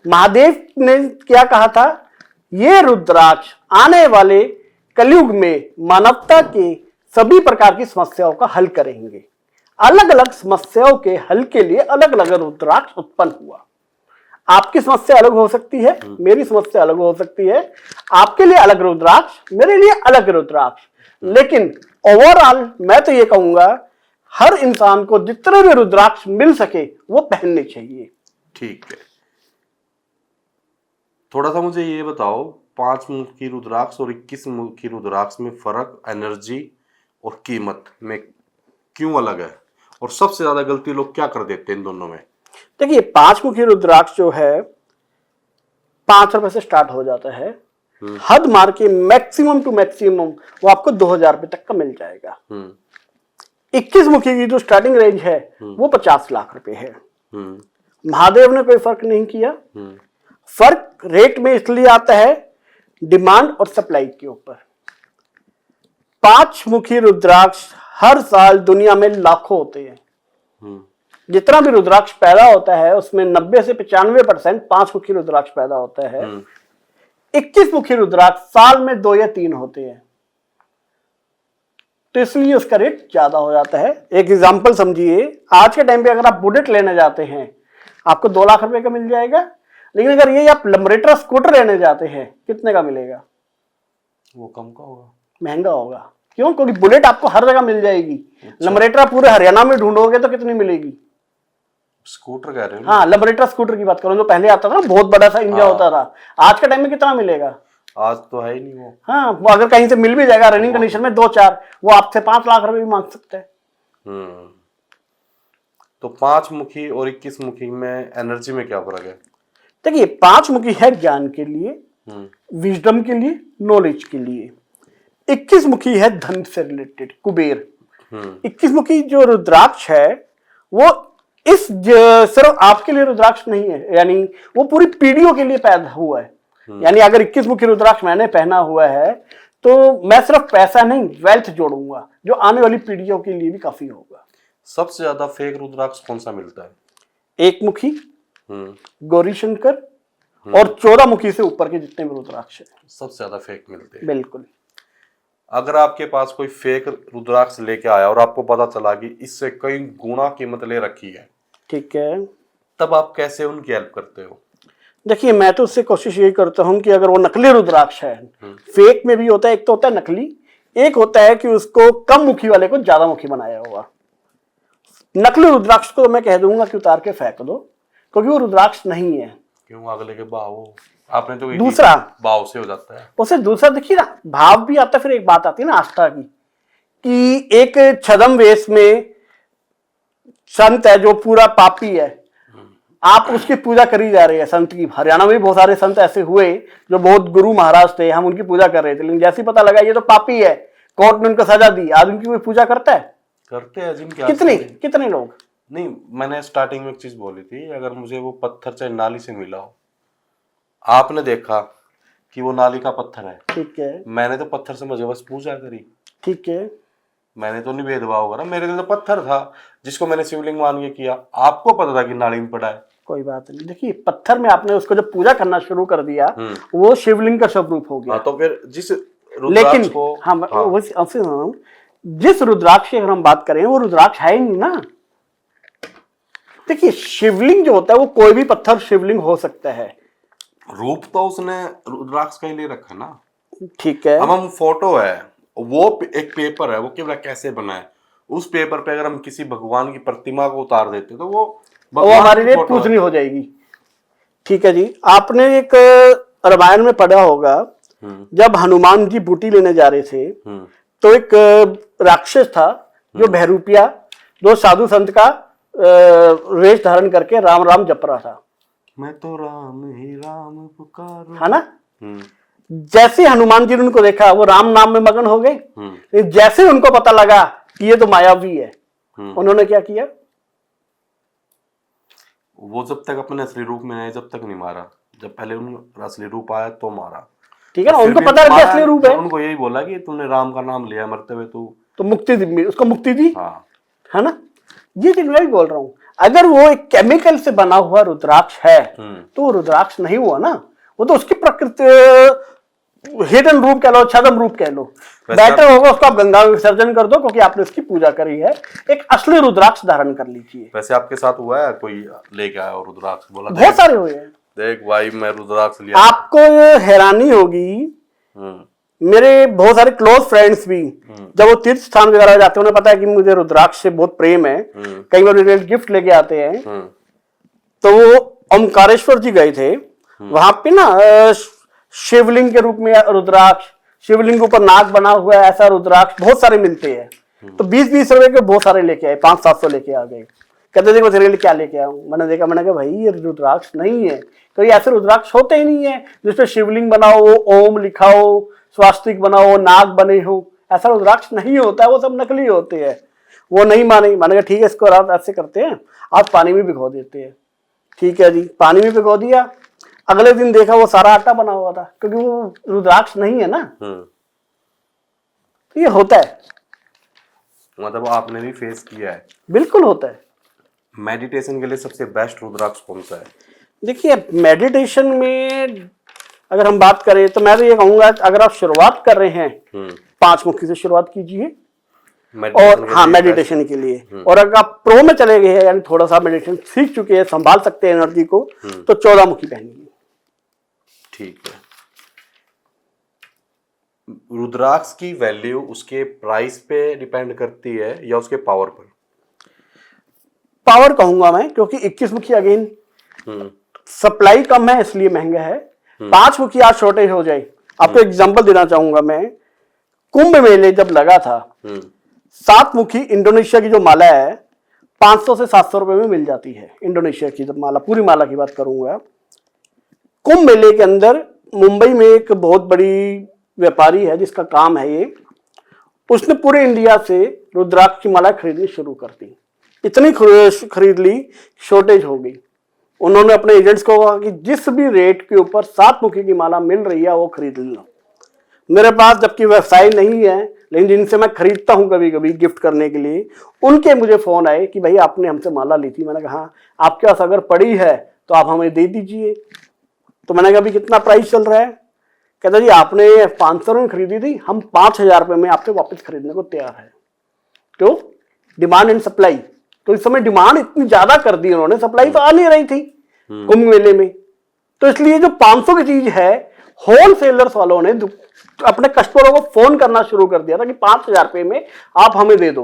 महादेव ने क्या कहा था, ये रुद्राक्ष आने वाले कलयुग में मानवता के सभी प्रकार की समस्याओं का हल करेंगे। अलग अलग समस्याओं के हल के लिए अलग अलग रुद्राक्ष उत्पन्न हुआ। आपकी समस्या अलग हो सकती है, मेरी समस्या अलग हो सकती है, आपके लिए अलग रुद्राक्ष, मेरे लिए अलग रुद्राक्ष, लेकिन ओवरऑल मैं तो ये कहूंगा हर इंसान को जितने भी रुद्राक्ष मिल सके वो पहनने चाहिए। ठीक है, थोड़ा सा मुझे ये बताओ, 5 मुखी रुद्राक्ष और 21 मुखी रुद्राक्ष में फर्क, एनर्जी और कीमत में क्यों अलग है, और सबसे ज्यादा गलती लोग क्या कर देते हैं इन दोनों में? देखिए 5 मुखी रुद्राक्ष जो है 5 रुपए से स्टार्ट हो जाता है, हद मार के मैक्सिमम टू मैक्सिमम वो आपको 2000 रुपए तक का मिल जाएगा। 21 मुखी की जो स्टार्टिंग रेंज है वो 50 लाख रुपए है। महादेव ने कोई फर्क नहीं किया। फर्क रेट में इसलिए आता है डिमांड और सप्लाई के ऊपर। 5 मुखी रुद्राक्ष हर साल दुनिया में लाखों होते हैं। जितना भी रुद्राक्ष पैदा होता है उसमें 90 से 95% 5 मुखी रुद्राक्ष पैदा होता है। 21 मुखी रुद्राक्ष साल में 2 या 3 होते हैं, तो इसलिए उसका रेट ज्यादा हो जाता है। एक एग्जांपल समझिए, आज के टाइम पे अगर आप बुलेट लेने जाते हैं आपको 2 लाख रुपए का मिल जाएगा, लेकिन अगर ये आप लंबरेटर स्कूटर लेने जाते हैं कितने का मिलेगा? वो कम का होगा, महंगा होगा। क्यों? क्योंकि बुलेट आपको हर जगह मिल जाएगी। लंबरेटर पूरे हरियाणा में ढूंढोगे तो कितनी मिलेगी? स्कूटर कह रहे हो? हाँ, लंबरेटर स्कूटर की बात करो, जो पहले आता था ना, बहुत बड़ा सा इंजन होता था। आज के टाइम में कितना मिलेगा? आज तो है ही नहीं वो। हाँ, वो अगर कहीं से मिल भी जाएगा रनिंग कंडीशन में 2-4, वो आपसे 5 लाख रुपए भी मांग सकते हैं। तो 5 मुखी और 21 मुखी में एनर्जी में क्या फर्क है? देखिए 5 मुखी है ज्ञान के लिए, विजडम के लिए, नॉलेज के लिए। 21 मुखी है धन से रिलेटेड, कुबेर। 21 मुखी जो रुद्राक्ष है वो सिर्फ आपके लिए रुद्राक्ष नहीं है, यानी वो पूरी पीढ़ियों के लिए पैदा हुआ है। यानी अगर 21 मुखी रुद्राक्ष मैंने पहना हुआ है तो मैं सिर्फ पैसा नहीं वेल्थ जोड़ूंगा, जो आने वाली पीढ़ियों के लिए भी काफी होगा। सबसे ज्यादा फेक रुद्राक्ष कौन सा मिलता है? 1 मुखी, गौरी शंकर और 14 मुखी से ऊपर के जितने भी रुद्राक्ष है सबसे ज्यादा फेक मिलते हैं। बिल्कुल। अगर आपके पास कोई फेक रुद्राक्ष लेके आया और आपको पता चला कि इससे कई गुना कीमत ले रखी है, ठीक है, तब आप कैसे उनकी हेल्प करते हो? देखिए मैं तो उससे कोशिश यही करता हूं कि अगर वो नकली रुद्राक्ष है, फेक में भी होता है, एक तो होता है नकली, एक होता है कि उसको कम मुखी वाले को ज्यादा मुखी बनाया हुआ। नकली रुद्राक्ष को मैं कह दूंगा कि उतार के फेंक दो, क्योंकि वो रुद्राक्ष नहीं है। क्यों? अगले के भाव आपने तो दूसरा भाव से हो जाता है उसे। दूसरा देखिए ना, भाव भी आता है, फिर एक बात आती है ना आस्था की, कि एक छद्म वेश में संत है जो पूरा पापी है, आप उसकी पूजा करी जा रही है संत की। हरियाणा में भी बहुत सारे संत ऐसे हुए जो बहुत गुरु महाराज थे, हम उनकी पूजा कर रहे थे, लेकिन जैसे ही पता लगा ये तो पापी है, कोर्ट ने उनको सजा दी, आज उनकी कोई पूजा करता है? करते हैं जिनके कितने लोग। नहीं, मैंने स्टार्टिंग में एक चीज बोली थी, अगर मुझे वो पत्थर चाहे नाली से मिला हो, आपने देखा कि वो नाली का पत्थर है, ठीक है, मैंने तो पत्थर से मुझे बस पूजा करी, ठीक है, मैंने तो नहीं भेदभाव करा, मेरे लिए तो पत्थर था जिसको मैंने शिवलिंग मान के किया। आपको पता था कि नाली में पड़ा है, कोई बात नहीं। देखिए पत्थर में आपने उसको जब पूजा करना शुरू कर दिया वो शिवलिंग का स्वरूप हो गया। तो फिर जिस लेकिन को, हाँ, जिस रुद्राक्ष की अगर हम बात करें वो रुद्राक्ष है ही नहीं ना। देखिए शिवलिंग जो होता है वो कोई भी पत्थर शिवलिंग हो सकता है, रूप तो उसने रुद्राक्ष का ही ले रखा ना, ठीक है। हम फोटो है, वो एक पेपर है, वो केवल कैसे बना है, उस पेपर पे अगर हम किसी भगवान की प्रतिमा को उतार देते तो वो हमारे लिए पूजनी हो जाएगी। ठीक है जी, आपने एक रामायण में पढ़ा होगा, जब हनुमान जी बूटी लेने जा रहे थे तो एक राक्षस था जो बहरूपिया, जो साधु संत का वेश धारण करके राम राम जप रहा था, मैं तो राम ही राम पुकारूं, है ना। जैसे हनुमान जी ने उनको देखा वो राम नाम में मगन हो गए। जैसे उनको पता लगा कि ये तो मायावी है, उन्होंने क्या किया, वो जब तक अपने असली रूप में आए जब तक नहीं मारा, जब पहले उनका असली रूप आया तो मारा, ठीक है ना। उनको पता लगा असली रूप है, उनको यही बोला कि तूने राम का नाम लिया मरते हुए, तू तो मुक्ति दी, उसको मुक्ति दी, हाँ, है ना। ये चीज मैं भी बोल रहा हूँ, अगर वो एक केमिकल से बना हुआ रुद्राक्ष है तो वो रुद्राक्ष नहीं हुआ ना, वो तो उसकी प्रकृति हिडन रूप कह लो, छद्म रूप कह लो। बेटर होगा उसको आप गंगा में विसर्जन कर दो, क्योंकि आपने उसकी पूजा करी है। एक असली रुद्राक्ष धारण कर लीजिए। वैसे आपके साथ हुआ है कोई लेके आया और रुद्राक्ष बोला? बहुत सारे हुए हैं। देख भाई, मैं रुद्राक्ष लिया। आपको हैरानी होगी, मेरे बहुत सारे क्लोज फ्रेंड्स भी जब वो तीर्थ स्थान वगैरह जाते हैं, उन्हें पता है कि मुझे रुद्राक्ष से बहुत प्रेम है, कई बार मेरे गिफ्ट लेके आते हैं। तो वो ओमकारेश्वर जी गए थे, वहां पे ना शिवलिंग के रूप में रुद्राक्ष, शिवलिंग के ऊपर नाग बना हुआ है, ऐसा रुद्राक्ष बहुत सारे मिलते हैं। तो 20-20 रुपए के बहुत सारे लेके आए, 500-700 लेके आ गए। कहते थे तेरे लिए क्या लेके आऊं? मैंने देखा, मैंने कहा भाई ये रुद्राक्ष नहीं है, तो ये ऐसे रुद्राक्ष होते ही नहीं है जिसपे शिवलिंग बना हो, ओम लिखा हो, स्वास्तिक बना हो, नाग बने हो, ऐसा रुद्राक्ष नहीं होता है, वो सब नकली होते हैं। वो नहीं माने, मैंने कहा ठीक है, इसको रात ऐसे करते हैं, आज पानी में भिगो देते हैं। ठीक है जी, पानी में भिगो दिया, अगले दिन देखा वो सारा आटा बना हुआ था, क्योंकि वो रुद्राक्ष नहीं है ना। तो ये होता है, मतलब आपने भी फेस किया है? बिल्कुल होता है। मेडिटेशन के लिए सबसे बेस्ट रुद्राक्ष कौन सा है? देखिए, मेडिटेशन में अगर हम बात करें तो मैं तो ये कहूंगा, अगर आप शुरुआत कर रहे हैं 5 मुखी से शुरुआत कीजिए, और हाँ मेडिटेशन के लिए। और अगर आप प्रो में चले गए हैं, यानी थोड़ा सा मेडिटेशन सीख चुके हैं, संभाल सकते हैं एनर्जी को, तो 14 मुखी पहनिए। ठीक है। रुद्राक्ष की वैल्यू उसके प्राइस पे डिपेंड करती है या उसके पावर पर? पावर कहूंगा मैं, क्योंकि 21 मुखी अगेन सप्लाई कम है इसलिए महंगा है। 5 मुखी आज शॉर्टेज हो जाए। आपको एग्जांपल देना चाहूंगा मैं, कुंभ मेले जब लगा था, 7 मुखी इंडोनेशिया की जो माला है 500 से 700 रुपए में मिल जाती है। इंडोनेशिया की जब माला, पूरी माला की बात करूंगा। कुंभ मेले के अंदर मुंबई में एक बहुत बड़ी व्यापारी है जिसका काम है ये, उसने पूरे इंडिया से रुद्राक्ष की माला खरीदनी शुरू कर दी। इतनी खरीद ली, शॉर्टेज हो गई। उन्होंने अपने एजेंट्स को कहा कि जिस भी रेट के ऊपर 7 मुखी की माला मिल रही है वो खरीद लो। मेरे पास जबकि व्यवसाय नहीं है, लेकिन जिनसे मैं खरीदता हूं कभी कभी गिफ्ट करने के लिए, उनके मुझे फोन आए कि भाई आपने हमसे माला ली थी। मैंने कहा हाँ, आपके पास अगर पड़ी है तो आप हमें दे दीजिए। तो मैंने कहा अभी कितना प्राइस चल रहा है? कहता जी आपने 500 में खरीदी थी, हम 5000 रुपए में आपसे वापस खरीदने को तैयार है। क्यों? Demand and supply. तो इस समय डिमांड इतनी ज्यादा कर दी उन्होंने, सप्लाई तो आ नहीं रही थी कुंभ मेले में। तो इसलिए जो 500 की चीज है, होलसेलर्स वालों ने अपने कस्टमरों को फोन करना शुरू कर दिया था कि 5000 रुपए में आप हमें दे दो,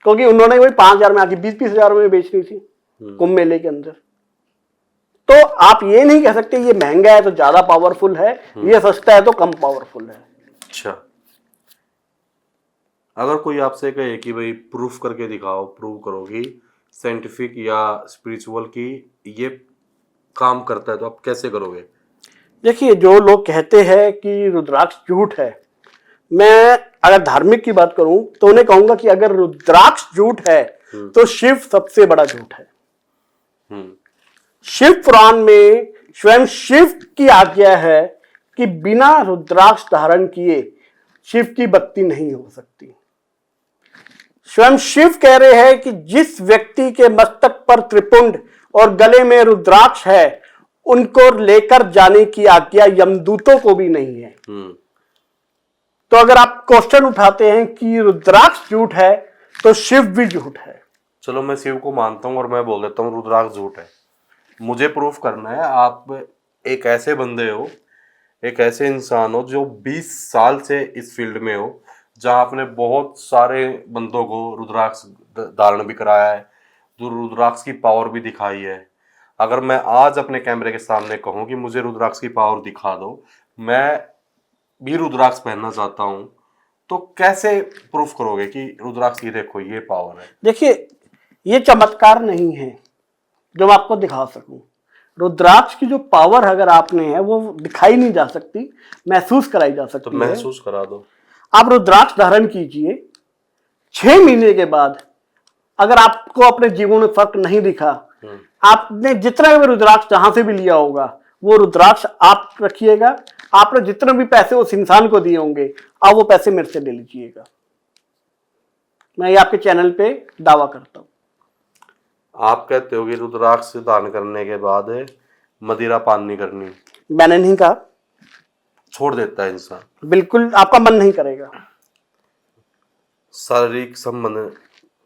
क्योंकि उन्होंने वही 5000 में आके 20-20 हजार में बेचनी थी कुंभ मेले के अंदर। तो आप ये नहीं कह सकते ये महंगा है तो ज्यादा पावरफुल है, ये सस्ता है तो कम पावरफुल है। अच्छा, अगर कोई आपसे कहे कि भाई प्रूफ करके दिखाओ, प्रूव करो कि साइंटिफिक या स्पिरिचुअल की ये काम करता है, तो आप कैसे करोगे? देखिए, जो लोग कहते हैं कि रुद्राक्ष झूठ है, मैं अगर धार्मिक की बात करूं तो उन्हें कहूंगा कि अगर रुद्राक्ष झूठ है तो शिव सबसे बड़ा झूठ है। शिव पुराण में स्वयं शिव की आज्ञा है कि बिना रुद्राक्ष धारण किए शिव की भक्ति नहीं हो सकती। स्वयं शिव कह रहे हैं कि जिस व्यक्ति के मस्तक पर त्रिपुंड और गले में रुद्राक्ष है, उनको लेकर जाने की आज्ञा यमदूतों को भी नहीं है। तो अगर आप क्वेश्चन उठाते हैं कि रुद्राक्ष झूठ है तो शिव भी झूठ है। चलो, मैं शिव को मानता हूं और मैं बोल देता हूं रुद्राक्ष झूठ है। मुझे प्रूफ करना है। आप एक ऐसे बंदे हो, एक ऐसे इंसान हो जो 20 साल से इस फील्ड में हो, जहां आपने बहुत सारे बंदों को रुद्राक्ष धारण भी कराया है, जो रुद्राक्ष की पावर भी दिखाई है। अगर मैं आज अपने कैमरे के सामने कहूं कि मुझे रुद्राक्ष की पावर दिखा दो, मैं भी रुद्राक्ष पहनना चाहता हूं, तो कैसे प्रूफ करोगे कि रुद्राक्ष की देखो ये पावर है? देखिए, ये चमत्कार नहीं है जो मैं आपको दिखा सकूं। रुद्राक्ष की जो पावर अगर आपने है वो दिखाई नहीं जा सकती, महसूस कराई जा सकती है। तो महसूस करा दो। आप रुद्राक्ष धारण कीजिए, 6 महीने के बाद अगर आपको अपने जीवन में फर्क नहीं दिखा, आपने जितना भी रुद्राक्ष जहां से भी लिया होगा वो रुद्राक्ष आप रखिएगा, आपने जितने भी पैसे उस इंसान को दिए होंगे आप वो पैसे मेरे से ले लीजिएगा। मैं ये आपके चैनल पे दावा करता हूं। आप कहते हो कि रुद्राक्ष धारण करने के बाद मदिरा पान नहीं करनी? मैंने नहीं कहा। छोड़ देता है इंसान? बिल्कुल, आपका मन नहीं करेगा। शारीरिक संबंध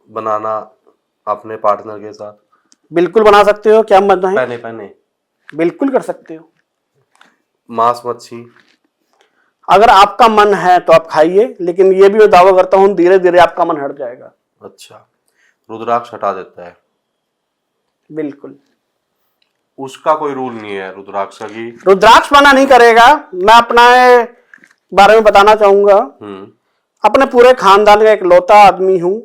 बनाना अपने पार्टनर के साथ? बिल्कुल बना सकते हो। क्या मत है? पहने बिल्कुल कर सकते हो। मांस मच्छी अगर आपका मन है तो आप खाइए, लेकिन ये भी मैं दावा करता हूँ धीरे धीरे आपका मन हट जाएगा। अच्छा, रुद्राक्ष हटा देता है। बिल्कुल। उसका कोई रूल नहीं है रुद्राक्ष का कि रुद्राक्ष मना नहीं करेगा। मैं अपना बारे में बताना चाहूंगा। अपने पूरे खानदान का इकलौता आदमी हूं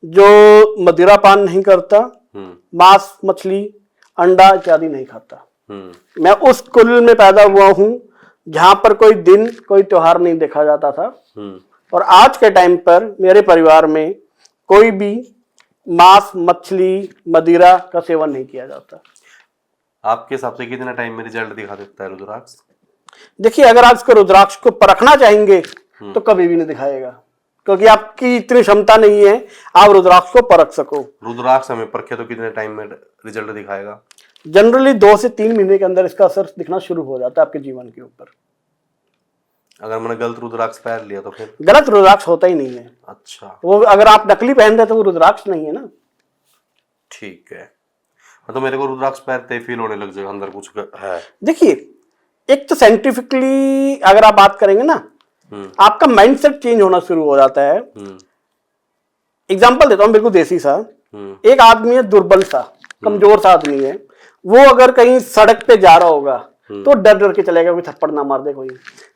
जो मदिरा पान नहीं करता, मांस मछली अंडा इत्यादि नहीं खाता। मैं उस कुल में पैदा हुआ हूं जहां पर कोई दिन कोई त्योहार नहीं देखा जाता था। और आज के टाइम पर मेरे परिवार में कोई भी मांस मछली मदिरा का सेवन नहीं किया जाता। आपके हिसाब से कितना टाइम में रिजल्ट दिखा देता है रुद्राक्ष? देखिए, अगर आप इसको रुद्राक्ष को परखना चाहेंगे तो कभी भी नहीं दिखाएगा, क्योंकि आपकी इतनी क्षमता नहीं है आप रुद्राक्ष को परख सको। रुद्राक्ष हमें परखे तो कितने टाइम में रिजल्ट दिखाएगा? जनरली 2 से 3 महीने के अंदर इसका असर दिखना शुरू हो जाता है आपके जीवन के ऊपर। अगर मैंने गलत रुद्राक्ष पहन लिया तो फिर? गलत रुद्राक्ष होता ही नहीं है। अच्छा, वो अगर आप नकली पहन रहे तो वो रुद्राक्ष नहीं है ना। ठीक है। तो मेरे को रुद्राक्ष पहनते ही फील होने लग जाएगा अंदर कुछ है। देखिए, एक तो साइंटिफिकली अगर आप बात करेंगे ना, आपका माइंडसेट चेंज होना शुरू हो जाता है। एग्जांपल देता हूं बिल्कुल देसी सा। एक आदमी है दुर्बल सा, कमजोर सा आदमी है, वो अगर कहीं सड़क पे जा रहा होगा तो डर डर के चलेगा कोई थप्पड़ ना मार दे कोई।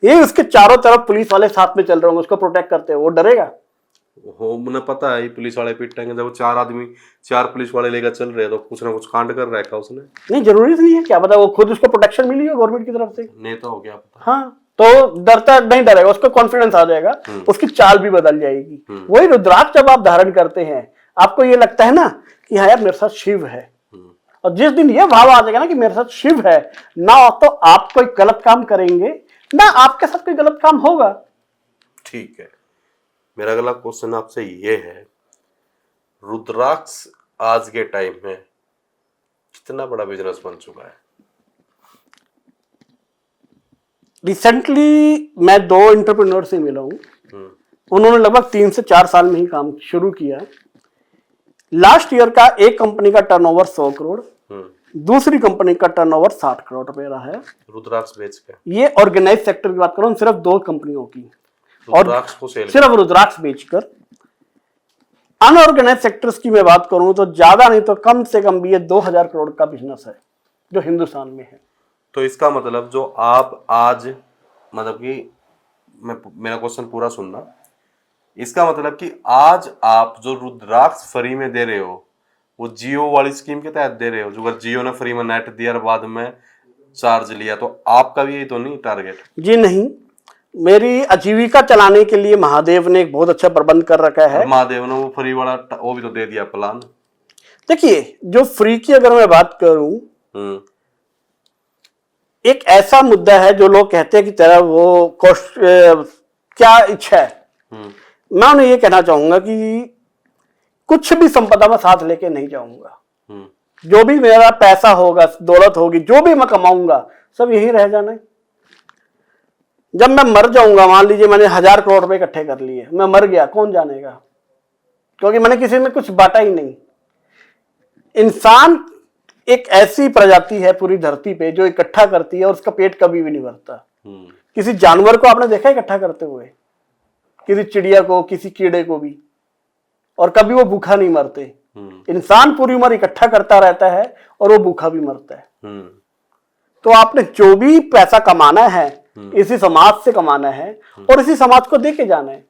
ये उसके चारों तरफ पुलिस वाले साथ में चल रहे होंगे उसको प्रोटेक्ट करते हैं, वो डरेगा? हो, मुझे पता है पुलिस वाले पिटेंगे। जब 4 आदमी 4 पुलिस वाले लेकर चल रहे हैं तो कुछ ना कुछ कांड कर रखा उसने। नहीं, जरूरी नहीं है, क्या पता वो खुद उसको प्रोटेक्शन मिली हो गवर्नमेंट की तरफ से। नेता हो गया पता। हाँ, तो डरता नहीं डरेगा, उसको कॉन्फिडेंस आ जाएगा, उसकी चाल भी बदल जाएगी। वही रुद्राक्ष जब आप धारण करते हैं आपको ये लगता है ना कि हाँ यार मेरे साथ शिव है, और जिस दिन ये भाव आ जाएगा ना कि मेरे साथ शिव है ना, तो आप कोई गलत काम करेंगे ना आपके साथ कोई गलत काम होगा। ठीक है, मेरा अगला क्वेश्चन आपसे ये है, रुद्राक्ष आज के टाइम में कितना बड़ा बिजनेस बन चुका है? रिसेंटली मैं 2 एंटरप्रेन्योर से मिला हूं, उन्होंने लगभग 3 से 4 साल में ही काम शुरू किया। लास्ट ईयर का एक कंपनी का टर्नओवर 100 करोड़, दूसरी कंपनी का टर्नओवर 60 करोड़ रुपए रहा है रुद्राक्ष बेच के। ये ऑर्गेनाइज सेक्टर की बात करूं, सिर्फ 2 कंपनियों की, और रुद्राक्ष को सेल सिर्फ रुद्राक्ष बेचकर। अनऑर्गेनाइज सेक्टर्स की मैं बात करूं तो ज्यादा नहीं तो कम से कम भी ये 2000 करोड़ का बिजनेस है जो हिंदुस्तान में है। तो इसका मतलब जो आप आज मतलब कि मेरा क्वेश्चन पूरा सुनना, इसका मतलब कि आज आप जो रुद्राक्ष फ्री में दे रहे हो वो जियो वाली स्कीम के तहत दे रहे हो? जो अगर जियो ने फ्री में नेट दिया और बाद में चार्ज लिया तो आपका भी यही तो नहीं टारगेट? जी नहीं, मेरी आजीविका चलाने के लिए महादेव ने एक बहुत अच्छा प्रबंध कर रखा है। महादेव ने वो फ्री वाला वो भी तो दे दिया प्लान। देखिए, जो फ्री की अगर मैं बात करूं, एक ऐसा मुद्दा है जो लोग कहते हैं कि तेरा वो क्या इच्छा है। मैं उन्हें ये कहना चाहूंगा कि कुछ भी संपदा में साथ लेके नहीं जाऊंगा। जो भी मेरा पैसा होगा, दौलत होगी, जो भी मैं कमाऊंगा सब यही रह जाना है। जब मैं मर जाऊंगा, मान लीजिए मैंने 1000 करोड़ रुपए इकट्ठे कर लिए, मैं मर गया, कौन जानेगा? क्योंकि मैंने किसी में कुछ बांटा ही नहीं। इंसान एक ऐसी प्रजाति है पूरी धरती पे जो इकट्ठा करती है और उसका पेट कभी भी नहीं भरता। किसी जानवर को आपने देखा इकट्ठा करते हुए? किसी चिड़िया को, किसी कीड़े को भी, और कभी वो भूखा नहीं मरते। इंसान पूरी उम्र इकट्ठा करता रहता है और वो भूखा भी मरता है। तो आपने जो भी पैसा कमाना है इसी समाज से कमाना है और इसी समाज को देके जाना है।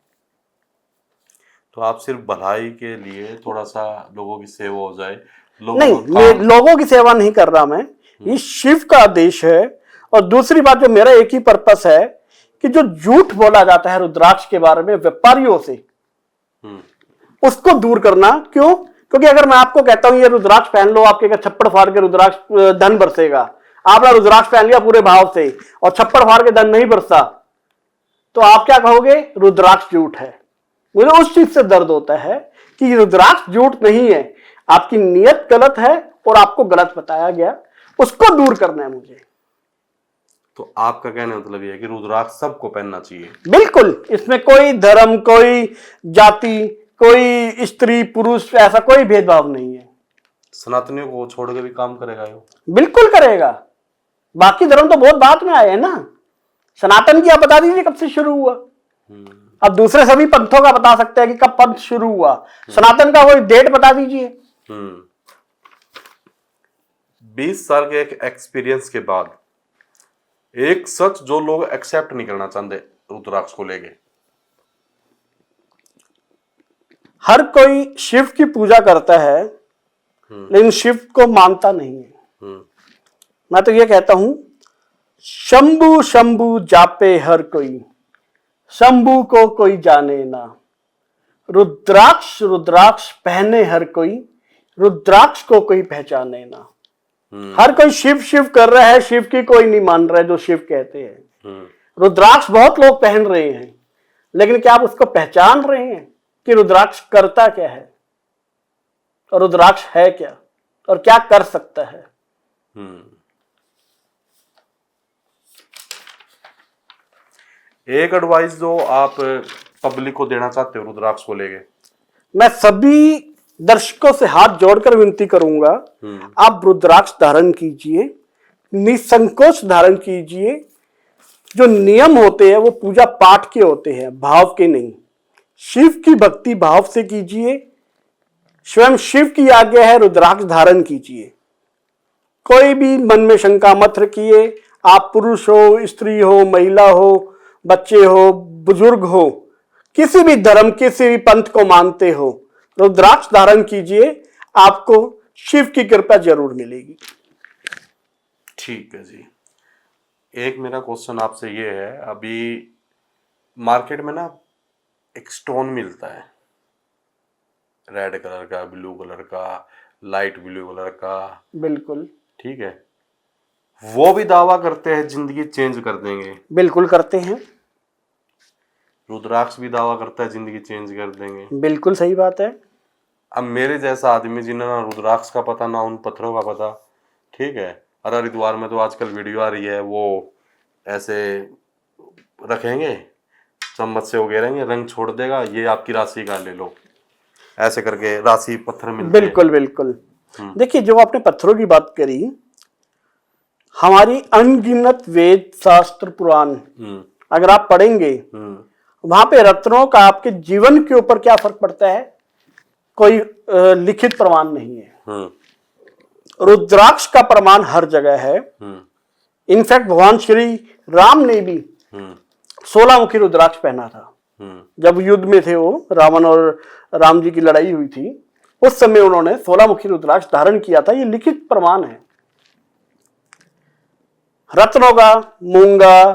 तो आप सिर्फ भलाई के लिए थोड़ा सा लोगों की सेवा हो जाए? नहीं, लोगों की सेवा नहीं कर रहा मैं, ये शिव का आदेश है। और दूसरी बात, जो मेरा एक ही पर्पस है कि जो झूठ बोला जाता है रुद्राक्ष के बारे में व्यापारियों से, उसको दूर करना। क्यों? क्योंकि अगर मैं आपको कहता हूं ये रुद्राक्ष पहन लो, आपके घर छप्पड़ फाड़ के रुद्राक्ष धन बरसेगा, आपने रुद्राक्ष पहन लिया पूरे भाव से और छप्पड़ फाड़ के धन नहीं बरसा, तो आप क्या कहोगे? रुद्राक्ष झूठ है। मुझे उस चीज से दर्द होता है कि रुद्राक्ष झूठ नहीं है, आपकी नीयत गलत है और आपको गलत बताया गया, उसको दूर करना है मुझे। तो आपका कहने मतलब ये है कि रुद्राक्ष सबको पहनना चाहिए? बिल्कुल, इसमें कोई धर्म, कोई जाति, कोई स्त्री पुरुष, ऐसा कोई भेदभाव नहीं है। सनातनियों को छोड़ के भी काम करेगा ये? बिल्कुल करेगा। बाकी धर्म तो बहुत बाद में आए हैं ना। सनातन की आप बता दीजिए कब से शुरू हुआ। अब दूसरे सभी पंथों का बता सकते हैं कि कब पंथ शुरू हुआ, सनातन का कोई डेट बता दीजिए। 20 साल के एक एक्सपीरियंस के बाद एक सच जो लोग एक्सेप्ट नहीं करना चाहते रुद्राक्ष को लेके। हर कोई शिव की पूजा करता है लेकिन शिव को मानता नहीं है। मैं तो ये कहता हूं, शंभु शंभु जापे हर कोई, शंभु को कोई जाने ना। रुद्राक्ष रुद्राक्ष पहने हर कोई, रुद्राक्ष को कोई पहचाने ना। हर कोई शिव शिव कर रहा है, शिव की कोई नहीं मान रहा है जो शिव कहते हैं। रुद्राक्ष बहुत लोग पहन रहे हैं, लेकिन क्या आप उसको पहचान रहे हैं कि रुद्राक्ष करता क्या है और रुद्राक्ष है क्या और क्या कर सकता है। एक एडवाइस जो आप पब्लिक को देना चाहते हो रुद्राक्ष को लेके। मैं सभी दर्शकों से हाथ जोड़कर विनती करूंगा, आप रुद्राक्ष धारण कीजिए, निसंकोच धारण कीजिए। जो नियम होते हैं वो पूजा पाठ के होते हैं, भाव के नहीं। शिव की भक्ति भाव से कीजिए। स्वयं शिव की आज्ञा है, रुद्राक्ष धारण कीजिए। कोई भी मन में शंका मत रखिए। आप पुरुष हो, स्त्री हो, महिला हो, बच्चे हो, बुजुर्ग हो, किसी भी धर्म किसी भी पंथ को मानते हो, रुद्राक्ष धारण कीजिए, आपको शिव की कृपा जरूर मिलेगी। ठीक है जी। एक मेरा क्वेश्चन आपसे ये है, अभी मार्केट में ना एक स्टोन मिलता है, रेड कलर का, ब्लू कलर का, लाइट ब्लू कलर का। बिल्कुल ठीक है, वो भी दावा करते हैं जिंदगी चेंज कर देंगे। बिल्कुल करते हैं। रुद्राक्ष भी दावा करता है जिंदगी चेंज कर देंगे। बिल्कुल सही बात है। अब मेरे जैसा आदमी जिन्हें ना रुद्राक्ष का पता ना उन पत्थरों का पता, ठीक है, और हरिद्वार में तो आजकल वीडियो आ रही है, वो ऐसे रखेंगे, चम्मच से उगेरेंगे, रंग छोड़ देगा, ये आपकी राशि का ले लो, ऐसे करके राशि पत्थर मिलते हैं। बिल्कुल बिल्कुल। देखिए, जो आपने पत्थरों की बात करी, हमारी अनगिनत वेद शास्त्र पुराण अगर आप पढ़ेंगे, वहां पे रत्नों का आपके जीवन के ऊपर क्या फर्क पड़ता है, कोई लिखित प्रमाण नहीं है। रुद्राक्ष का प्रमाण हर जगह है। इनफैक्ट भगवान श्री राम ने भी 16 मुखी रुद्राक्ष पहना था। जब युद्ध में थे, वो रावण और राम जी की लड़ाई हुई थी, उस समय उन्होंने 16 मुखी रुद्राक्ष धारण किया था। ये लिखित प्रमाण है। रत्नों का मूंगा,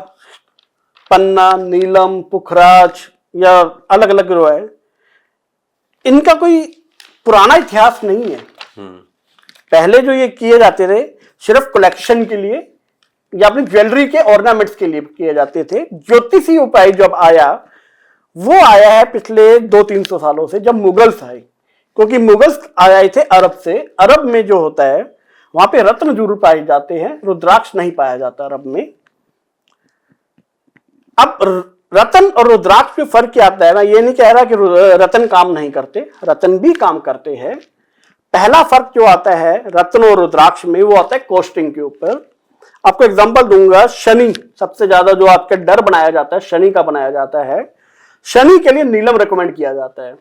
पन्ना, नीलम, पुखराज या अलग अलग जो है, इनका कोई पुराना इतिहास नहीं है। पहले जो ये किए जाते थे सिर्फ कलेक्शन के लिए या अपनी ज्वेलरी के ऑर्नामेंट्स के लिए किए जाते थे। ज्योतिषी उपाय जब आया, वो आया है पिछले 200-300 सालों से, जब मुगल्स आए। क्योंकि मुगल्स आए थे अरब से। अरब में जो होता है वहां पे रत्न जरूर पाए जाते हैं, रुद्राक्ष नहीं पाया जाता अरब में। अब रतन और रुद्राक्ष में फर्क क्या आता है, मैं ये नहीं कह रहा कि रतन काम नहीं करते, रतन भी काम करते हैं। पहला फर्क जो आता है रत्न और रुद्राक्ष में, वो आता है कॉस्टिंग के ऊपर। आपको एग्जांपल दूंगा, शनि सबसे ज्यादा जो आपका डर बनाया जाता है, शनि का बनाया जाता है। शनि के लिए नीलम रिकमेंड किया जाता है।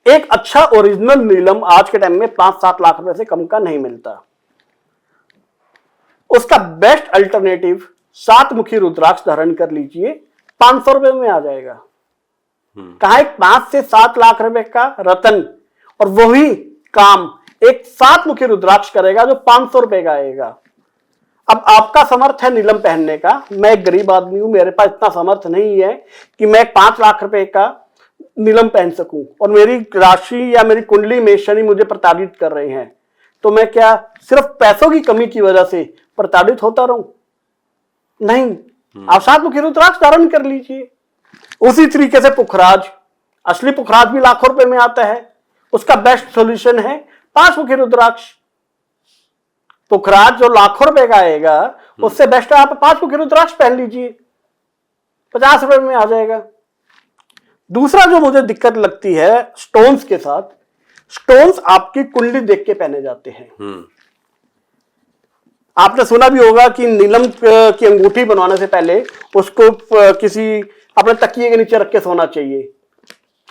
एक अच्छा ओरिजिनल नीलम आज के टाइम में 5-7 लाख रुपए से कम का नहीं मिलता। उसका बेस्ट अल्टरनेटिव 7 मुखी रुद्राक्ष धारण कर लीजिए, 500 रुपए में आ जाएगा। कहा 5 से 7 लाख रुपए का रतन और वही काम एक 7 मुखी रुद्राक्ष करेगा जो 500 रुपए का आएगा। अब आपका समर्थ है नीलम पहनने का, मैं एक गरीब आदमी हूं, मेरे पास इतना समर्थ नहीं है कि मैं 5 लाख रुपए का नीलम पहन सकूं, और मेरी राशि या मेरी कुंडली में शनि मुझे प्रताड़ित कर रहे हैं, तो मैं क्या सिर्फ पैसों की कमी की वजह से प्रताड़ित होता रहूं? नहीं, आप 7 मुखी रुद्राक्ष धारण कर लीजिए। उसी तरीके से पुखराज, असली पुखराज भी लाखों रुपए में आता है, उसका बेस्ट सॉल्यूशन है 5 मुखी रुद्राक्ष। पुखराज जो लाखों रुपए का आएगा, उससे बेस्ट आप 5 मुखी रुद्राक्ष पहन लीजिए, 50 रुपए में आ जाएगा। दूसरा जो मुझे दिक्कत लगती है स्टोन्स के साथ, स्टोन्स आपकी कुंडली देख के पहने जाते हैं। आपने सुना भी होगा कि नीलम की अंगूठी बनवाने से पहले उसको किसी अपने तकिए के नीचे रख के सोना चाहिए।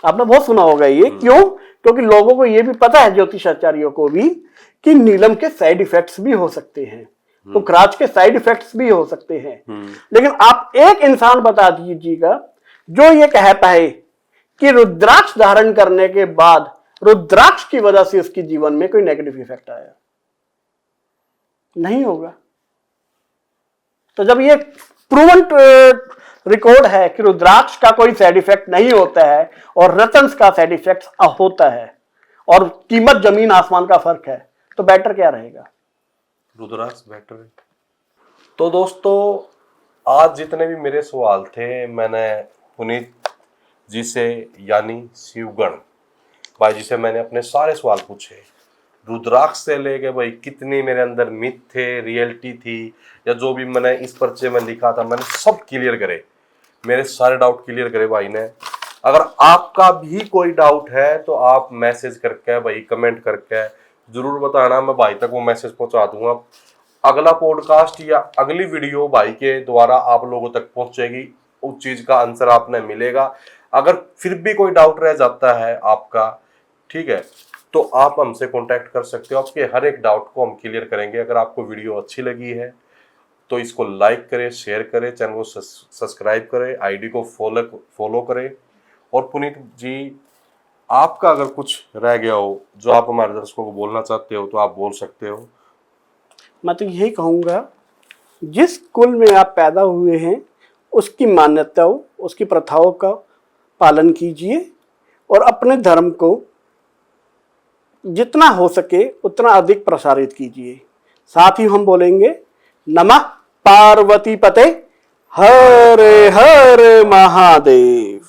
आपने बहुत सुना होगा ये। क्यों? क्योंकि लोगों को ये भी पता है, ज्योतिषाचार्यों को भी, कि नीलम के साइड इफेक्ट्स भी हो सकते हैं, पुखराज के साइड इफेक्ट्स भी हो सकते हैं। लेकिन आप एक इंसान बता दीजिएगा जो ये कह पाए कि रुद्राक्ष धारण करने के बाद रुद्राक्ष की वजह से उसके जीवन में कोई नेगेटिव इफेक्ट आया? नहीं होगा। तो जब ये प्रूवन रिकॉर्ड है कि रुद्राक्ष का कोई साइड इफेक्ट नहीं होता है और रतन का साइड इफेक्ट होता है और कीमत जमीन आसमान का फर्क है, तो बेटर क्या रहेगा? रुद्राक्ष बेटर है। तो दोस्तों, आज जितने भी मेरे सवाल थे मैंने पुनीत जी से यानी शिवगण भाई जी से मैंने अपने सारे सवाल पूछे। रुद्राक्ष से लेके भाई कितनी मेरे अंदर मिथ थे, रियलिटी थी, या जो भी मैंने इस पर्चे में लिखा था मैंने सब क्लियर करे, मेरे सारे डाउट क्लियर करे भाई ने। अगर आपका भी कोई डाउट है तो आप मैसेज करके भाई, कमेंट करके जरूर बताना, मैं भाई तक वो मैसेज पहुंचा दूंगा। अगला पॉडकास्ट या अगली वीडियो भाई के द्वारा आप लोगों तक पहुंचेगी, उस चीज का आंसर आपने मिलेगा। अगर फिर भी कोई डाउट रह जाता है आपका, ठीक है, तो आप हमसे कांटेक्ट कर सकते हो, आपके हर एक डाउट को हम क्लियर करेंगे। अगर आपको वीडियो अच्छी लगी है तो इसको लाइक करें, शेयर करें, चैनल को सब्सक्राइब करें, आईडी को फॉलो करें। और पुनीत जी, आपका अगर कुछ रह गया हो जो आप हमारे दर्शकों को बोलना चाहते हो तो आप बोल सकते हो। मैं तो यही कहूँगा, जिस कुल में आप पैदा हुए हैं उसकी मान्यताओं, उसकी प्रथाओं का पालन कीजिए और अपने धर्म को जितना हो सके उतना अधिक प्रसारित कीजिए। साथ ही हम बोलेंगे नमः पार्वती पते हर हर महादेव।